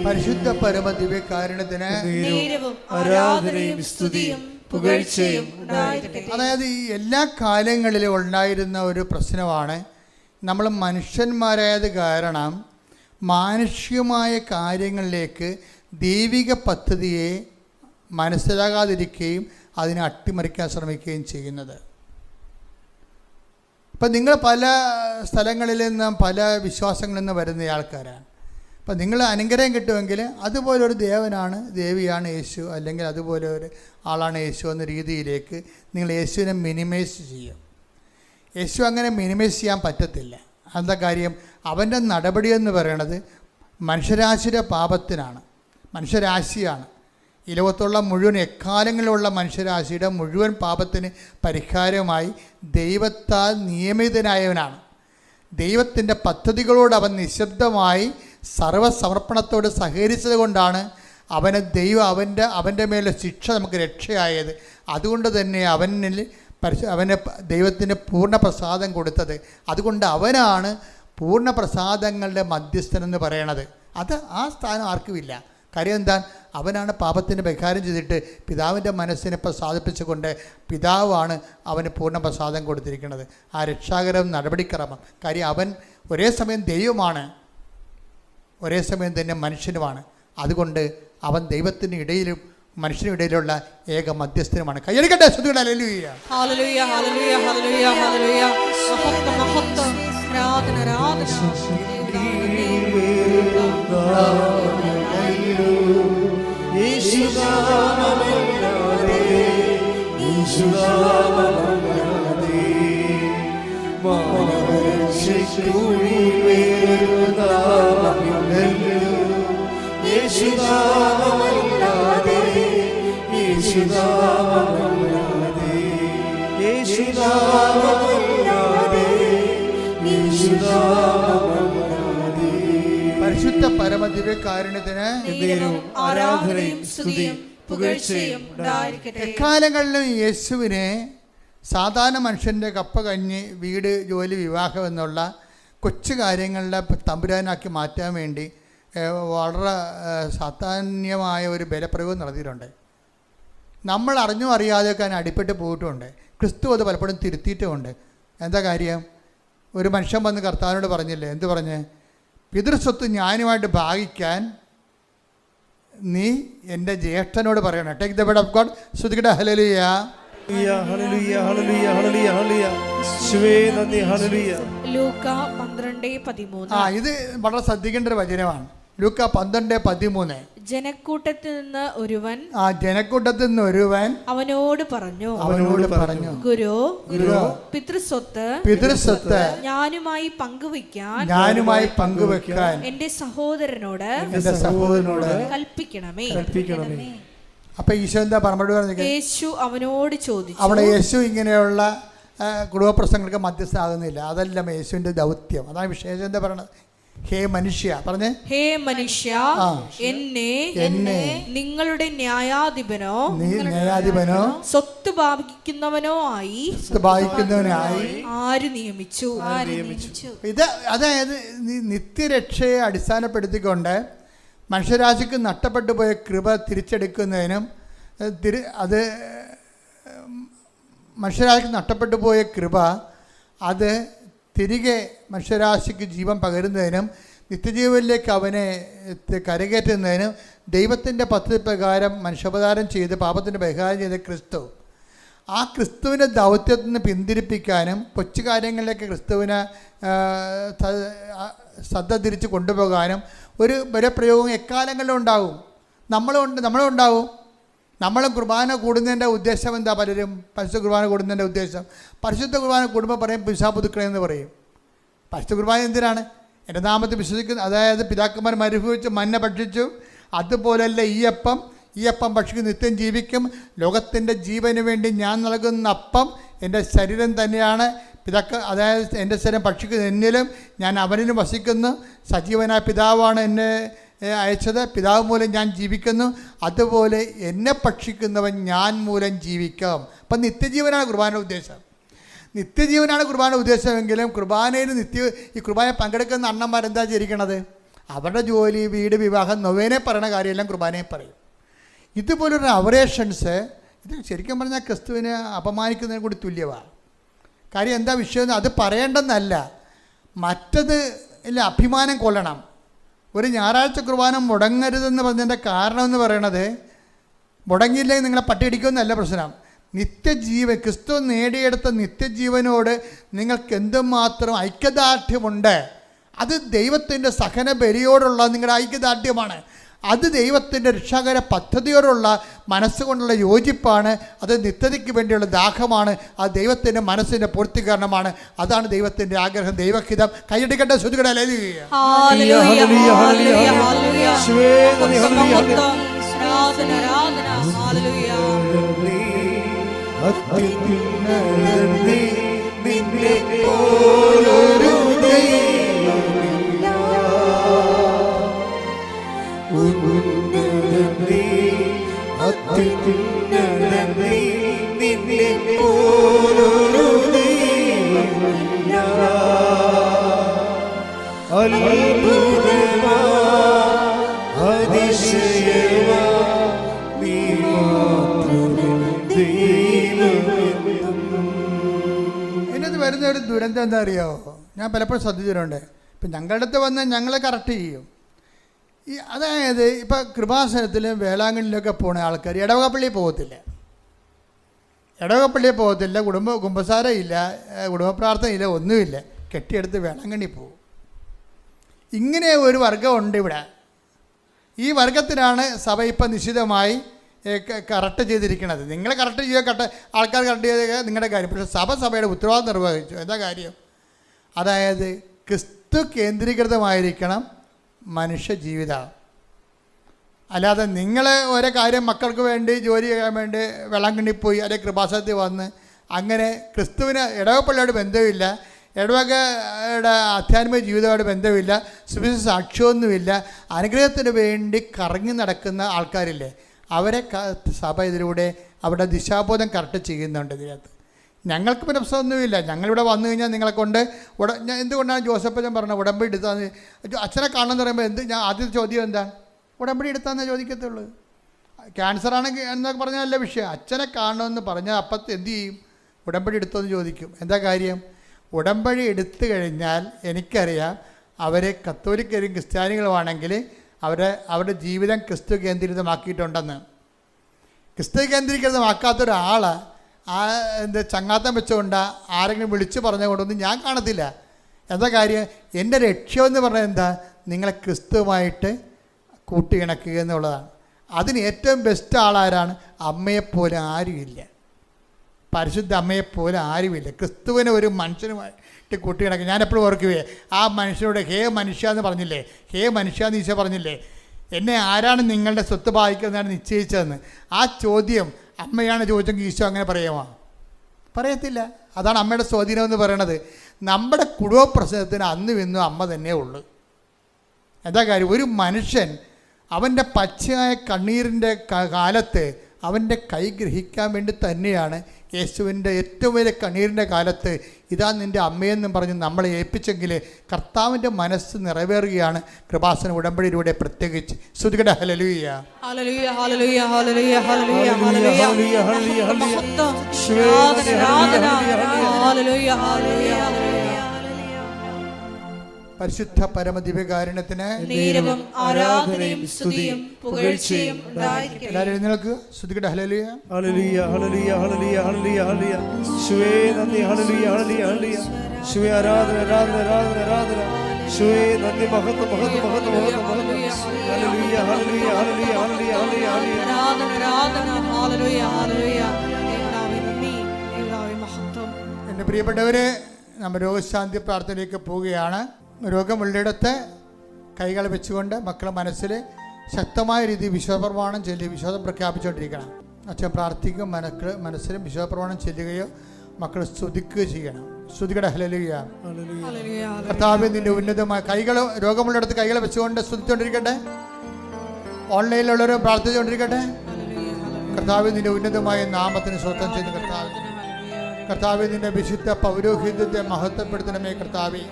പരിശുദ്ധ പരമ ദിവ്യകാരുണ്യത്തിന് ആരാധനയും സ്തുതിയും പുകഴ്ചയും. അതായത് ഈ എല്ലാ കാലങ്ങളിലും ഉണ്ടായിരുന്ന ഒരു പ്രശ്നമാണ്, നമ്മൾ മനുഷ്യന്മാരായത് കാരണം മാനുഷികമായ കാര്യങ്ങളിലേക്ക് ദൈവിക പദ്ധതിയെ മനസ്സിലാകാതിരിക്കുകയും അതിനെ അട്ടിമറിക്കാൻ ശ്രമിക്കുകയും ചെയ്യുന്നത്. ഇപ്പം നിങ്ങൾ പല സ്ഥലങ്ങളിൽ നിന്നും പല വിശ്വാസങ്ങളിൽ നിന്ന് വരുന്ന ആൾക്കാരാണ്. അപ്പം നിങ്ങൾ അനുഗ്രഹം കിട്ടുമെങ്കിൽ അതുപോലൊരു ദേവനാണ്, ദേവിയാണ് യേശു, അല്ലെങ്കിൽ അതുപോലെ ഒരു ആളാണ് യേശു എന്ന രീതിയിലേക്ക് നിങ്ങൾ യേശുവിനെ മിനിമൈസ് ചെയ്യും. യേശു അങ്ങനെ മിനിമൈസ് ചെയ്യാൻ പറ്റത്തില്ല. എന്താ കാര്യം? അവൻ്റെ നടപടിയെന്ന് പറയണത് മനുഷ്യരാശിയുടെ പാപത്തിനാണ്, മനുഷ്യരാശിയാണ്. ഈ ലോകത്തുള്ള മുഴുവൻ എക്കാലങ്ങളിലുള്ള മനുഷ്യരാശിയുടെ മുഴുവൻ പാപത്തിന് പരിഹാരമായി ദൈവത്താൽ നിയമിതനായവനാണ്. ദൈവത്തിൻ്റെ പദ്ധതികളോട് അവൻ നിശബ്ദമായി സർവ്വസമർപ്പണത്തോട് സഹകരിച്ചത് കൊണ്ടാണ് ദൈവം അവൻ്റെ മേലെ ശിക്ഷ നമുക്ക് രക്ഷയായത്. അതുകൊണ്ട് തന്നെ അവന് ദൈവത്തിന് പൂർണ്ണ പ്രസാദം കൊടുത്തത്. അതുകൊണ്ട് അവനാണ് പൂർണ്ണ പ്രസാദങ്ങളുടെ മധ്യസ്ഥനെന്ന് പറയണത്. ആ സ്ഥാനം ആർക്കുമില്ല. കാര്യം എന്താ? അവനാണ് പാപത്തിന് പരിഹാരം ചെയ്തിട്ട് പിതാവിൻ്റെ മനസ്സിനെ പ്രസാദിപ്പിച്ചുകൊണ്ട് പിതാവാണ് അവന് പൂർണ്ണ പ്രസാദം കൊടുത്തിരിക്കുന്നത്. ആ രക്ഷാകരം നടപടിക്രമം. കാര്യം അവൻ ഒരേ സമയം ദൈവമാണ്, ഒരേ സമയം തന്നെ മനുഷ്യനുമാണ്. അതുകൊണ്ട് അവൻ ദൈവത്തിന് ഇടയിലും മനുഷ്യനും ഇടയിലുള്ള ഏക മധ്യസ്ഥനുമാണ്. കയ്യടിക്കട്ടെ. ഹല്ലേലൂയ. ഹല്ലേലൂയ. ഹല്ലേലൂയ. ഹല്ലേലൂയ. ഹല്ലേലൂയ. മഹത്വം, മഹത്വം. ആരാധന, ആരാധന. യേശു യേശുനാമമല്ലാതെ യേശുനാമമല്ലാതെ മാനവരക്ഷയ്ക്കുള്ളിൽ വേറൊരു നാമമില്ലല്ലോ. യേശുനാമമല്ലാതെ യേശുനാമമല്ലാതെ യേശുനാമമല്ലാതെ യേശുനാമമല്ലാതെ. പരിശുദ്ധ പരമദിവ്യകാരുണ്യത്തിന് ആരാധനയും സ്തുതിയും പുകഴ്ചയും ഉണ്ടായിരിക്കട്ടെ. എക്കാലങ്ങളിലും യേശുവിനെ സാധാരണ മനുഷ്യൻ്റെ കപ്പ കഞ്ഞി വീട് ജോലി വിവാഹം എന്നുള്ള കൊച്ചു കാര്യങ്ങളുടെ തമ്പുരാനാക്കി മാറ്റാൻ വേണ്ടി വളരെ സാധാന്യമായ ഒരു ബലപ്രയോഗം നടത്തിയിട്ടുണ്ട്. നമ്മൾ അറിഞ്ഞോ അറിയാതെയൊക്കെ അതിന് അടിപ്പെട്ട് പോയിട്ടുമുണ്ട്. ക്രിസ്തു അത് പലപ്പോഴും തിരുത്തിയിട്ടുമുണ്ട്. എന്താ കാര്യം? ഒരു മനുഷ്യൻ വന്ന് കർത്താവിനോട് പറഞ്ഞില്ലേ, എന്ത് പറഞ്ഞ്? പിതൃസ്വത്ത് ഞാനുമായിട്ട് ഭാഗിക്കാൻ നീ എൻ്റെ ജ്യേഷ്ഠനോട് പറയണം. Take the word of God. ശ്രുതികട ഹല്ലേലൂയ. ഹല്ലേലൂയ ഹല്ലേലൂയ ഹല്ലേലൂയ ഹല്ലേലൂയ. യേശുവേ നന്ദി. ഹല്ലേലൂയ. ലൂക്ക 12:13. ഇത് വളരെ ശ്രദ്ധിക്കേണ്ട ഒരു വചനമാണ്. ലൂക്ക 12:13. ജനക്കൂട്ടത്തിൽ നിന്ന് ഒരുവൻ അവനോട് പറഞ്ഞു ഗുരു പിതൃസ്വത്ത് ഞാനുമായി പങ്കുവെക്കാൻ എന്റെ സഹോദരനോട് കൽപ്പിക്കണമേ. അപ്പൊ ഈശോ എന്താ മറുപടി പറഞ്ഞത്? യേശു അവനോട് ചോദിച്ചു. അവിടെ യേശു ഇങ്ങനെയുള്ള കുടുംബ പ്രശ്നങ്ങൾക്ക് മധ്യസ്ഥനാകുന്നില്ല. അതല്ല യേശുവിന്റെ ദൗത്യം. അതാണ് വിശേഷം. എന്താ പറയണത്? ഹേ മനുഷ്യ, പറഞ്ഞേ, ഹേ മനുഷ്യ, എന്നെ നിങ്ങളുടെ ന്യായാധിപനോ സ്വത്ത് ഭാഗിക്കുന്നവനോ ആയി ആര് നിയമിച്ചു? ഇത് അതായത് നിത്യരക്ഷയെ അടിസ്ഥാനപ്പെടുത്തിക്കൊണ്ട് മനുഷ്യരാശിക്ക് നഷ്ടപ്പെട്ടു പോയ കൃപ തിരിച്ചെടുക്കുന്നതിനും അത് മനുഷ്യരാശിക്ക് നഷ്ടപ്പെട്ടു പോയ കൃപ അത് തിരികെ മനുഷ്യരാശിക്ക് ജീവൻ പകരുന്നതിനും നിത്യജീവനിലേക്ക് അവനെ കരകയറ്റുന്നതിനും ദൈവത്തിൻ്റെ പദ്ധതി പ്രകാരം മനുഷ്യാവതാരം ചെയ്ത് പാപത്തിൻ്റെ പരിഹാരം ചെയ്ത ക്രിസ്തു, ആ ക്രിസ്തുവിൻ്റെ ദൗത്യത്തിൽ നിന്ന് പിന്തിരിപ്പിക്കാനും കൊച്ചു കാര്യങ്ങളിലേക്ക് ക്രിസ്തുവിനെ ശ്രദ്ധ തിരിച്ച് കൊണ്ടുപോകാനും ഒരു ബലപ്രയോഗം എക്കാലങ്ങളിലും ഉണ്ടാവും. നമ്മളും ഉണ്ടാവും. നമ്മളും കുർബാന കൂടുന്നതിൻ്റെ ഉദ്ദേശം എന്താ? പലരും പരിശുദ്ധ കുർബാന കൂടുന്നതിൻ്റെ ഉദ്ദേശം, പരിശുദ്ധ കുർബാന കൂടുമ്പോൾ പറയും പിശാപുതുക്കളെന്ന് പറയും. പരിശുദ്ധ കുർബാന എന്തിനാണ്? എൻ്റെ നാമത്തിൽ വിശ്വസിക്കുന്ന, അതായത് പിതാക്കന്മാർ മരുഭവിച്ച് മന്ന ഭക്ഷിച്ചു, അതുപോലല്ല ഈ അപ്പം ഭക്ഷിക്കും നിത്യം ജീവിക്കും. ലോകത്തിൻ്റെ ജീവന് വേണ്ടി ഞാൻ നൽകുന്ന അപ്പം എൻ്റെ ശരീരം തന്നെയാണ്. അതായത് എൻ്റെ ശരീരം ഭക്ഷിക്കുന്ന എന്നിലും ഞാൻ അവനിലും വസിക്കുന്നു. സജീവനായ പിതാവാണ് എന്നെ അയച്ചത്, പിതാവ് മൂലം ഞാൻ ജീവിക്കുന്നു. അതുപോലെ എന്നെ ഭക്ഷിക്കുന്നവൻ ഞാൻ മൂലം ജീവിക്കാം. അപ്പം നിത്യജീവനാണ് കുർബാനയുടെ ഉദ്ദേശം. നിത്യജീവനാണ് കുർബാനയുടെ ഉദ്ദേശമെങ്കിലും ഈ കുർബാന പങ്കെടുക്കുന്ന അണ്ണന്മാരെന്താ ചെയ്തിരിക്കണത്? അവരുടെ ജോലി, വീട്, വിവാഹം, നൊവേനെ പറയുന്ന കാര്യമെല്ലാം കുർബാനയെ പറയും. ഇതുപോലൊരു അവറേഷൻസ് ഇത് ശരിക്കും പറഞ്ഞാൽ ക്രിസ്തുവിനെ അപമാനിക്കുന്നതിന് കൂടി തുല്യമാണ്. കാര്യം എന്താ വിഷയം? അത് പറയേണ്ടെന്നല്ല, മറ്റത് ഇല്ല, അഭിമാനം കൊള്ളണം. ഒരു ഞായറാഴ്ച കുർബാന മുടങ്ങരുതെന്ന് പറഞ്ഞതിൻ്റെ കാരണം എന്ന് പറയണത്, മുടങ്ങിയില്ലെങ്കിൽ നിങ്ങളെ പട്ടിയടിക്കുമെന്നല്ല പ്രശ്നം. ക്രിസ്തു നേടിയെടുത്ത നിത്യജീവനോട് നിങ്ങൾക്ക് എന്തുമാത്രം ഐക്യദാർഢ്യമുണ്ട്. അത് ദൈവത്തിൻ്റെ സഹന ബലിയോടുള്ള നിങ്ങളുടെ ഐക്യദാർഢ്യമാണ്. അത് ദൈവത്തിൻ്റെ രക്ഷാകര പദ്ധതിയോടുള്ള മനസ്സുകൊണ്ടുള്ള യോജിപ്പാണ്. അത് നിത്യതയ്ക്ക് വേണ്ടിയുള്ള ദാഹമാണ്. അത് ദൈവത്തിൻ്റെ മനസ്സിൻ്റെ പൂർത്തീകരണമാണ്. അതാണ് ദൈവത്തിൻ്റെ ആഗ്രഹം, ദൈവഹിതം. കൈയടിക്കട്ടെ, ശ്രുതികട എന്നത് വരുന്ന ഒരു ദുരന്തം എന്താ അറിയാമോ? ഞാൻ പലപ്പോഴും ശ്രദ്ധിച്ചിട്ടുണ്ട്. ഇപ്പം ഞങ്ങളുടെ അടുത്ത് വന്ന് ഞങ്ങളെ കറക്റ്റ് ചെയ്യും. അതായത് ഇപ്പം കൃപാസനത്തിലും വേളാങ്കണ്ണിലൊക്കെ പോണ ആൾക്കാർ ഇടവകപ്പള്ളിയിൽ പോകത്തില്ല, കുമ്പസാരമില്ല, കുടുംബ പ്രാർത്ഥനയില്ല, ഒന്നുമില്ല. കെട്ടിയെടുത്ത് വേളാങ്കണ്ണി പോകും. ഇങ്ങനെ ഒരു വർഗമുണ്ട് ഇവിടെ. ഈ വർഗത്തിനാണ് സഭ ഇപ്പം നിശ്ചിതമായി കറക്റ്റ് ചെയ്തിരിക്കുന്നത്. നിങ്ങൾ കറക്റ്റ് ചെയ്യുക, ആൾക്കാർ കറക്റ്റ് ചെയ്ത നിങ്ങളുടെ കാര്യം. പക്ഷേ സഭയുടെ ഉത്തരവാദിത്വം നിർവഹിച്ചു. എന്താ കാര്യം? അതായത് ക്രിസ്തു കേന്ദ്രീകൃതമായിരിക്കണം മനുഷ്യ ജീവിതം. അല്ലാതെ നിങ്ങൾ ഓരോ കാര്യം മക്കൾക്ക് വേണ്ടി ജോലി ചെയ്യാൻ വേണ്ടി വെള്ളാങ്കണ്ണിപ്പോയി അല്ലെങ്കിൽ കൃപാസനത്തിൽ വന്ന് അങ്ങനെ ക്രിസ്തുവിന് ഇടവപ്പള്ളിയോട് ബന്ധമില്ല, ഇടവകയുടെ ആധ്യാത്മിക ജീവിതമായിട്ട് ബന്ധമില്ല, സുവിശേഷ സാക്ഷ്യമൊന്നുമില്ല, അനുഗ്രഹത്തിന് വേണ്ടി കറങ്ങി നടക്കുന്ന ആൾക്കാരില്ലേ, അവരെ സഭ ഇതിലൂടെ അവരുടെ ദിശാബോധം കറക്റ്റ് ചെയ്യുന്നുണ്ട്. ഇതിനകത്ത് ഞങ്ങൾക്ക് പ്രശ്നമൊന്നുമില്ല. ഞങ്ങളിവിടെ വന്നു കഴിഞ്ഞാൽ നിങ്ങളെ കൊണ്ട് എന്തുകൊണ്ടാണ് ജോസഫച്ചൻ പറഞ്ഞത് ഉടമ്പടി എടുത്താന്ന്? അച്ഛനെ കാണണമെന്ന് പറയുമ്പോൾ ഞാൻ ആദ്യത്തെ ചോദ്യം എന്താണ്? ഉടമ്പടി എടുത്താന്നേ ചോദിക്കത്തുള്ളൂ. ക്യാൻസറാണെങ്കിൽ എന്നൊക്കെ പറഞ്ഞാൽ നല്ല വിഷയം. അച്ഛനെ കാണണമെന്ന് പറഞ്ഞാൽ അപ്പത്ത് എന്ത് ചെയ്യും? ഉടമ്പടി എടുത്തോന്ന് ചോദിക്കും. എന്താ കാര്യം? ഉടമ്പടി എടുത്തു കഴിഞ്ഞാൽ എനിക്കറിയാം അവരെ കത്തോലിക്കരും ക്രിസ്ത്യാനികളുമാണെങ്കിൽ അവരുടെ ജീവിതം ക്രിസ്തു കേന്ദ്രീകൃതമാക്കിയിട്ടുണ്ടെന്ന്. ക്രിസ്തു കേന്ദ്രീകൃതമാക്കാത്ത ഒരാൾ ചങ്ങാത്തം വെച്ചുകൊണ്ട് ആരെങ്കിലും വിളിച്ചു പറഞ്ഞുകൊണ്ടൊന്നും ഞാൻ കാണത്തില്ല. എന്താ കാര്യം? എൻ്റെ ലക്ഷ്യമെന്ന് പറഞ്ഞാൽ എന്താ? നിങ്ങളെ ക്രിസ്തുവുമായിട്ട് കൂട്ടിയിണക്കുക എന്നുള്ളതാണ്. അതിന് ഏറ്റവും ബെസ്റ്റ് ആളാരാണ്? അമ്മയെപ്പോലെ ആരുമില്ല, പരിശുദ്ധ അമ്മയെപ്പോലെ ആരുമില്ല. ക്രിസ്തുവിനെ ഒരു മനുഷ്യനുമായിട്ട് കൂട്ടിയിണക്കുക. ഞാനെപ്പോഴും ഓർക്കുകയെ ആ മനുഷ്യനോട് ഹേ മനുഷ്യ എന്ന് പറഞ്ഞില്ലേ, ഹേ മനുഷ്യ എന്ന് ഈശോ പറഞ്ഞില്ലേ, എന്നെ ആരാണ് നിങ്ങളുടെ സ്വത്ത് ഭാഗിക്കുന്നതാണ് നിശ്ചയിച്ചതെന്ന്. ആ ചോദ്യം അമ്മയാണ് ചോദിച്ചെങ്കിൽ ഈശോ അങ്ങനെ പറയുമോ? പറയത്തില്ല. അതാണ് അമ്മയുടെ സ്വാധീനം എന്ന് പറയണത്. നമ്മുടെ കുടുംബ പ്രശ്നത്തിന് അന്നും ഇന്നും അമ്മ തന്നെ ഉള്ളു. എന്താ കാര്യം? ഒരു മനുഷ്യൻ അവൻ്റെ പച്ചയായ കണ്ണീരിൻ്റെ കാലത്ത് അവൻ്റെ കൈ ഗ്രഹിക്കാൻ വേണ്ടി തന്നെയാണ് യേശുവിൻ്റെ ഏറ്റവും വലിയ കണ്ണീരിൻ്റെ കാലത്ത് ഇതാ നിൻ്റെ അമ്മയെന്നും പറഞ്ഞ് നമ്മളെ ഏൽപ്പിച്ചെങ്കിൽ കർത്താവിൻ്റെ മനസ്സ് നിറവേറുകയാണ് കൃപാസന ഉടമ്പടിയിലൂടെ. പ്രത്യേകിച്ച് ശ്രുതികട ഹല്ലേലൂയ ഹല്ലേലൂയ ഹല്ലേലൂയ ഹല്ലേലൂയ ഹല്ലേലൂയ ഹല്ലേലൂയ ഹല്ലേലൂയ ഹല്ലേലൂയ ഹല്ലേലൂയ. പരിശുദ്ധ പരമദിവ്യകാരുണ്യത്തിന് നീരവും ആരാധനയും സ്തുതിയും പുകഴ്ചയും ഉണ്ടായിരിക്കട്ടെ. എല്ലാവരും എഴുന്നേൽക്കുക. ശ്രുതികട ഹല്ലേലൂയ ഹല്ലേലൂയ ഹല്ലേലൂയ ഹല്ലേലൂയ ഹല്ലേലൂയ ഹല്ലേലൂയ. യേശുവേ നന്ദി. ഹല്ലേലൂയ ഹല്ലേലൂയ ഹല്ലേലൂയ. യേശുവേ ആരാധന ആരാധന ആരാധന ആരാധന. യേശുവേ നന്ദി. മഹത്വം മഹത്വം മഹത്വം മഹത്വം മഹത്വം. ഹല്ലേലൂയ ഹല്ലേലൂയ ഹല്ലേലൂയ ഹല്ലേലൂയ ഹല്ലേലൂയ. ആരാധന ആരാധന ഹല്ലേലൂയ ഹല്ലേലൂയ. യേശുവേ നന്ദി, യേശുവേ മഹത്വം. എൻ്റെ പ്രിയപ്പെട്ടവരെ, നമ്മൾ രോഗശാന്തി പ്രാർത്ഥനയിലേക്ക് പോവുകയാണ്. രോഗമുള്ളിടത്ത് കൈകൾ വെച്ചുകൊണ്ട് മക്കളുടെ മനസ്സിൽ ശക്തമായ രീതിയിൽ വിശ്വാസപ്രമാണം ചൊല്ലി വിശ്വാസം പ്രഖ്യാപിച്ചുകൊണ്ടിരിക്കണം. അച്ഛൻ പ്രാർത്ഥിക്കും, മനസ്സിലും വിശ്വാസപ്രമാണം ചെല്ലുകയോ മക്കൾ സ്തുതിക്കുകയോ ചെയ്യണം. സ്തുതികട ഹല്ലേലൂയ. കർത്താവേ നിന്റെ ഉന്നതമായ കൈകൾ രോഗമുള്ളിടത്ത് കൈകൾ വെച്ചുകൊണ്ട് സ്തുതിച്ചുകൊണ്ടിരിക്കട്ടെ. ഓൺലൈനിലുള്ളവർ പ്രാർത്ഥിച്ചുകൊണ്ടിരിക്കട്ടെ. കർത്താവേ നിന്റെ ഉന്നതമായ നാമത്തിന് സ്വസ്ഥം ചെയ്ത് കർത്താവേ നിന്റെ വിശുദ്ധ പൗരോഹിത്യത്തെ മഹത്വപ്പെടുത്തണമേ കർത്താവേ.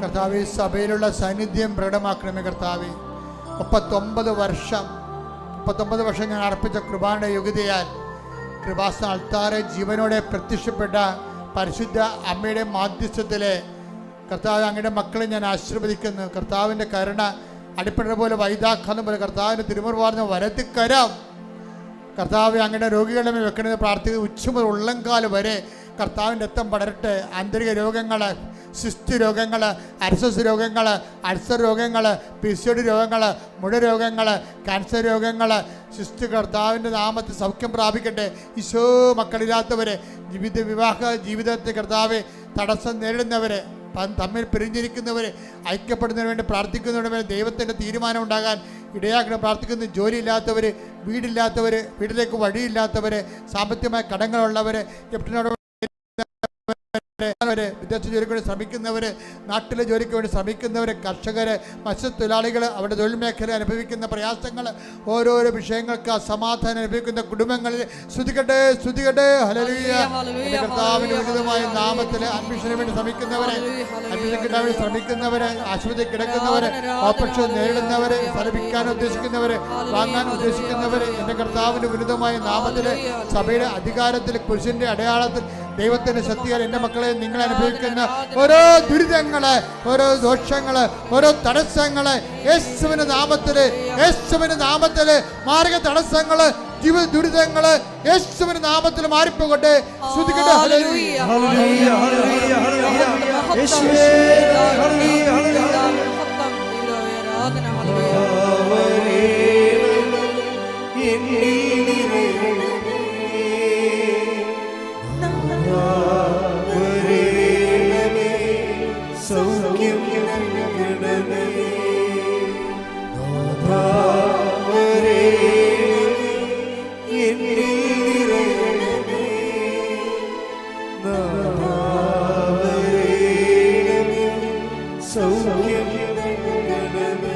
കർത്താവേ സഭയിലുള്ള സാന്നിധ്യം പ്രകടമാക്കണമേ കർത്താവേ. 39 വർഷം ഞാൻ അർപ്പിച്ച കൃപാന്റെ യോഗ്യതയാൽ കൃപാസന അൾത്താരെ ജീവനോടെ പ്രത്യക്ഷപ്പെട്ട പരിശുദ്ധ അമ്മയുടെ മാധ്യസ്ഥത്തിലെ കർത്താവ് അങ്ങയുടെ മക്കളെ ഞാൻ ആശീർവദിക്കുന്നു. കർത്താവിൻ്റെ കരുണ അടിപ്പണ പോലെ വൈദാഖാനം പോലെ കർത്താവിൻ്റെ തിരുമുറുവാർന്ന വരത്തിക്കരാം കർത്താവ് അങ്ങയുടെ രോഗികളുടെ മേൽ വെക്കണമെന്ന് പ്രാർത്ഥിക്കുന്ന ഉച്ച മുതൽ ഉള്ളംകാല് വരെ കർത്താവിൻ്റെ രക്തം പടരട്ടെ. ആന്തരിക രോഗങ്ങൾ, സിസ്റ്റ് രോഗങ്ങൾ, അർസസ് രോഗങ്ങൾ, അൾസർ രോഗങ്ങൾ, പിസിഒഡി രോഗങ്ങൾ, മുഴ രോഗങ്ങൾ, ക്യാൻസർ രോഗങ്ങൾ, സിസ്റ്റ് കർത്താവിൻ്റെ നാമത്തിൽ സൗഖ്യം പ്രാപിക്കട്ടെ. ഈശോ മക്കളില്ലാത്തവരെ, വിവാഹ ജീവിതത്തിൽ കർത്താവ് തടസ്സം നേരിടുന്നവരെ, തമ്മിൽ പിരിഞ്ഞിരിക്കുന്നവർ ഐക്യപ്പെടുന്നതിന് വേണ്ടി പ്രാർത്ഥിക്കുന്നതിന് വേണ്ടി ദൈവത്തിൻ്റെ തീരുമാനം ഉണ്ടാകാൻ ഇടയാക്കണം പ്രാർത്ഥിക്കുന്നു. ജോലിയില്ലാത്തവർ, വീടില്ലാത്തവർ, വീട്ടിലേക്ക് വഴിയില്ലാത്തവർ, സാമ്പത്തികമായ കടങ്ങളുള്ളവർ, ക്യാപ്റ്റനോട് വിദേശ ജോലിക്ക് വേണ്ടി ശ്രമിക്കുന്നവർ, നാട്ടിലെ ജോലിക്ക് വേണ്ടി ശ്രമിക്കുന്നവർ, കർഷകർ, മത്സ്യത്തൊഴിലാളികൾ, അവരുടെ തൊഴിൽ മേഖല അനുഭവിക്കുന്ന പ്രയാസങ്ങൾ, ഓരോരോ വിഷയങ്ങൾക്ക് അസമാധാനം അനുഭവിക്കുന്ന കുടുംബങ്ങളിൽ സ്തുതിക്കട്ടെ സ്തുതിക്കട്ടെ. ഹല്ലേലൂയ. കർത്താവിന്റെ ഉന്നതമായ നാമത്തിൽ അഡ്മിഷന് വേണ്ടി ശ്രമിക്കുന്നവരെ, അഡ്മിഷൻ കിട്ടാൻ വേണ്ടി ശ്രമിക്കുന്നവരെ, ആശുപത്രി കിടക്കുന്നവരെ, ഓപ്പറേഷൻ നേരിടുന്നവരെ, സ്ഥലപിക്കാൻ ഉദ്ദേശിക്കുന്നവരെ, വാങ്ങാൻ ഉദ്ദേശിക്കുന്നവരെ, എൻ്റെ കർത്താവിന്റെ ഉന്നതമായ നാമത്തിൽ സഭയുടെ അധികാരത്തിൽ കുരിശിന്റെ അടയാളത്തിൽ ദൈവത്തിന്റെ ശക്തിയാൽ എൻ്റെ മക്കളെ നിങ്ങൾ അനുഭവിക്കുന്ന ഓരോ ദുരിതങ്ങള്, ഓരോ ദോഷങ്ങള്, ഓരോ തടസ്സങ്ങള് യേശുവിന്റെ നാമത്തില് മാർഗ തടസ്സങ്ങള്, ജീവിത ദുരിതങ്ങള് യേശുവിന്റെ നാമത്തിൽ മാറിപ്പോകട്ടെ. ശ്രുതിക്കട്ടെ. ഹല്ലേലൂയ ഹല്ലേലൂയ ഹല്ലേലൂയ ഹല്ലേലൂയ. യേശുവേ ഹല്ലേലൂയ ഹല്ലേലൂയ. എന്നിൽ നിറയണമേ. വരേണമേ, സൗഖ്യം നൽകണമേ. വരേണമേ, എന്നിൽ നിറയണമേ. വരേണമേ, സൗഖ്യം നൽകണമേ.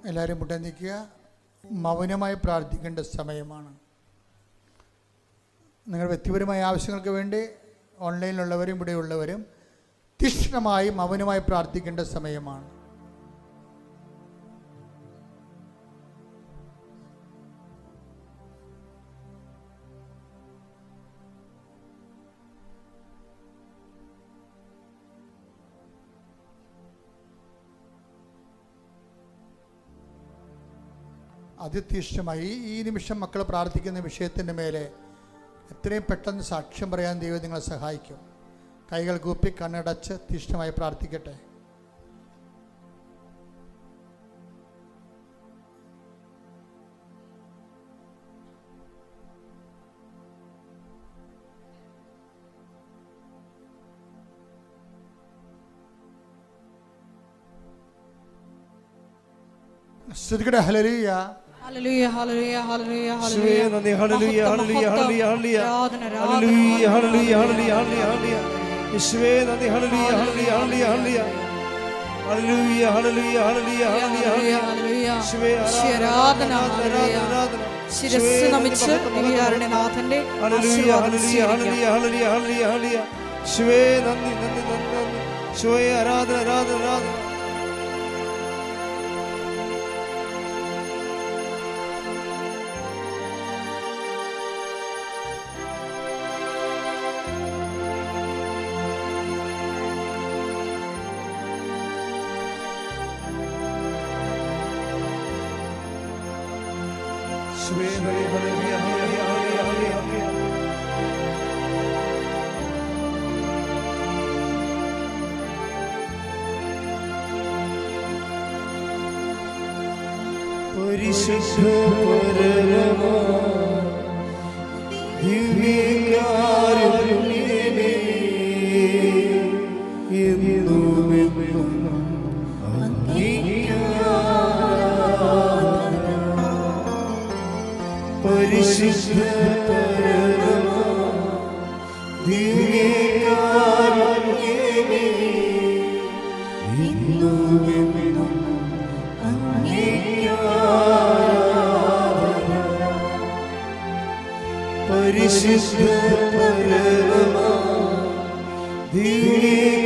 എല്ലാവരും മുട്ട നിൽക്കുക. മൗനമായി പ്രാർത്ഥിക്കേണ്ട സമയമാണ്. നിങ്ങൾ വ്യക്തിപരമായ ആവശ്യങ്ങൾക്ക് വേണ്ടി ഓൺലൈനിലുള്ളവരും ഇവിടെയുള്ളവരും തീക്ഷ്ണമായി മൗനമായി പ്രാർത്ഥിക്കേണ്ട സമയമാണ്. അതിതീക്ഷ്ണമായി ഈ നിമിഷം മക്കൾ പ്രാർത്ഥിക്കുന്ന വിഷയത്തിൻ്റെ മേലെ എത്രയും പെട്ടെന്ന് സാക്ഷ്യം പറയാൻ ദൈവം നിങ്ങളെ സഹായിക്കും. കൈകൾ കൂപ്പി കണ്ണടച്ച് തീക്ഷ്ണമായി പ്രാർത്ഥിക്കട്ടെ. ശ്രുതികടെ ഹല്ലേലൂയ. Hallelujah, hallelujah, hallelujah, യേശുവേ hallelujah. നന്ദി. ഹല്ലേലൂയ, ഹല്ലേലൂയ, ഹല്ലേലൂയ, ഹല്ലേലൂയ. ഹല്ലേലൂയ, ഹല്ലേലൂയ, ഹല്ലേലൂയ, ഹല്ലേലൂയ. യേശുവേ നന്ദി. ഹല്ലേലൂയ, ഹല്ലേലൂയ, ഹല്ലേലൂയ, ഹല്ലേലൂയ. ഹല്ലേലൂയ, ഹല്ലേലൂയ, ഹല്ലേലൂയ, ഹല്ലേലൂയ. യേശുവേ ആരാധന, ആരാധന, ആരാധന. ശിരസ്സ് നമിച്ച് ദിവ്യകാരുണ്യനാഥന്റെ ഹല്ലേലൂയ, ഹല്ലേലൂയ, ഹല്ലേലൂയ, ഹല്ലേലൂയ, ഹല്ലേലൂയ, ഹല്ലേലൂയ. യേശുവേ നന്ദി, നന്ദി, നന്ദി, നന്ദി. യേശുവേ ആരാധന, ആരാധന, ആരാധന. പരിശുദ്ധ പരമമാ ദിവ്യകാരുണ്യമേ, എന്നുമെന്നും അങ്ങേക്ക് ആരാധന. പരിശുദ്ധ പരമമാ ദിവ്യകാരുണ്യമേ, എന്നുമെന്നും അങ്ങേക്ക് ആരാധന. പരിശുദ്ധ പരമമാ ദിവ്യ